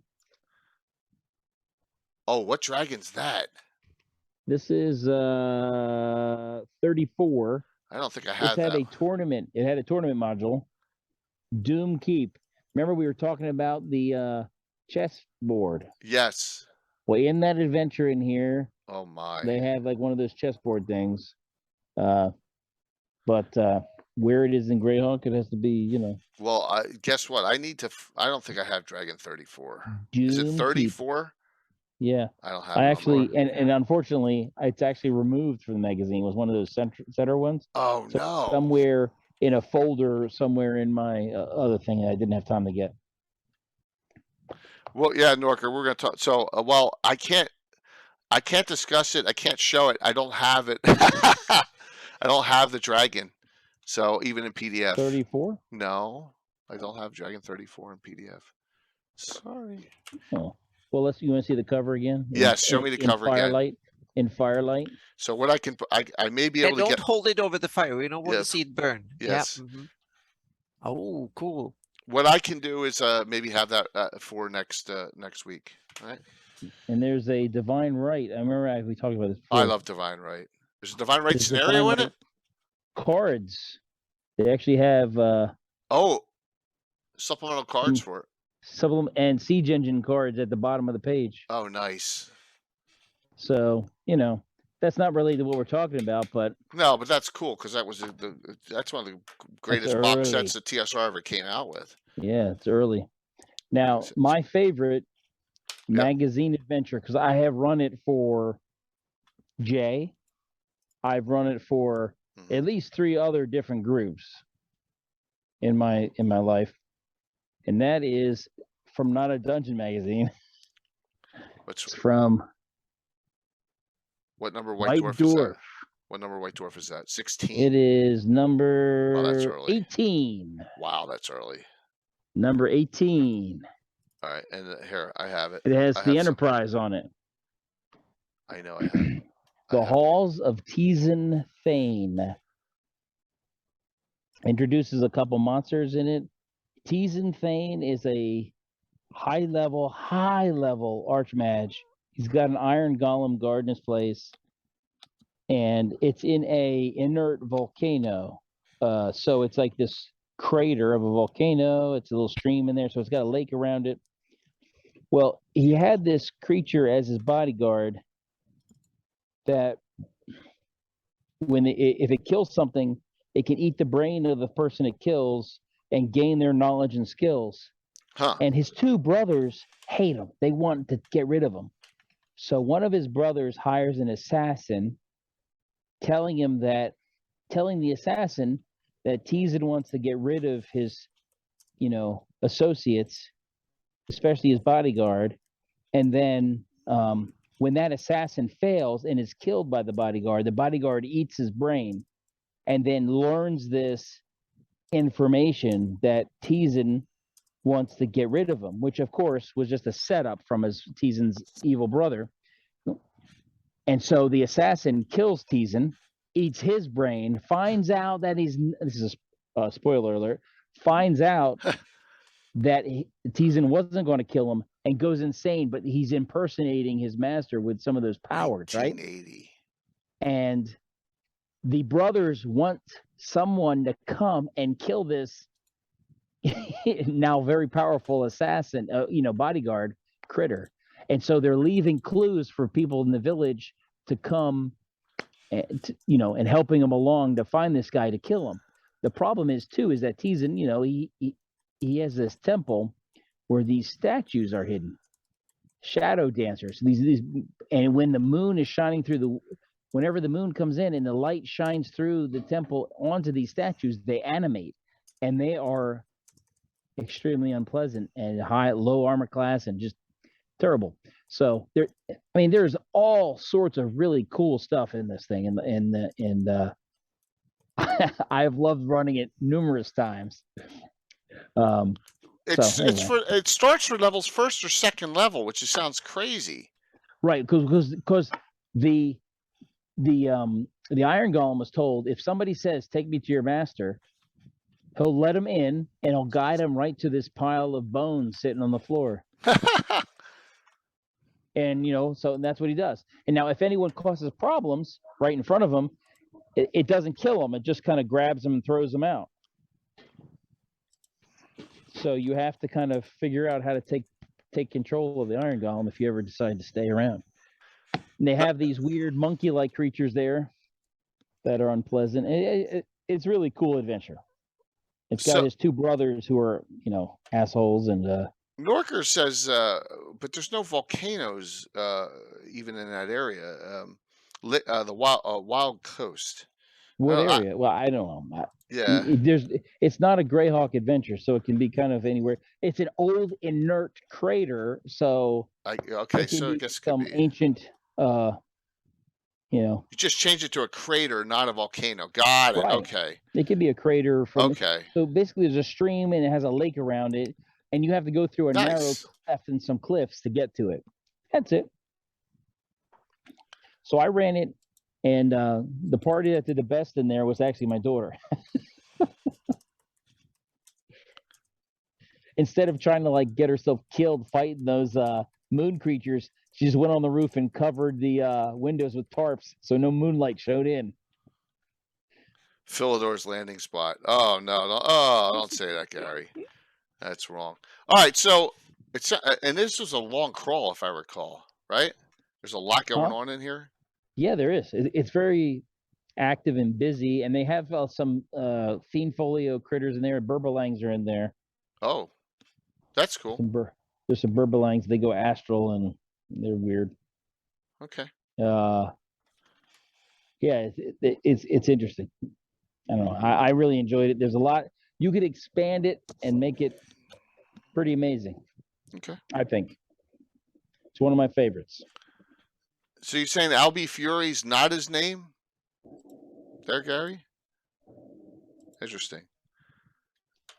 Speaker 2: Oh, what dragon's that?
Speaker 4: this is 34.
Speaker 2: I don't think I
Speaker 4: This
Speaker 2: have
Speaker 4: had
Speaker 2: that.
Speaker 4: a tournament. It had a tournament module. Doom Keep. Remember we were talking about the chess board.
Speaker 2: Yes.
Speaker 4: Well, in that adventure in here,
Speaker 2: Oh my.
Speaker 4: they have like one of those chessboard things. But where it is in Greyhawk, it has to be,
Speaker 2: Well, guess what? I need to. I don't think I have Dragon 34. Is it
Speaker 4: Doom Keep.
Speaker 2: 34?
Speaker 4: Yeah.
Speaker 2: I don't have.
Speaker 4: I
Speaker 2: it
Speaker 4: actually,
Speaker 2: anymore.
Speaker 4: and unfortunately, it's actually removed from the magazine. It was one of those center ones.
Speaker 2: Oh
Speaker 4: So
Speaker 2: no.
Speaker 4: somewhere in a folder, somewhere in my other thing, I didn't have time to get.
Speaker 2: Well, yeah, Norker, we're gonna talk. So, well, I can't discuss it. I can't show it. I don't have it. I don't have the dragon. So even in PDF.
Speaker 4: 34?
Speaker 2: No, I don't have Dragon 34 in PDF. Sorry.
Speaker 4: Oh. Well, you want to see the cover again?
Speaker 2: Yes, show me the cover again.
Speaker 4: In Firelight.
Speaker 2: So what I can, I may be able to
Speaker 1: don't
Speaker 2: get.
Speaker 1: hold it over the fire. We don't want
Speaker 2: Yeah.
Speaker 1: to see it burn.
Speaker 2: Yes.
Speaker 1: Yeah. Mm-hmm. Oh, cool.
Speaker 2: What I can do is maybe have that for next week. All right.
Speaker 4: And there's a Divine Right. I remember we talked about this before.
Speaker 2: I love Divine Right. There's a Divine Right
Speaker 4: There's
Speaker 2: scenario
Speaker 4: Divine
Speaker 2: in it.
Speaker 4: Cards. They actually have
Speaker 2: supplemental cards for it.
Speaker 4: Supplement and Siege Engine cards at the bottom of the page.
Speaker 2: Oh, nice.
Speaker 4: So that's not related to what we're talking about, but
Speaker 2: no, but that's cool because that's one of the greatest box sets that TSR ever came out with.
Speaker 4: Yeah, it's early. Now, my favorite magazine adventure, because I have run it for Jay. I've run it for at least 3 other different groups in my life, and that is from Not a Dungeon magazine. It's from
Speaker 2: what number White Dwarf is that? What number White Dwarf is that? 16.
Speaker 4: It is number
Speaker 2: that's early.
Speaker 4: 18.
Speaker 2: Wow, that's early.
Speaker 4: Number 18.
Speaker 2: All right, and here I have it.
Speaker 4: It has the Enterprise on it.
Speaker 2: I know I have.
Speaker 4: The Halls of Teasen Thane. Introduces a couple monsters in it. Teasen Thane is a high level archmage. He's got an iron golem guarding his place, and it's in a inert volcano. So it's like this crater of a volcano. It's a little stream in there, so it's got a lake around it. Well, he had this creature as his bodyguard that if it kills something, it can eat the brain of the person it kills and gain their knowledge and skills. And his 2 brothers hate him. They want to get rid of him. So one of his brothers hires an assassin, telling the assassin that Teasen wants to get rid of his, associates, especially his bodyguard. And then when that assassin fails and is killed by the bodyguard eats his brain and then learns this information that Teasen wants to get rid of him, which of course was just a setup from Teasen's evil brother. And so the assassin kills Teasen, eats his brain, finds out that this is a spoiler alert, finds out that Teasen wasn't going to kill him and goes insane, but he's impersonating his master with some of those powers,
Speaker 2: 1980.
Speaker 4: Right? And the brothers want someone to come and kill this now very powerful assassin, bodyguard critter. And so they're leaving clues for people in the village to come and, and helping them along to find this guy to kill him. The problem is that Teasen, he has this temple where these statues are hidden, shadow dancers. These, and when the moon is shining through whenever the moon comes in and the light shines through the temple onto these statues, they animate, and they are extremely unpleasant and low armor class and just terrible. So there's all sorts of really cool stuff in this thing, and I've loved running it numerous times.
Speaker 2: It starts for levels 1st or 2nd level, which sounds crazy.
Speaker 4: Right, because the Iron Golem was told, if somebody says, "Take me to your master," He'll let him in, and he'll guide him right to this pile of bones sitting on the floor. And, so that's what he does. And now if anyone causes problems right in front of him, it doesn't kill him. It just kind of grabs him and throws him out. So you have to kind of figure out how to take control of the Iron Golem if you ever decide to stay around. And they have these weird monkey-like creatures there that are unpleasant. It's really cool adventure. It's got his two brothers who are, assholes, and
Speaker 2: Norker says, but there's no volcanoes even in that area. The wild coast.
Speaker 4: What area? Well, I don't know.
Speaker 2: Yeah.
Speaker 4: It's not a Greyhawk adventure, so it can be kind of anywhere. It's an old inert crater, so
Speaker 2: okay, so I guess it could
Speaker 4: some
Speaker 2: be
Speaker 4: ancient.
Speaker 2: You just change it to a crater, not a volcano. Got it.
Speaker 4: Right.
Speaker 2: Okay.
Speaker 4: It could be a crater.
Speaker 2: Okay.
Speaker 4: So basically, there's a stream and it has a lake around it, and you have to go through a narrow cleft and some cliffs to get to it. That's it. So I ran it, and the party that did the best in there was actually my daughter. Instead of trying to get herself killed fighting those moon creatures, she just went on the roof and covered the windows with tarps so no moonlight showed in.
Speaker 2: Philidor's landing spot. Oh no! Oh, don't say that, Gary. That's wrong. All right, so and this was a long crawl, if I recall. Right? There's a lot going on in here.
Speaker 4: Yeah, there is. It's very active and busy, and they have some fiend folio critters in there. Burbalangs are in there.
Speaker 2: Oh, that's cool.
Speaker 4: There's some burbalangs. They go astral, and they're weird.
Speaker 2: Okay.
Speaker 4: Yeah, it's interesting. I don't know. I really enjoyed it. There's a lot. You could expand it and make it pretty amazing.
Speaker 2: Okay.
Speaker 4: I think it's one of my favorites.
Speaker 2: So you're saying Albie Fury's not his name? There, Gary? Interesting.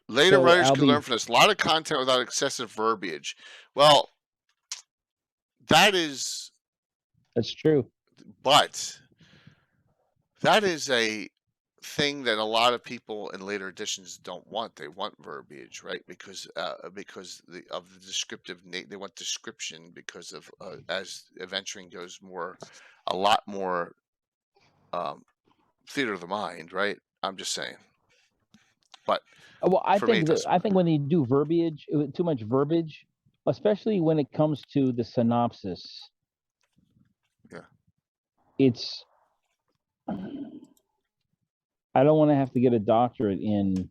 Speaker 2: Later writers can learn from this. A lot of content without excessive verbiage. Well, that's
Speaker 4: true.
Speaker 2: But that is a thing that a lot of people in later editions don't want. They want verbiage, right? Because of the descriptive they want description because of as adventuring goes a lot more theater of the mind, right? I'm just saying. But
Speaker 4: well, I think when you do verbiage, too much verbiage, especially when it comes to the synopsis, it's. I don't want to have to get a doctorate in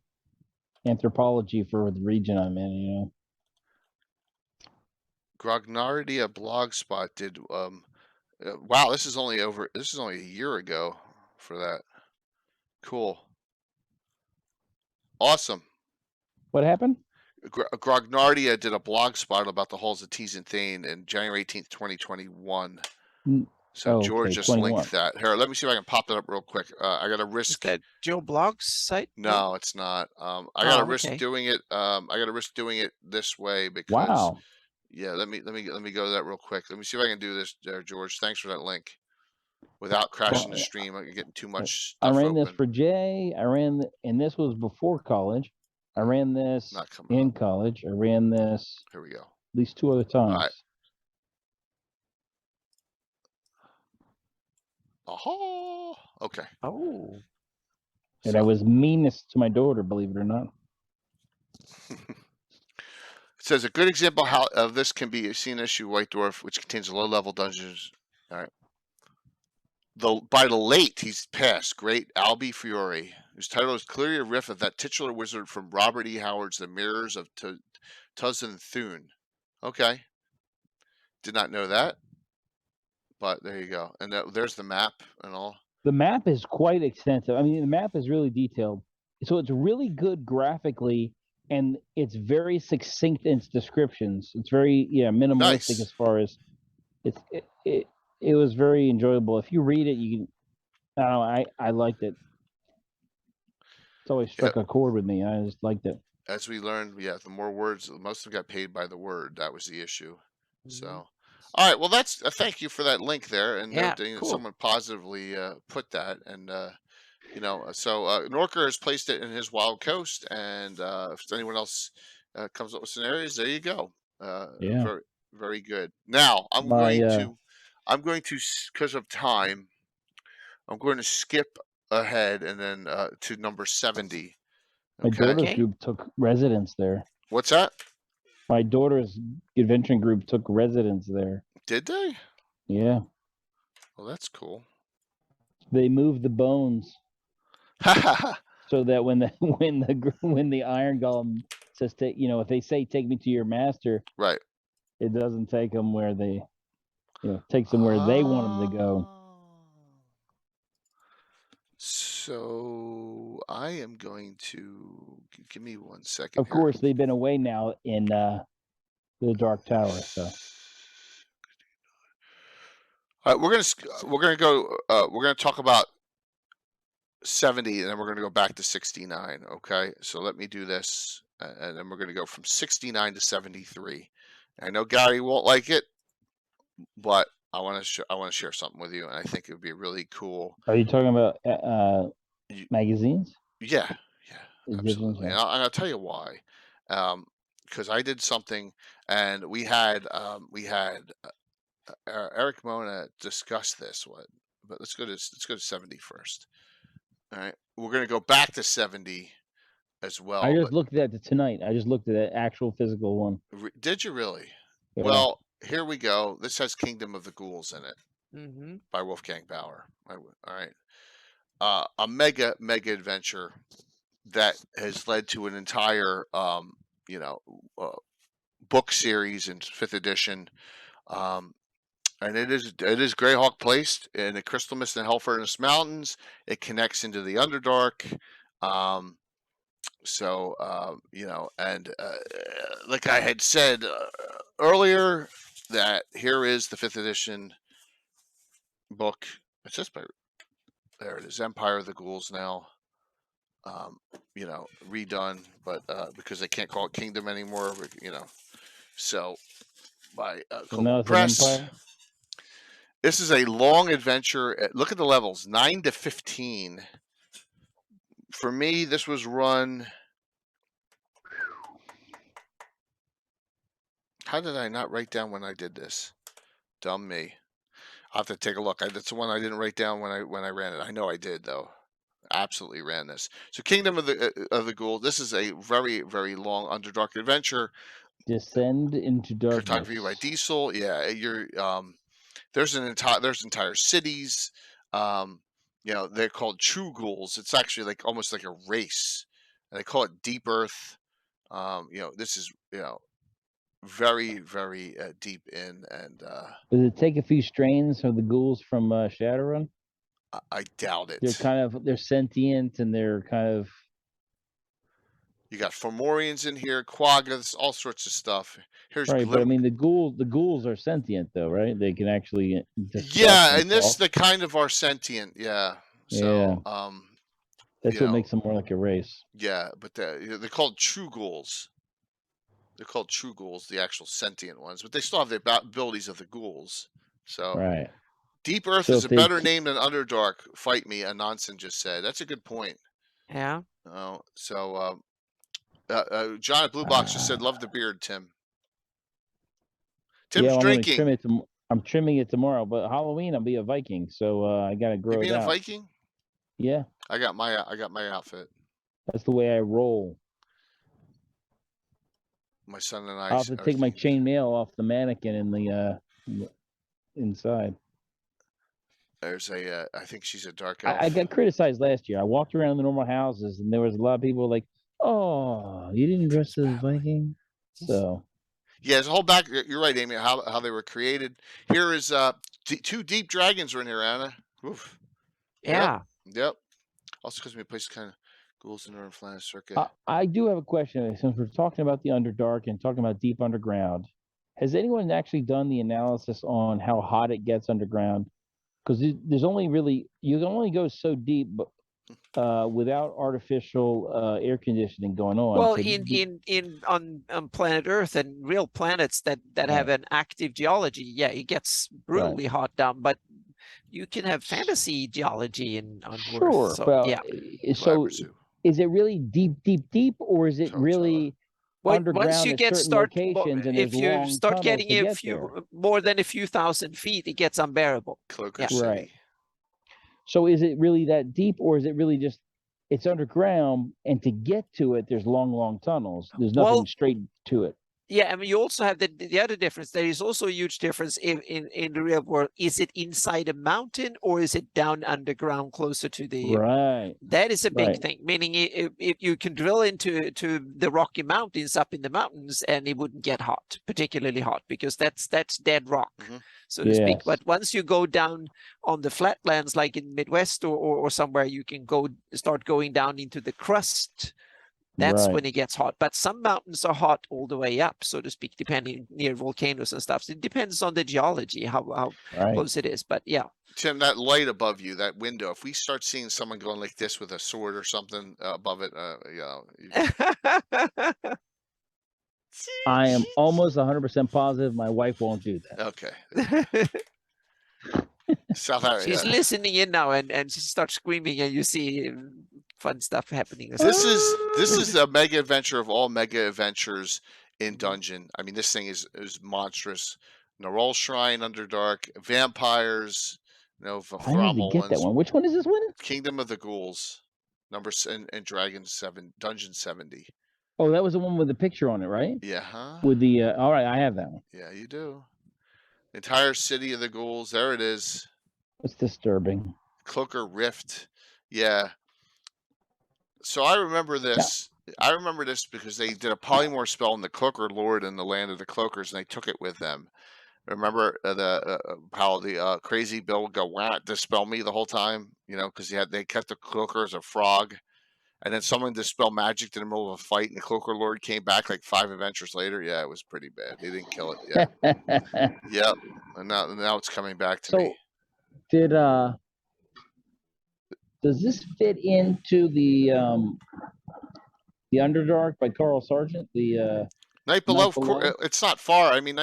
Speaker 4: anthropology for the region I'm in,
Speaker 2: Grognardia Blogspot did. Wow, this is only a year ago for that. Cool. Awesome.
Speaker 4: What happened?
Speaker 2: Grognardia did a blog spot about the Halls of Tees-and-Thane in January 18th, 2021. So George just linked that. Here, let me see if I can pop that up real quick. I got to risk.
Speaker 1: Is that Joe Blogg's site?
Speaker 2: No, it's not. I got to risk doing it. I got to risk doing it this way because.
Speaker 4: Wow.
Speaker 2: Yeah, let me go to that real quick. Let me see if I can do this, George. Thanks for that link. Without crashing the stream, I'm getting too much stuff
Speaker 4: I ran
Speaker 2: open.
Speaker 4: this for Jay. And this was before college. I ran this in college. I ran this.
Speaker 2: Here we go.
Speaker 4: At least 2 other times.
Speaker 2: All right. Oh, okay.
Speaker 1: Oh.
Speaker 4: And I was meanest to my daughter, believe it or not.
Speaker 2: It says a good example of this can be seen in issue White Dwarf, which contains low-level dungeons. All right. By the late, he's passed. Great Albie Fiore, whose title is clearly a riff of that titular wizard from Robert E. Howard's The Mirrors of Tuzan Thune. Okay. Did not know that. But there you go. And there's the map and all.
Speaker 4: The map is quite extensive. I mean, the map is really detailed. So it's really good graphically, and it's very succinct in its descriptions. It's very, minimalistic as far as it was very enjoyable. If you read it, you can, I liked it. It's always struck a chord with me. I just liked it.
Speaker 2: As we learned, the more words, most of them got paid by the word. That was the issue. Mm-hmm. So. All right. Well, that's thank you for that link there, and noting that someone positively put that, and You know, so Norker has placed it in his Wild Coast, and if anyone else comes up with scenarios, there you go.
Speaker 4: Yeah.
Speaker 2: Very, very good. Now I'm
Speaker 4: My
Speaker 2: going to, because of time, I'm going to skip ahead and then to number 70.
Speaker 4: my
Speaker 2: Okay.
Speaker 4: daughter's
Speaker 1: Okay.
Speaker 4: group took residence there.
Speaker 2: What's that?
Speaker 4: My daughter's adventuring group took residence there.
Speaker 2: Did they?
Speaker 4: Yeah.
Speaker 2: Well, that's cool.
Speaker 4: They moved the bones so that when the when the Iron Golem says, if they say take me to your master,
Speaker 2: Right.
Speaker 4: it doesn't take them where they, takes them where they want them to go.
Speaker 2: So I am going to give me 1 second.
Speaker 4: Of course, they've been away now in the Dark Tower. So
Speaker 2: all right, we're gonna talk about 70, and then we're gonna go back to 69. Okay, so let me do this, and then we're gonna go from 69 to 73. I know Gary won't like it, but I want to share something with you, and I think it would be really cool.
Speaker 4: are you talking about magazines?
Speaker 2: Yeah,
Speaker 4: Is
Speaker 2: absolutely.
Speaker 4: different,
Speaker 2: And I'll tell you why. Because I did something, and we had Eric Mona discuss this one, but let's go to 70 first. All right, we're gonna go back to 70 as well.
Speaker 4: I just looked at it tonight. I just looked at the actual physical one.
Speaker 2: Did you really?
Speaker 4: Yeah.
Speaker 2: Well, here we go. This has Kingdom of the Ghouls in it
Speaker 1: Mm-hmm.
Speaker 2: by Wolfgang Bauer. All right, a mega adventure that has led to an entire book series in 5th edition. And it is Greyhawk placed in the Crystal Mist and Hell Furnace Mountains. It connects into the Underdark. And like I had said earlier, that here is the 5th edition book. It's just there it is, Empire of the Ghouls now. Redone, but because they can't call it Kingdom anymore, so by Cobalt Press. This is a long adventure. Look at the levels, 9 to 15. For me, this was run. How did I not write down when I did this? Dumb me. I'll have to take a look. That's the one I didn't write down when I ran it. I know I did though. Absolutely ran this. So Kingdom of the Ghoul. This is a very, very long Underdark adventure.
Speaker 4: Descend into darkness.
Speaker 2: Cartography by Diesel. Yeah, you're. There's entire cities. They're called true ghouls. It's actually like almost like a race, and they call it Deep Earth. This is very, very deep in. And
Speaker 4: does it take a few strains of the ghouls from Shadowrun?
Speaker 2: I doubt it.
Speaker 4: They're sentient, and they're kind of.
Speaker 2: You got Fomorians in here, Quaggas, all sorts of stuff. Here's
Speaker 4: right, but I mean the ghouls are sentient though, right? They can actually.
Speaker 2: Yeah, and this the kind of are sentient. Yeah. So
Speaker 4: yeah. That's what makes them more like a race.
Speaker 2: Yeah, but they're called true ghouls. They're called true ghouls, the actual sentient ones, but they still have the abilities of the ghouls. So
Speaker 4: right.
Speaker 2: Deep Earth is a better name than Underdark. Fight me, Ananson just said. That's a good point.
Speaker 1: Yeah.
Speaker 2: So John at Blue Box just said, "Love the beard, Tim." Tim's drinking.
Speaker 4: I'm trimming it tomorrow, but Halloween I'll be a Viking, so I gotta grow it out.
Speaker 2: You being a Viking?
Speaker 4: Yeah.
Speaker 2: I got my outfit.
Speaker 4: That's the way I roll.
Speaker 2: My son and I.
Speaker 4: I'll have to take my chainmail off the mannequin in the inside.
Speaker 2: There's I think she's a dark elf.
Speaker 4: I got criticized last year. I walked around the normal houses, and there was a lot of people like, "Oh, you didn't dress as a Viking." So.
Speaker 2: Yeah, there's a whole back. You're right, Amy. How they were created. Here is 2 deep dragons are in here, Anna. Oof.
Speaker 1: Yeah.
Speaker 2: Yep. Also, because we place kind of ghouls in Northern Flanders Circuit.
Speaker 4: I do have a question. Since we're talking about the Underdark and talking about deep underground, has anyone actually done the analysis on how hot it gets underground? Because there's only really you can only go so deep, but without artificial air conditioning going on.
Speaker 1: Well, on planet Earth and real planets that have an active geology, yeah, it gets brutally hot down. But you can have fantasy geology on
Speaker 4: Sure.
Speaker 1: Earth. So
Speaker 4: Well,
Speaker 1: yeah.
Speaker 4: so
Speaker 2: Flabbersu.
Speaker 4: is it really deep, or is it
Speaker 2: Totally.
Speaker 4: really
Speaker 1: Once
Speaker 4: underground
Speaker 1: you
Speaker 4: at
Speaker 1: get
Speaker 4: certain locations and there's
Speaker 1: if you
Speaker 4: long
Speaker 1: start
Speaker 4: tunnels
Speaker 1: getting
Speaker 4: to
Speaker 1: a
Speaker 4: get
Speaker 1: few
Speaker 4: there?
Speaker 1: more than a few thousand feet, it gets unbearable.
Speaker 2: Cloaker
Speaker 1: Yeah.
Speaker 2: City.
Speaker 4: Right. So is it really that deep, or is it really just it's underground, and to get to it, there's long tunnels. There's nothing
Speaker 1: Well,
Speaker 4: straight to it.
Speaker 1: Yeah, I mean, you also have the other difference. There is also a huge difference in the real world. Is it inside a mountain or is it down underground closer to the?
Speaker 4: Right.
Speaker 1: That is a big
Speaker 4: Right.
Speaker 1: thing. Meaning, if you can drill into the Rocky Mountains up in the mountains, and it wouldn't get hot, particularly hot, because that's dead rock, so to speak.
Speaker 4: Yes.
Speaker 1: But once you go down on the flatlands, like in Midwest or somewhere, you can start going down into the crust. That's
Speaker 4: Right.
Speaker 1: when it gets hot. But some mountains are hot all the way up, so to speak, depending near volcanoes and stuff. So it depends on the geology, how
Speaker 4: Right.
Speaker 1: close it is. But yeah.
Speaker 2: Tim, that light above you, that window, if we start seeing someone going like this with a sword or something above it,
Speaker 4: I am almost 100% positive my wife won't do that.
Speaker 2: okay. South Africa.
Speaker 1: She's listening in now, and she starts screaming, and you see fun stuff happening.
Speaker 2: This is the mega adventure of all mega adventures in Dungeon. I mean, this thing is monstrous. Narol Shrine, Underdark, Vampires,
Speaker 4: I need to
Speaker 2: Thrommel
Speaker 4: get that
Speaker 2: ones.
Speaker 4: one. Which one is this one?
Speaker 2: Kingdom of the Ghouls, and Dragon 7, Dungeon 70.
Speaker 4: Oh, that was the one with the picture on it, right?
Speaker 2: Yeah, huh?
Speaker 4: With the all right, I have that one.
Speaker 2: Yeah, you do. Entire City of the Ghouls. There it is.
Speaker 4: It's disturbing.
Speaker 2: Cloaker Rift. Yeah. So I remember this. Yeah. I remember this because they did a polymorph spell in the Cloaker Lord in the Land of the Cloakers, and they took it with them. Remember how the crazy Bill would go wah, dispel me the whole time, because they kept the Cloaker as a frog, and then someone dispelled magic in the middle of a fight, and the Cloaker Lord came back like 5 adventures later. Yeah, it was pretty bad. They didn't kill it. Yeah, yep. And now it's coming back to me.
Speaker 4: Did does this fit into the Underdark by Carl Sargent? The
Speaker 2: Night Below, of course, it's not far. I mean,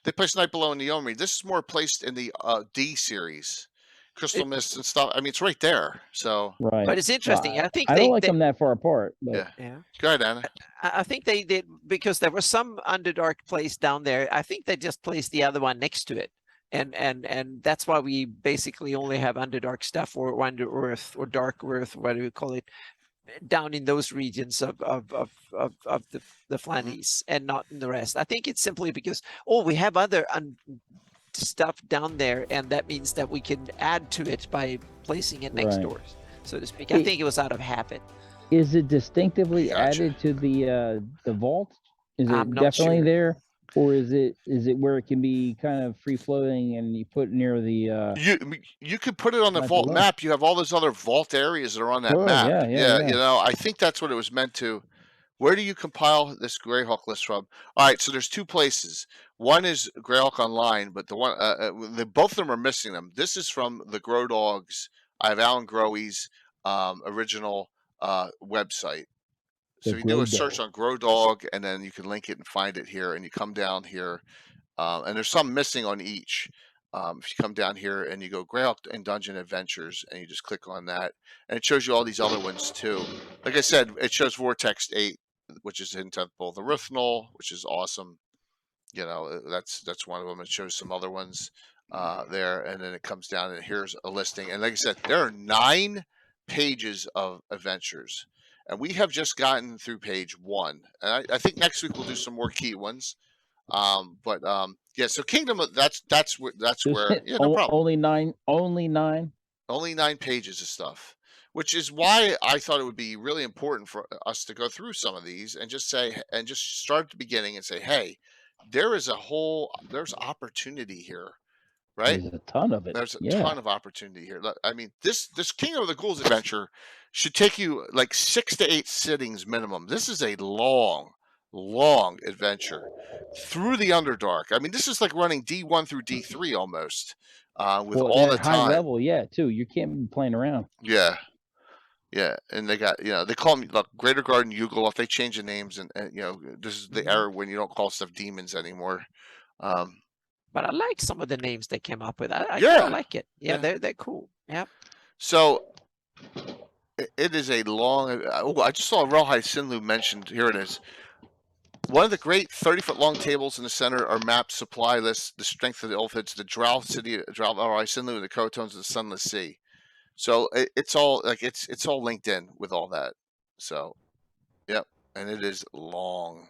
Speaker 2: they placed Night Below in the Yomi. This is more placed in the D series, Crystal Mist and stuff. I mean, it's right there. So,
Speaker 4: right.
Speaker 1: But it's interesting. I think
Speaker 4: I don't like them that far apart. But...
Speaker 2: Yeah. Go ahead, Anna.
Speaker 1: I think they did, because there was some Underdark place down there. I think they just placed the other one next to it. And that's why we basically only have Underdark stuff, or Under Earth, or Dark Earth, what do we call it, down in those regions of the Flannies, and not in the rest. I think it's simply because we have other stuff down there, and that means that we can add to it by placing it next door, so to speak. I think it was out of habit.
Speaker 4: Is it distinctively added to the vault? Is it definitely there? Or is it where it can be kind of free floating and you put near the
Speaker 2: you could put it on the vault map. You have all those other vault areas that are on that map. Yeah. I think that's what it was meant to. Where do you compile this Greyhawk list from? All right, so there's 2 places. One is Greyhawk Online, but the one both of them are missing them. This is from the Grow Dogs. I have Alan Growe's original website. So you do a search on Grow Dog, and then you can link it and find it here, and you come down here, and there's some missing on each. If you come down here and you go Greyhawk and Dungeon Adventures, and you just click on that, and it shows you all these other ones too. Like I said, it shows Vortex 8, which is in Temple of the Ruthnol, which is awesome. That's one of them. It shows some other ones there, and then it comes down, and here's a listing. And like I said, there are 9 pages of adventures. And we have just gotten through page 1, and I think next week we'll do some more key ones. Yeah. So Kingdom, that's where. Yeah, no problem.
Speaker 4: Only nine
Speaker 2: pages of stuff, which is why I thought it would be really important for us to go through some of these and just start at the beginning and say, hey, there's opportunity here. Right?
Speaker 4: There's a ton of it.
Speaker 2: There's a ton of opportunity here. I mean, this Kingdom of the Ghouls adventure should take you like 6 to 8 sittings minimum. This is a long adventure through the Underdark. I mean, this is like running D1 through D3 almost, with all the time.
Speaker 4: High level, too. You can't be playing around.
Speaker 2: Yeah. Yeah, and they got, they call them Greater Garden Yugoloth. They change the names, and this is the era when you don't call stuff demons anymore.
Speaker 1: But I like some of the names they came up with. I
Speaker 2: Yeah.
Speaker 1: kinda like it. Yeah,
Speaker 2: Yeah.
Speaker 1: they're cool. Yeah.
Speaker 2: So it is a long. I just saw Relhai Sinlu mentioned. Here it is. One of the great 30-foot long tables in the center are mapped supply lists, the strength of the Ilfids, the Drow city, Drow Relhai Sinlu, and the Crotones of the Sunless Sea. So it's all like it's all linked in with all that. So, yep, and it is long,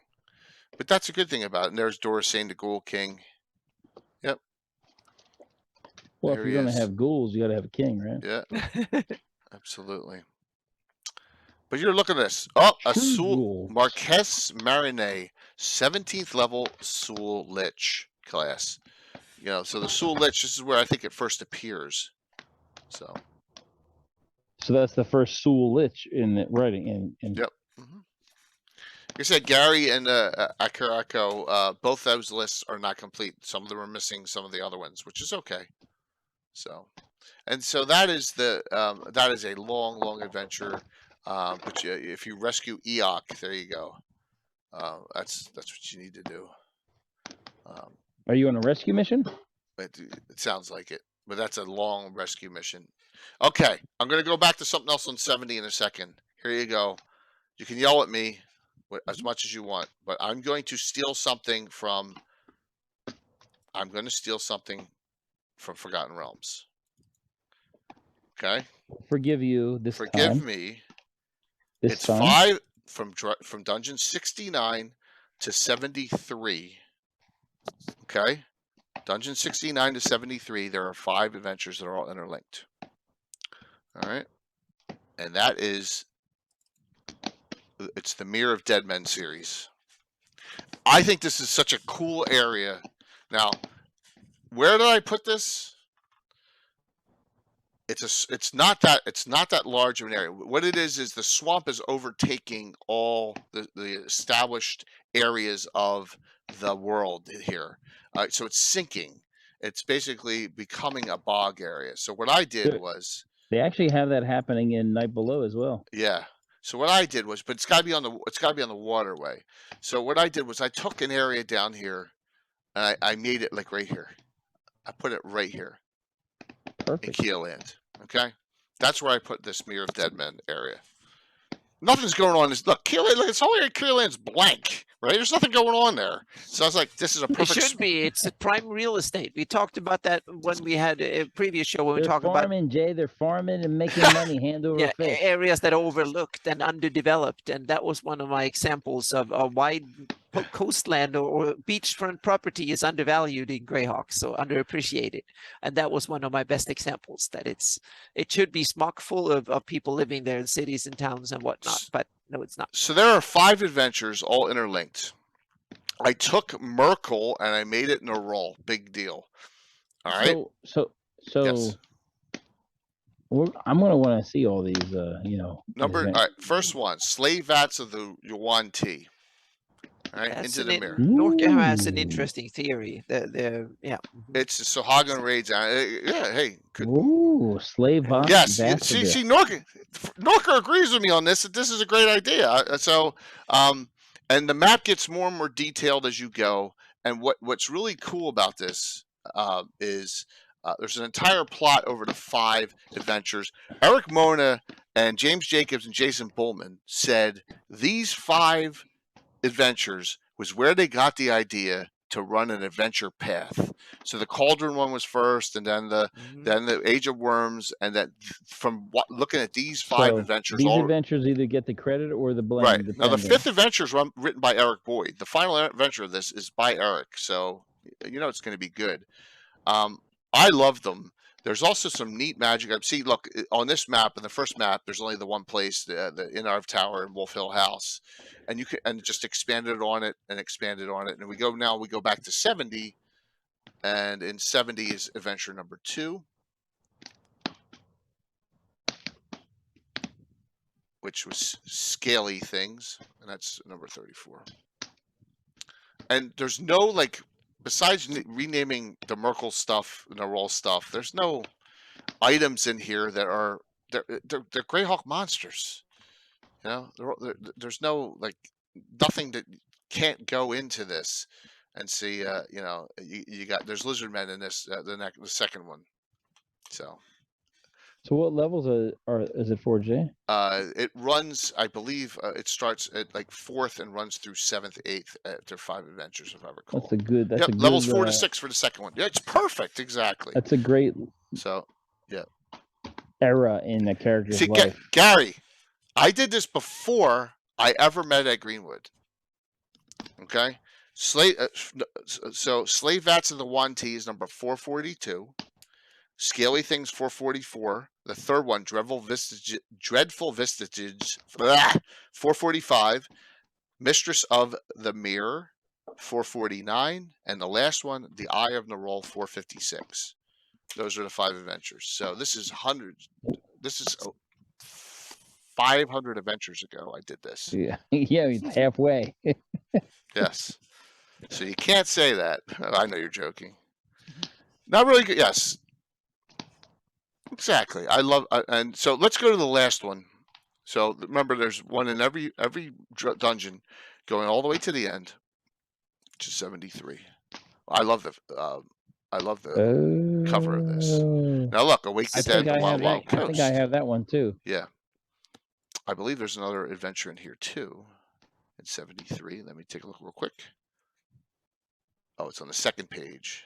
Speaker 2: but that's a good thing about it. And there's Dorisane, the Ghoul King. Yep.
Speaker 4: Well,
Speaker 2: There
Speaker 4: if
Speaker 2: he
Speaker 4: you're going to
Speaker 2: is.
Speaker 4: have ghouls, you got to have a king, right?
Speaker 2: Yeah, absolutely. But you're looking at this. Oh, a
Speaker 4: True
Speaker 2: Sul
Speaker 4: ghouls.
Speaker 2: Marquess Marinay, 17th level Sul Lich class. You know, so the Sul Lich, this is where I think it first appears. So,
Speaker 4: So that's the first Sul Lich in the writing. In
Speaker 2: yep. Like I said, Gary and Akarako, both those lists are not complete. Some of them are missing some of the other ones, which is okay. So, and so that is that is a long adventure. But if you rescue Eok, there you go. That's what you need to do.
Speaker 4: Are you on a rescue mission?
Speaker 2: It sounds like it, but that's a long rescue mission. Okay, I'm gonna go back to something else on 70 in a second. Here you go. You can yell at me as much as you want, but I'm going to steal something from. I'm going to steal something from Forgotten Realms. Okay.
Speaker 4: Forgive you this
Speaker 2: Forgive
Speaker 4: time.
Speaker 2: me.
Speaker 4: This
Speaker 2: It's
Speaker 4: time.
Speaker 2: 5 from dungeon 69 to 73. Okay. Dungeon 69 to 73. There are 5 adventures that are all interlinked. All right. And that is. It's the Mirror of Dead Men series. I think this is such a cool area. Now, where did I put this? It's not that large of an area. What it is the swamp is overtaking all the established areas of the world here. So it's sinking. It's basically becoming a bog area. So what I did was
Speaker 4: They actually have that happening in Night Below as well.
Speaker 2: Yeah. So what I did was, but it's got to be on the waterway. So what I did was I took an area down here, and I made it like right here. I put it right here in
Speaker 4: Perfect.
Speaker 2: Keeland. Okay, that's where I put this Mirror of Dead Men area. Nothing's going on. Look, Keeland. Look, it's all here. Keeland's blank, right? There's nothing going on there. So I was like, this is a
Speaker 1: It
Speaker 2: perfect.
Speaker 1: should be. It's a prime real estate. We talked about that when we had a previous show when we
Speaker 4: They're
Speaker 1: talked about
Speaker 4: farming, Jay. They're farming and making money hand over fist.
Speaker 1: areas that are overlooked and underdeveloped, and that was one of my examples of a wide coastland or beachfront property is undervalued in Greyhawk, so underappreciated, and that was one of my best examples. That it should be smock full of people living there in cities and towns and whatnot, but no, it's not.
Speaker 2: So there are 5 adventures all interlinked. I took Merkel and I made it in a roll. Big deal. All right.
Speaker 4: So
Speaker 2: Yes.
Speaker 4: I'm gonna want to see all these.
Speaker 2: All right, first one, Slave Vats of the Yuan Ti. All right,
Speaker 1: That's
Speaker 2: into the mirror.
Speaker 1: Norcam has an interesting theory. Yeah.
Speaker 2: It's the Sohagan raids. Yeah, hey.
Speaker 4: Ooh, slave box.
Speaker 2: Yes. See, Norca agrees with me on this. That this is a great idea. So, and the map gets more and more detailed as you go. And what's really cool about this is there's an entire plot over the 5 adventures. Eric Mona and James Jacobs and Jason Bullman said these 5 adventures was where they got the idea to run an adventure path. So the Cauldron one was first, and then the Age of Worms, and that from looking at these 5 adventures,
Speaker 4: these adventures either get the credit or the blame.
Speaker 2: Right now, the 5th adventure is written by Eric Boyd. The final adventure of this is by Eric, so you know it's going to be good. I love them. There's also some neat magic. See, look, on this map, in the first map, there's only the one place, the Inarv Tower and Wolf Hill House. And you can just expanded on it and expanded on it. And we go back to 70. And in 70 is adventure number 2. Which was Scaly Things. And that's number 34. And there's no, besides renaming the Merkel stuff and the Roll stuff, there's no items in here that are they're Greyhawk monsters. You know, there's no nothing that can't go into this. and see. You know, you got there's lizard men in this the second one. So
Speaker 4: what levels is it for, Jay?
Speaker 2: it runs, I believe, it starts at like 4th and runs through 7th, 8th after 5 adventures, if I recall.
Speaker 4: That's a good. That's
Speaker 2: Yep,
Speaker 4: a good,
Speaker 2: levels 4 to 6 for the second one. Yeah, it's perfect, exactly.
Speaker 4: That's a great
Speaker 2: So, yeah.
Speaker 4: era in a character's
Speaker 2: See,
Speaker 4: life.
Speaker 2: Gary, I did this before I ever met at Greenwood. Okay, so Slave Vats of the Yuan-ti is number 442. Scaly Things 444. The third one, Dreadful Vestiges 445. Mistress of the Mirror 449. And the last one, The Eye of Nerol 456. Those are the 5 adventures. So this is hundreds. This is 500 adventures ago I did this.
Speaker 4: Yeah, yeah, it's halfway.
Speaker 2: Yes. So you can't say that. I know you're joking. Not really good. Yes. Exactly. I love, and so let's go to the last one. So remember, there's one in every dungeon, going all the way to the end, which is 73. I love the cover of this. Now look, Awake the Dead, the Wild Wild Coast.
Speaker 4: I think I have that one too.
Speaker 2: Yeah. I believe there's another adventure in here too. In 73. Let me take a look real quick. Oh, it's on the second page.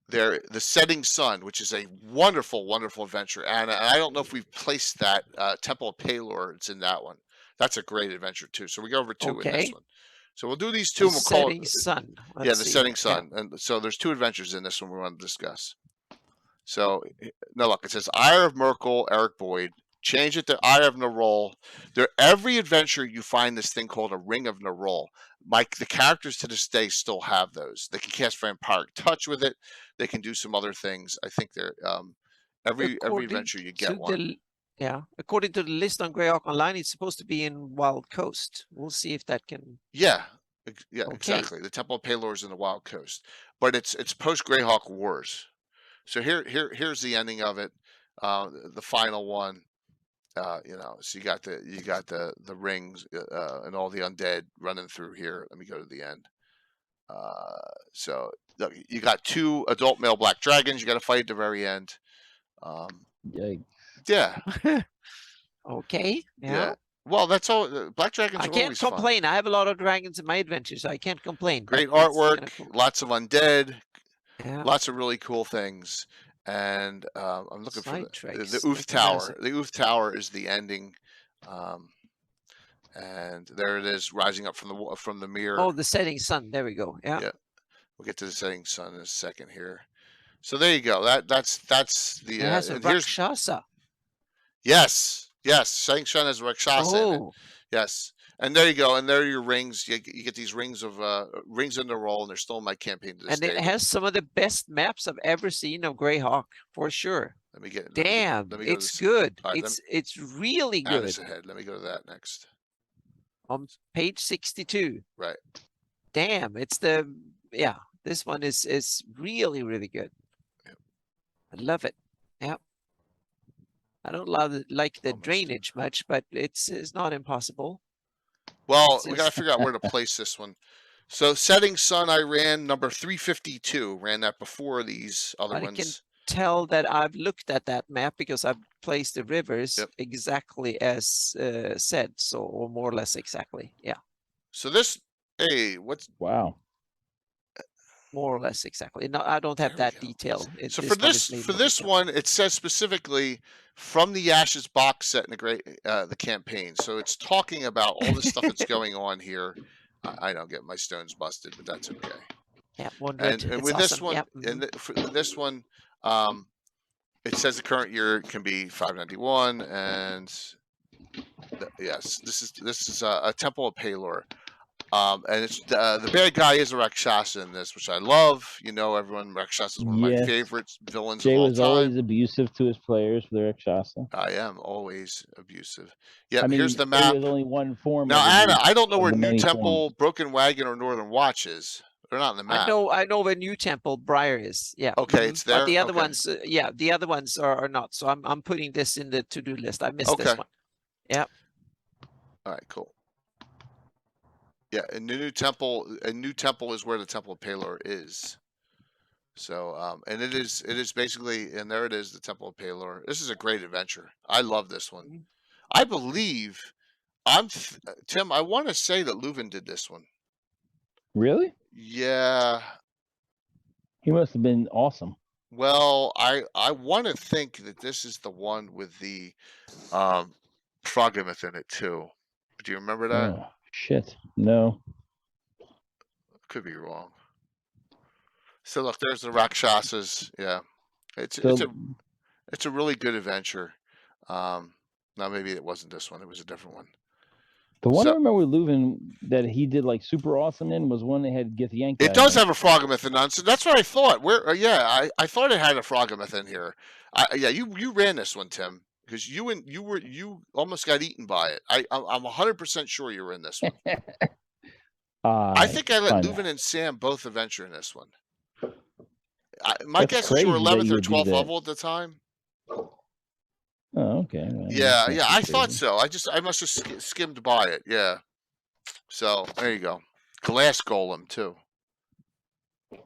Speaker 2: There, The Setting Sun, which is a wonderful, wonderful adventure. And I don't know if we've placed that Temple of Palor. It's in that one. That's a great adventure too. So we go over 2 in this one. So we'll do these 2 and we'll call it.
Speaker 1: Sun.
Speaker 2: Yeah, The Setting Sun. Yeah. And so there's 2 adventures in this one we want to discuss. So, no, look, it says Ire of Merkel, Eric Boyd. Change it to Eye of Nerol. Every adventure you find this thing called a Ring of Nerol. The characters to this day still have those. They can cast Vampiric Touch with it. They can do some other things. I think they're every adventure you get one.
Speaker 1: According to the list on Greyhawk Online, it's supposed to be in Wild Coast. We'll see if that can.
Speaker 2: Yeah, exactly. The Temple of Palor is in the Wild Coast, but it's post Greyhawk Wars. So here's the ending of it. The final one. You know, so you got the rings and all the undead running through here. Let me go to the end. So look, you got 2 adult male black dragons. You got to fight at the very end.
Speaker 4: Yikes.
Speaker 2: Yeah.
Speaker 1: Okay. Yeah.
Speaker 2: Well, that's all. Black dragons.
Speaker 1: I can't complain.
Speaker 2: Fun.
Speaker 1: I have a lot of dragons in my adventures, so I can't complain.
Speaker 2: Great artwork. Cool. Lots of undead.
Speaker 1: Yeah.
Speaker 2: Lots of really cool things. And I'm looking for the Ooth Tower. The Ooth Tower is the ending, and there it is, rising up from the mirror.
Speaker 1: Oh, the Setting Sun. There we go. Yeah.
Speaker 2: We'll get to the Setting Sun in a second here. So there you go. That's the.
Speaker 1: It has a Rakshasa.
Speaker 2: Yes. Setting Sun has a Rakshasa.
Speaker 1: Oh.
Speaker 2: Yes. And there you go, and there are your rings. You get these rings of Nerol, and they're still in my campaign to this day.
Speaker 1: And it has some of the best maps I've ever seen of Greyhawk, for sure. Damn, it's good. Right, it's really good.
Speaker 2: Ahead. Let me go to that next.
Speaker 1: On page 62.
Speaker 2: Right.
Speaker 1: Damn, this one is really, really good.
Speaker 2: Yep.
Speaker 1: I love it. Yep. I don't like the drainage much, but it's not impossible.
Speaker 2: Well, we got to figure out where to place this one. So Setting Sun, I ran number 352. Ran that before these other ones.
Speaker 1: I can tell that I've looked at that map because I've placed the rivers exactly as said. So, or more or less exactly. Yeah.
Speaker 2: So this,
Speaker 4: wow.
Speaker 2: More
Speaker 1: or less exactly. No, I don't have that detail.
Speaker 2: So for this one, it says specifically from the Ashes box set in the campaign. So it's talking about all the stuff that's going on here. I don't get my stones busted, but that's okay.
Speaker 1: Yeah,
Speaker 2: and with this one, and for this one, it says the current year can be 591, and yes, this is a Temple of Palor. And it's the bad guy is a Rakshasa in this, which I love. You know, Rakshasa is one of my favorite villains
Speaker 4: Jay
Speaker 2: of all
Speaker 4: was
Speaker 2: time.
Speaker 4: always abusive to his players for their Rakshasa.
Speaker 2: I am always abusive. Yeah, here's the map.
Speaker 4: There's only one form.
Speaker 2: Now, Anna, I don't know where New Temple, Broken Wagon, or Northern Watch is. They're not on the map.
Speaker 1: I know where New Temple Briar is. Yeah.
Speaker 2: Okay, it's there.
Speaker 1: But the other ones, the other ones are not. So I'm putting this in the to-do list. I missed this one. Yeah.
Speaker 2: All right, cool. Yeah, and the new temple is where the Temple of Pelor is. So, and it is basically, and there it is, the Temple of Pelor. This is a great adventure. I love this one. I believe Tim. I want to say that Leuven did this one.
Speaker 4: Really?
Speaker 2: Yeah.
Speaker 4: He must have been awesome.
Speaker 2: Well, I want to think that this is the one with the Froggamouth in it too. Do you remember that?
Speaker 4: Oh, shit. No.
Speaker 2: Could be wrong. So look, there's the Rakshasas. Yeah, it's a really good adventure. Now maybe it wasn't this one; it was a different one.
Speaker 3: The one I remember with Leuven that he did like super awesome in was one that had Githyank.
Speaker 2: It does have a Froggamouth in it, so that's what I thought. I thought it had a Froggamouth in here. You ran this one, Tim, because you almost got eaten by it. I'm 100% sure you were in this one. I think I let Leuven and Sam both adventure in this one. My guess is you were 11th or 12th level at the time.
Speaker 3: Oh, okay. Well,
Speaker 2: yeah, I thought so. I must have skimmed by it. Yeah. So there you go. Glass Golem too.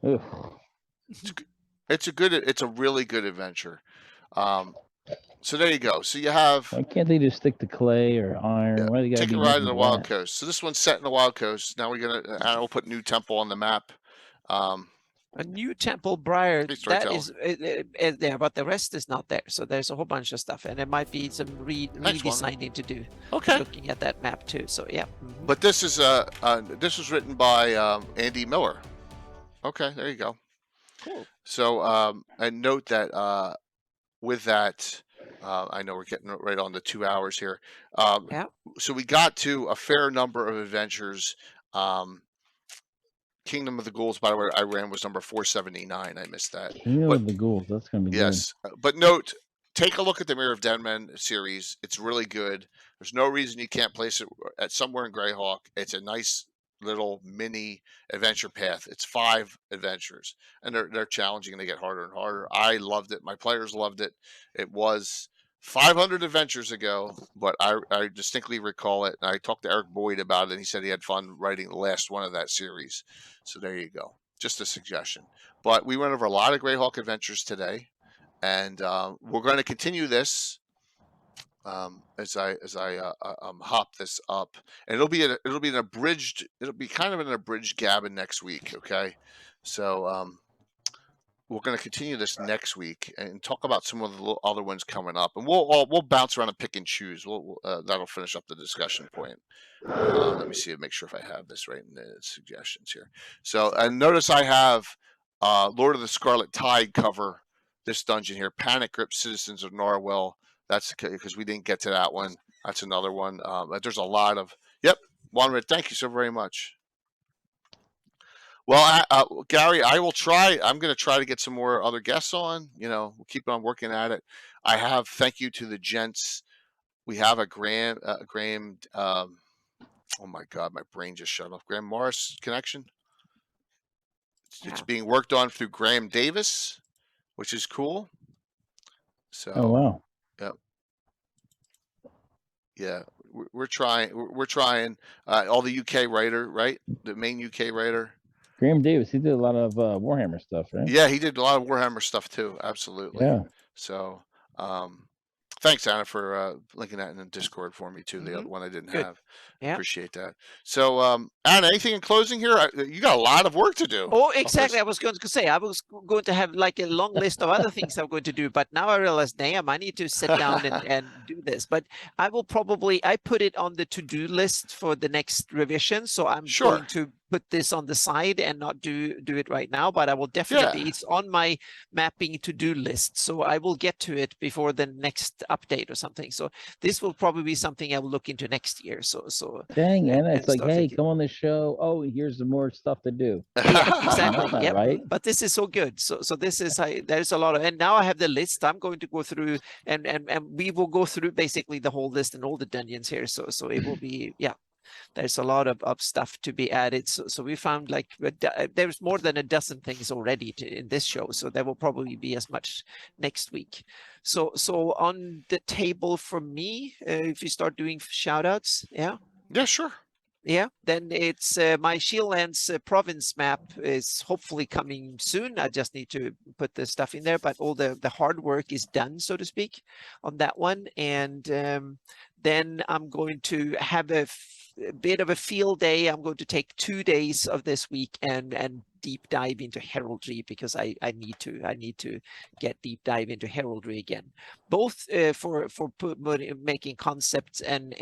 Speaker 3: Ugh.
Speaker 2: It's a really good adventure. So there you go. So you have.
Speaker 3: Why can't they just stick to clay or iron?
Speaker 2: Yeah.
Speaker 3: Why do they
Speaker 2: Take a ride to the Wild Coast. So this one's set in the Wild Coast. Now we'll put New Temple on the map.
Speaker 1: A New Temple Briar, that is
Speaker 2: there,
Speaker 1: but the rest is not there. So there's a whole bunch of stuff, and there might be some redesigning to do.
Speaker 2: Okay.
Speaker 1: Looking at that map too. So yeah.
Speaker 2: But this is this was written by Andy Miller. Okay, there you go.
Speaker 1: Cool.
Speaker 2: So and note that with that, I know we're getting right on the 2 hours here.
Speaker 1: Yeah.
Speaker 2: So we got to a fair number of adventures. Kingdom of the Ghouls, by the way, I ran was number 479. I missed that.
Speaker 3: Kingdom of the Ghouls, that's going to be
Speaker 2: yes. But note, take a look at the Mirror of Deadmen series. It's really good. There's no reason you can't place it at somewhere in Greyhawk. It's a nice little mini adventure path. It's 5 adventures, and they're challenging and they get harder and harder. I loved it. My players loved it. It was 500 adventures ago, but I distinctly recall it. And I talked to Eric Boyd about it, and he said he had fun writing the last one of that series. So there you go. Just a suggestion. But we went over a lot of Greyhawk adventures today, and we're going to continue this as I hop this up, and it'll be kind of an abridged Gabbin next week. Okay, so we're going to continue this next week and talk about some of the other ones coming up, and we'll bounce around and pick and choose. That'll finish up the discussion point. Let me see, make sure if I have this right in the suggestions here. So, and notice I have Lord of the Scarlet Tide cover this dungeon here. Panic Grip Citizens of Norwell. That's because we didn't get to that one. That's another one. There's a lot of. Yep, Juan, thank you so very much. Well, Gary, I will try. I'm going to try to get some more other guests on. We'll keep on working at it. I have. Thank you to the gents. We have a Graham. Oh my God, my brain just shut off. Graham Morris connection. It's being worked on through Graham Davis, which is cool. So.
Speaker 3: Oh wow.
Speaker 2: Yep. Yeah, we're trying. We're trying. All the UK writer, right? The main UK writer.
Speaker 3: Graham Davis, he did a lot of Warhammer stuff, right?
Speaker 2: Yeah, he did a lot of Warhammer stuff too. Absolutely.
Speaker 3: Yeah.
Speaker 2: So, thanks, Anna, for linking that in the Discord for me too. The other one I didn't have. Yeah. Appreciate that. So, Anna, anything in closing here? You got a lot of work to do.
Speaker 1: Oh, exactly. I was going to say I was going to have like a long list of other things I'm going to do, but now I realize, damn, I need to sit down and do this. But I will I put it on the to-do list for the next revision. So I'm going to put this on the side and not do it right now, but I will definitely, it's on my mapping to-do list. So I will get to it before the next update or something. So this will probably be something I will look into next year. So
Speaker 3: dang, Anna, it's like, hey, come on the show. Oh, here's some more stuff to do.
Speaker 1: Yeah, exactly. Yeah,
Speaker 3: right.
Speaker 1: But this is so good. So this is there's a lot of, and now I have the list. I'm going to go through and we will go through basically the whole list and all the dungeons here. So it will be, there's a lot of stuff to be added. So we found like there's more than a dozen things already in this show. So there will probably be as much next week. So on the table for me, if you start doing shout outs,
Speaker 2: Yeah, sure.
Speaker 1: Yeah, then it's my Shieldlands province map is hopefully coming soon. I just need to put the stuff in there, but all the hard work is done, so to speak, on that one. And then I'm going to have a bit of a field day. I'm going to take 2 days of this week and deep dive into heraldry, because I need to get deep dive into heraldry again, both for making concepts and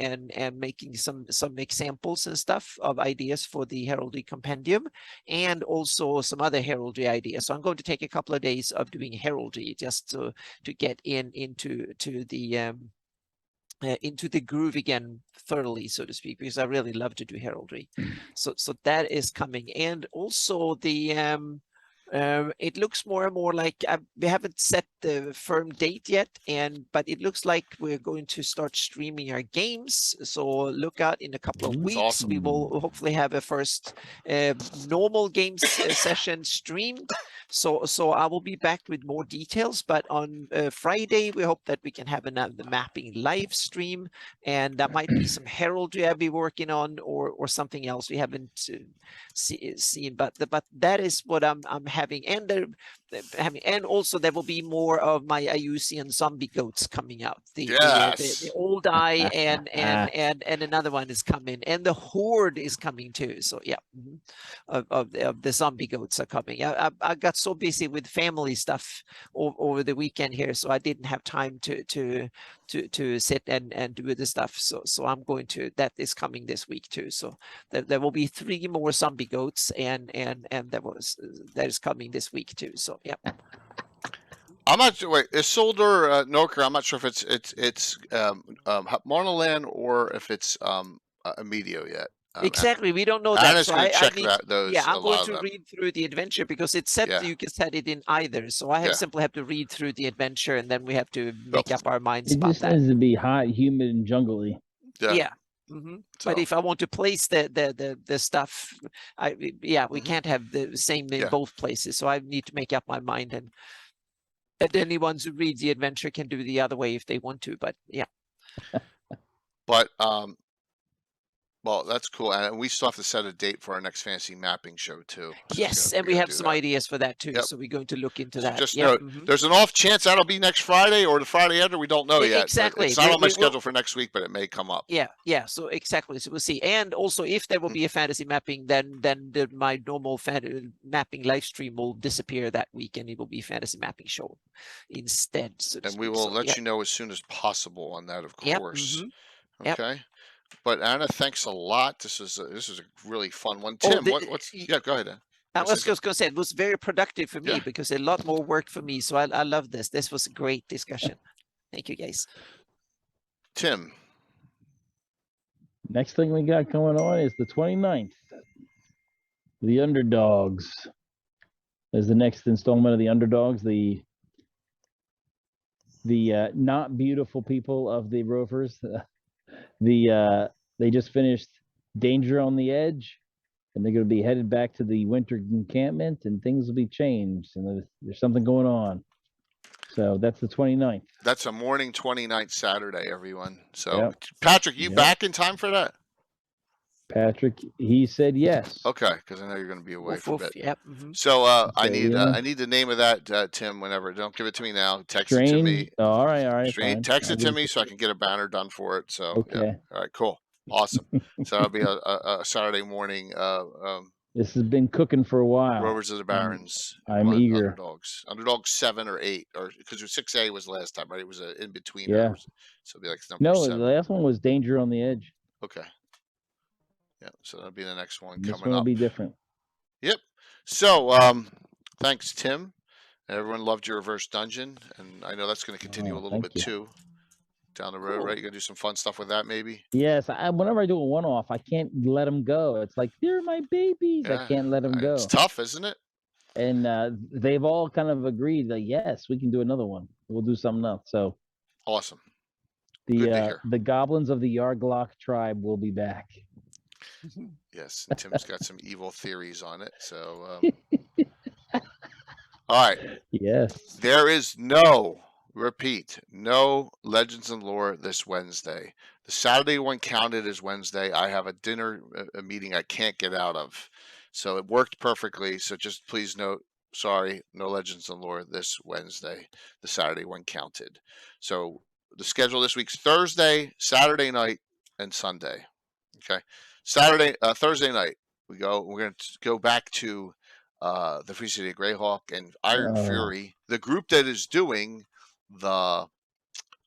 Speaker 1: making some examples and stuff of ideas for the heraldry compendium, and also some other heraldry ideas. So I'm going to take a couple of days of doing heraldry just to get into the groove again thoroughly, so to speak, because I really love to do heraldry. So that is coming. And also the it looks more and more like we haven't set the firm date yet, but it looks like we're going to start streaming our games. So look out, in a couple of weeks.
Speaker 2: awesome.
Speaker 1: We will hopefully have a first normal games session streamed. So I will be back with more details, but on Friday we hope that we can have the mapping live stream, and that might be some heraldry I'll be working on, or something else we haven't seen. But that is what I'm having, and also there will be more of my Ayusian zombie goats coming out. The old eye and another one is coming, and the horde is coming too. So yeah, of the zombie goats are coming. I got so busy with family stuff over the weekend here, so I didn't have time to sit and do the stuff. So I'm going to, that is coming this week too. So there will be 3 more zombie goats, and that is coming this week too. So yeah.
Speaker 2: I'm not sure. Wait, is Solder Noker? I'm not sure if it's Monoland or if it's Medio yet.
Speaker 1: Exactly, we don't know that.
Speaker 2: Anna's
Speaker 1: So
Speaker 2: going to check
Speaker 1: I need,
Speaker 2: those.
Speaker 1: yeah, I'm
Speaker 2: a
Speaker 1: going
Speaker 2: lot
Speaker 1: to
Speaker 2: of them.
Speaker 1: read through the adventure, because it said you can set it in either. So I simply have to read through the adventure, and then we have to make up our minds
Speaker 4: It
Speaker 1: about
Speaker 4: just
Speaker 1: that.
Speaker 4: needs to be hot, humid, and jungly.
Speaker 1: Yeah. But if I want to place the stuff, we can't have the same in both places. So I need to make up my mind, and anyone who reads the adventure can do the other way if they want to. But yeah.
Speaker 2: But well, that's cool, and we still have to set a date for our next fantasy mapping show too. So
Speaker 1: yes, and we have some ideas for that too.
Speaker 2: Yep.
Speaker 1: So we're going to look into
Speaker 2: So
Speaker 1: that.
Speaker 2: just know, there's an off chance that'll be next Friday or the Friday after. We don't know yet.
Speaker 1: Exactly.
Speaker 2: It's not on my schedule for next week, but it may come up.
Speaker 1: Yeah. So exactly. So we'll see. And also, if there will be a fantasy mapping, then my normal mapping live stream will disappear that week, and it will be fantasy mapping show instead.
Speaker 2: And we will let you know as soon as possible on that, of course. Okay. But Anna, thanks a lot. This is a really fun one. Tim, what's go ahead. Anna.
Speaker 1: I was just going to say, it was very productive for me, because a lot more work for me. So I love this. This was a great discussion. Thank you, guys.
Speaker 2: Tim.
Speaker 4: Next thing we got going on is the 29th. The Underdogs is the next installment of the Underdogs. The not beautiful people of the Rovers. They just finished Danger on the Edge, and they're going to be headed back to the winter encampment, and things will be changed, and there's something going on. So that's the 29th.
Speaker 2: That's a morning 29th Saturday, everyone. So Patrick, you back in time for that?
Speaker 4: Patrick, he said yes.
Speaker 2: Okay, because I know you're going to be away for a bit.
Speaker 1: Yep.
Speaker 2: So I need the name of that, Tim. Whenever, don't give it to me now. Text it to me.
Speaker 4: Oh, all right.
Speaker 2: Text it to me so I can get a banner done for it. So
Speaker 4: okay.
Speaker 2: All right, cool, awesome. So that'll be a Saturday morning.
Speaker 4: This has been cooking for a while.
Speaker 2: Rovers of the Barons.
Speaker 4: I'm eager.
Speaker 2: Underdogs 7 or 8, or because 6A was last time, right? It was an in between.
Speaker 4: Yeah.
Speaker 2: So it'll be like number 7.
Speaker 4: The last one was Danger on the Edge.
Speaker 2: Okay. Yeah, so that'll be the next one
Speaker 4: this
Speaker 2: coming
Speaker 4: one
Speaker 2: up.
Speaker 4: Will be different.
Speaker 2: Yep. So thanks, Tim. Everyone loved your reverse dungeon, and I know that's going to continue a little bit too down the road, right? You're going to do some fun stuff with that, maybe?
Speaker 4: Yes. Whenever I do a one-off, I can't let them go. It's like, they're my babies. I can't let them go.
Speaker 2: It's tough, isn't it?
Speaker 4: And they've all kind of agreed that, yes, we can do another one. We'll do something else. So
Speaker 2: awesome.
Speaker 4: The goblins of the Yarglock tribe will be back.
Speaker 2: Yes, and Tim's got some evil theories on it. So, all right.
Speaker 4: Yes.
Speaker 2: There is no Legends and Lore this Wednesday. The Saturday one counted as Wednesday. I have a dinner, a meeting I can't get out of. So it worked perfectly. So just please note, sorry, no Legends and Lore this Wednesday. The Saturday one counted. So the schedule this week's Thursday, Saturday night, and Sunday. Okay. Thursday night, we're going to go back to the Free City of Greyhawk and Iron Fury, the group that is doing the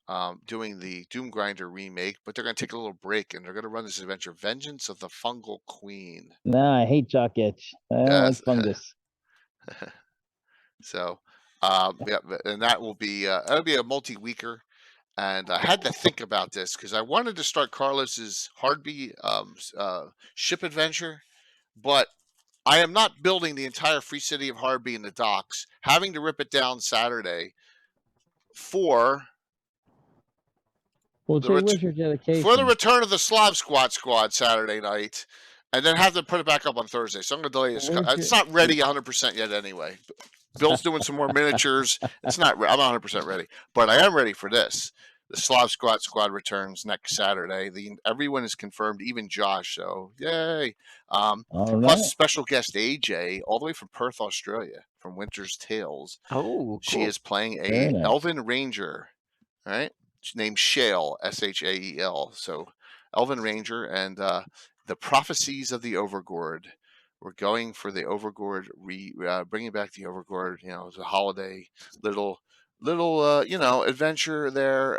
Speaker 2: Doom Grinder remake, but they're going to take a little break and they're going to run this adventure, Vengeance of the Fungal Queen.
Speaker 4: Nah, I hate jock itch. I don't like fungus.
Speaker 2: So, yeah, and that will be that'll be a multi-weeker. And I had to think about this because I wanted to start Carlos's Hardby ship adventure, but I am not building the entire Free City of Hardby in the docks, having to rip it down Saturday for
Speaker 4: where's your dedication?
Speaker 2: for the return of the Slav Squad Saturday night, and then have to put it back up on Thursday. So I'm going to delay this. It's not ready 100% yet anyway. Bill's doing some more miniatures. It's not. I'm 100% ready, but I am ready for this. The Slav Squad returns next Saturday. Everyone is confirmed, even Josh. So yay! Plus special guest AJ, all the way from Perth, Australia, from Winter's Tales.
Speaker 1: Oh, cool.
Speaker 2: She is playing a Elven Ranger, right? She's named Shale, Shael. So Elven Ranger and the Prophecies of the Overgord. We're going for the Overgord, bringing back the Overgord. You know, it's a holiday little adventure there.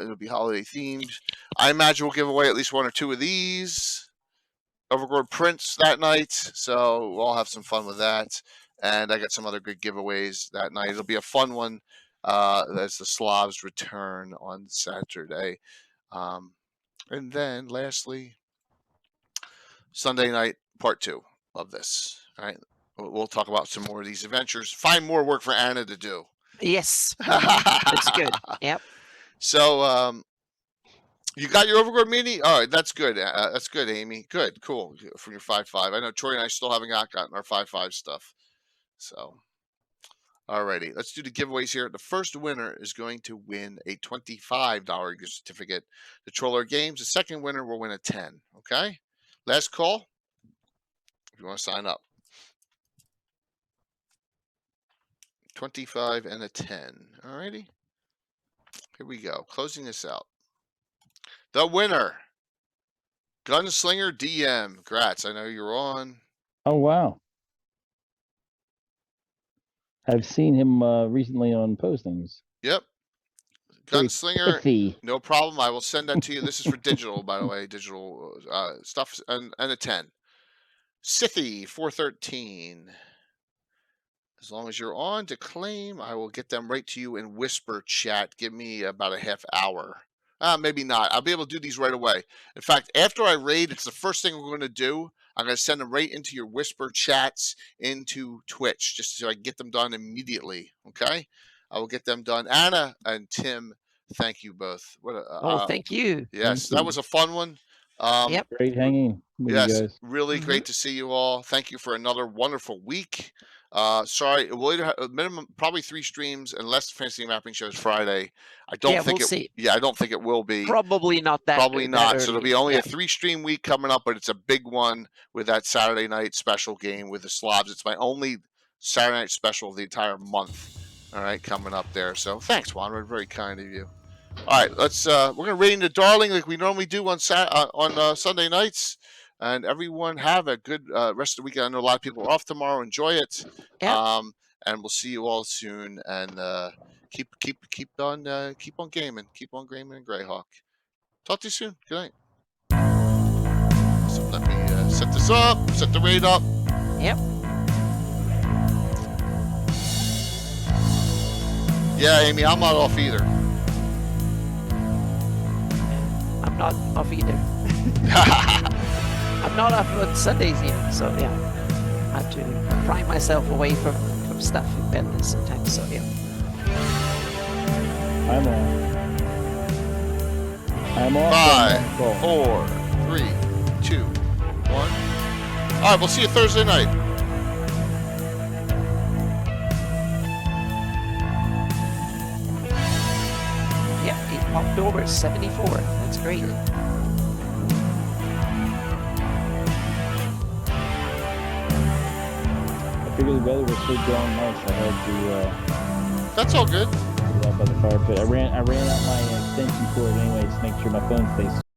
Speaker 2: It'll be holiday themed. I imagine we'll give away at least one or two of these Overgord prints that night. So we'll all have some fun with that. And I got some other good giveaways that night. It'll be a fun one as the Slavs return on Saturday. And then lastly, Sunday night, part 2 of this. All right. We'll talk about some more of these adventures. Find more work for Anna to do.
Speaker 1: Yes. That's good. Yep.
Speaker 2: So you got your Overgord mini? All right, that's good. That's good, Amy. Good, cool. From your 5.5. I know Troy and I still haven't gotten our 5.5 stuff. So, alrighty, let's do the giveaways here. The first winner is going to win a $25 gift certificate to Troller Games. The second winner will win a 10. Okay? Last call. If you want to sign up. 25 and a 10. Alrighty. Here we go. Closing this out. The winner, Gunslinger DM. Grats. I know you're on.
Speaker 4: Oh, wow. I've seen him recently on postings.
Speaker 2: Yep. Gunslinger. No problem. I will send that to you. This is for digital, by the way. Digital stuff and a 10. Sithy 413. As long as you're on to claim, I will get them right to you in whisper chat. Give me about a half hour. Maybe not. I'll be able to do these right away. In fact, after I raid, it's the first thing we're going to do. I'm going to send them right into your whisper chats into Twitch, just so I can get them done immediately. Okay? I will get them done. Anna and Tim, thank you both.
Speaker 1: Thank you.
Speaker 2: Yes, that was a fun one.
Speaker 1: Yep.
Speaker 4: Great hanging with you guys.
Speaker 2: Really great to see you all. Thank you for another wonderful week. Sorry, we'll either have minimum probably 3 streams unless the fantasy mapping show is Friday. I don't think I don't think it will be.
Speaker 1: Probably not that.
Speaker 2: Probably not.
Speaker 1: Early.
Speaker 2: So it'll be only a 3-stream week coming up, but it's a big one with that Saturday night special game with the Slavs. It's my only Saturday night special of the entire month. All right, coming up there. So thanks, Juan. Very kind of you. All right, let's. We're gonna raid into Darling like we normally do on Sunday nights. And everyone have a good rest of the weekend. I know a lot of people are off tomorrow. Enjoy it.
Speaker 1: Yep.
Speaker 2: And we'll see you all soon. And keep on gaming. Keep on gaming and Greyhawk. Talk to you soon. Good night. So let me set this up. Set the raid up.
Speaker 1: Yep.
Speaker 2: Yeah, Amy, I'm not off either.
Speaker 1: I'm not off either. I'm not off on Sundays either, so yeah. I have to pry myself away from stuff in bed sometimes, so yeah.
Speaker 4: I'm off.
Speaker 2: 5, 4, 3, 2, 1. All right, we'll see you Thursday night.
Speaker 1: Yeah, it popped over 74. That's great.
Speaker 4: figured the weather was so darn nice. I had
Speaker 2: That's all good.
Speaker 4: to get out by the fire pit. I ran out my extension cord anyways to make sure my phone stays